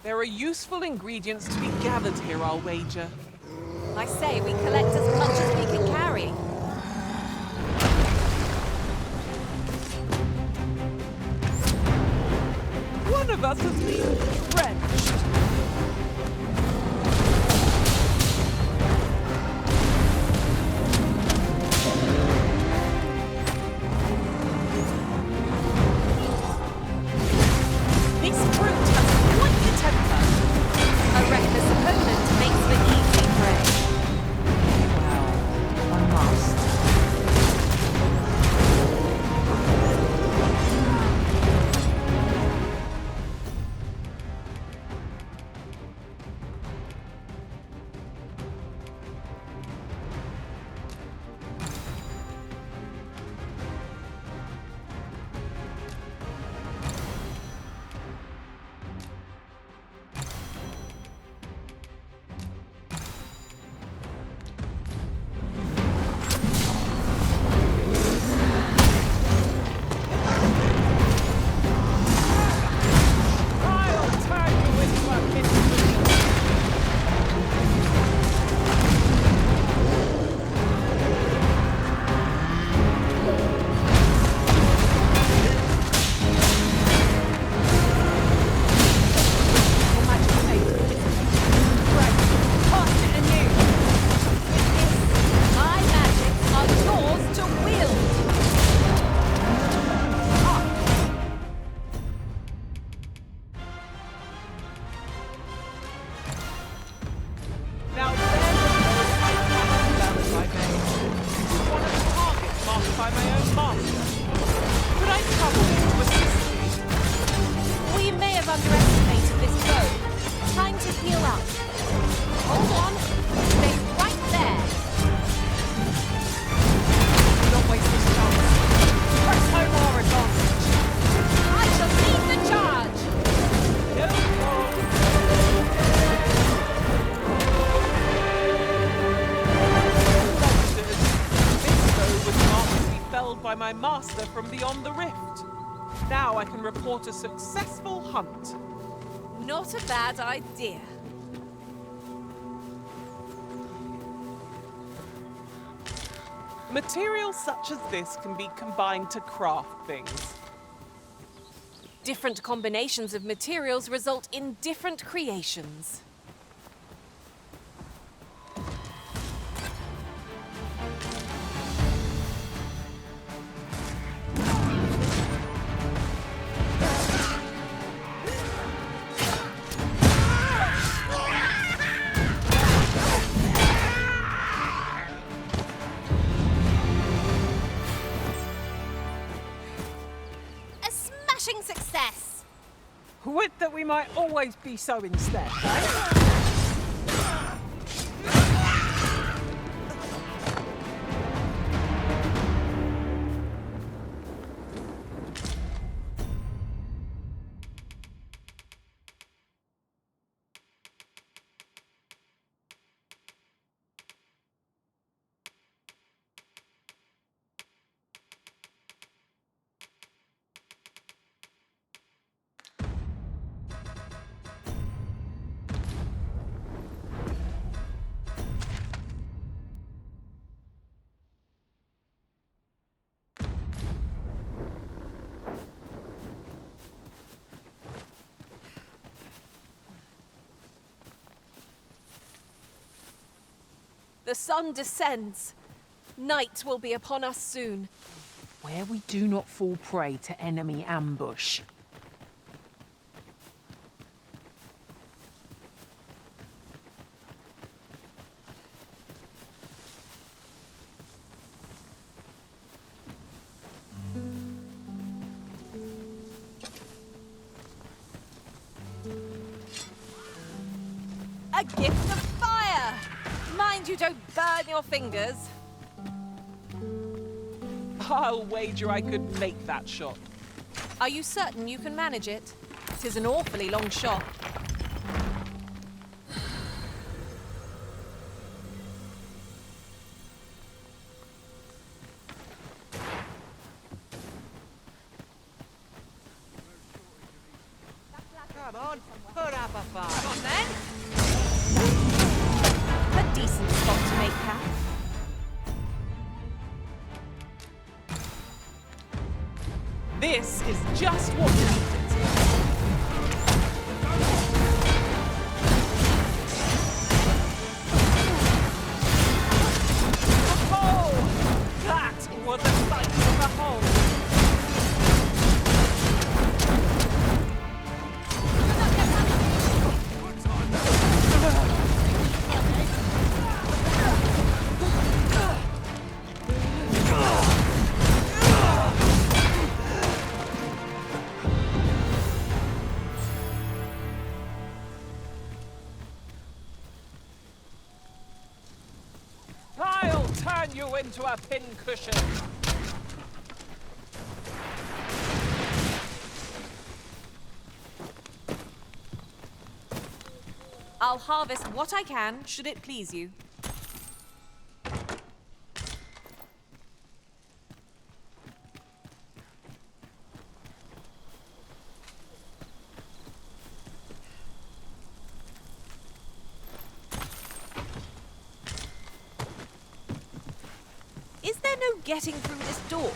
There are useful ingredients to be gathered here, I'll wager. I say we collect as much as we can carry. One of us has been drenched. This fruit has quite the temper. A reckless opponent makes for easy prey. Well, I must. By my master from beyond the rift. Now I can report a successful hunt. Not a bad idea. Materials such as this can be combined to craft things. Different combinations of materials result in different creations. Success! Would that we might always be so instead. The sun descends. Night will be upon us soon. Where we do not fall prey to enemy ambush. A gift of fire! Mind you don't burn your fingers. I'll wager I could make that shot. Are you certain you can manage it? 'Tis an awfully long shot. Come on, put up a fight. Come on then. A decent spot to make camp. This is just what we needed. Oh! That was a sight to behold. I'll turn you into a pincushion. I'll harvest what I can, should it please you. Is there no getting through this door?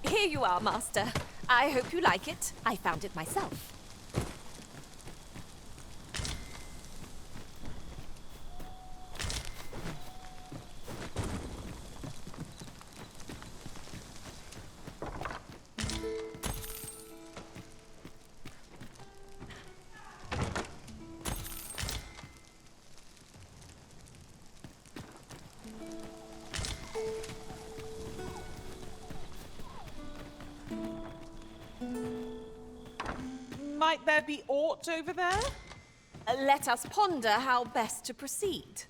Here you are, Master. I hope you like it. I found it myself. Might there be aught over there? Let us ponder how best to proceed.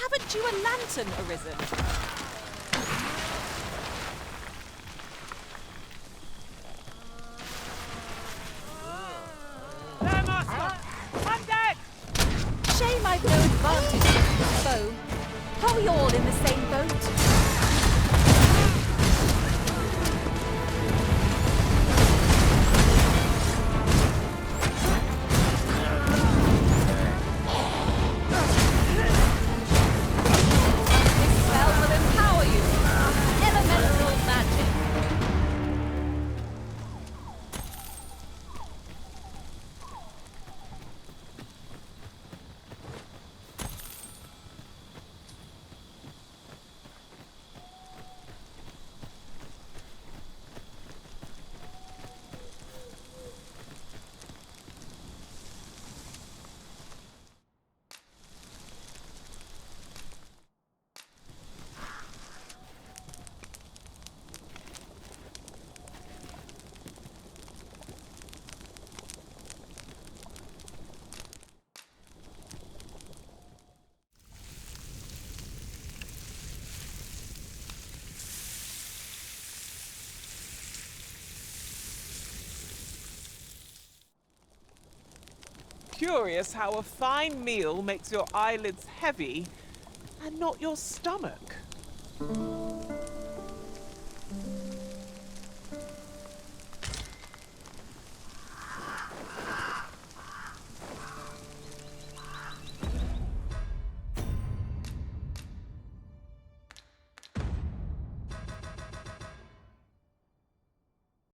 Haven't you a lantern arisen? There, Master! I'm dead! Shame I've no advantage against the foe. Are we all in the same boat? curious how a fine meal makes your eyelids heavy and not your stomach.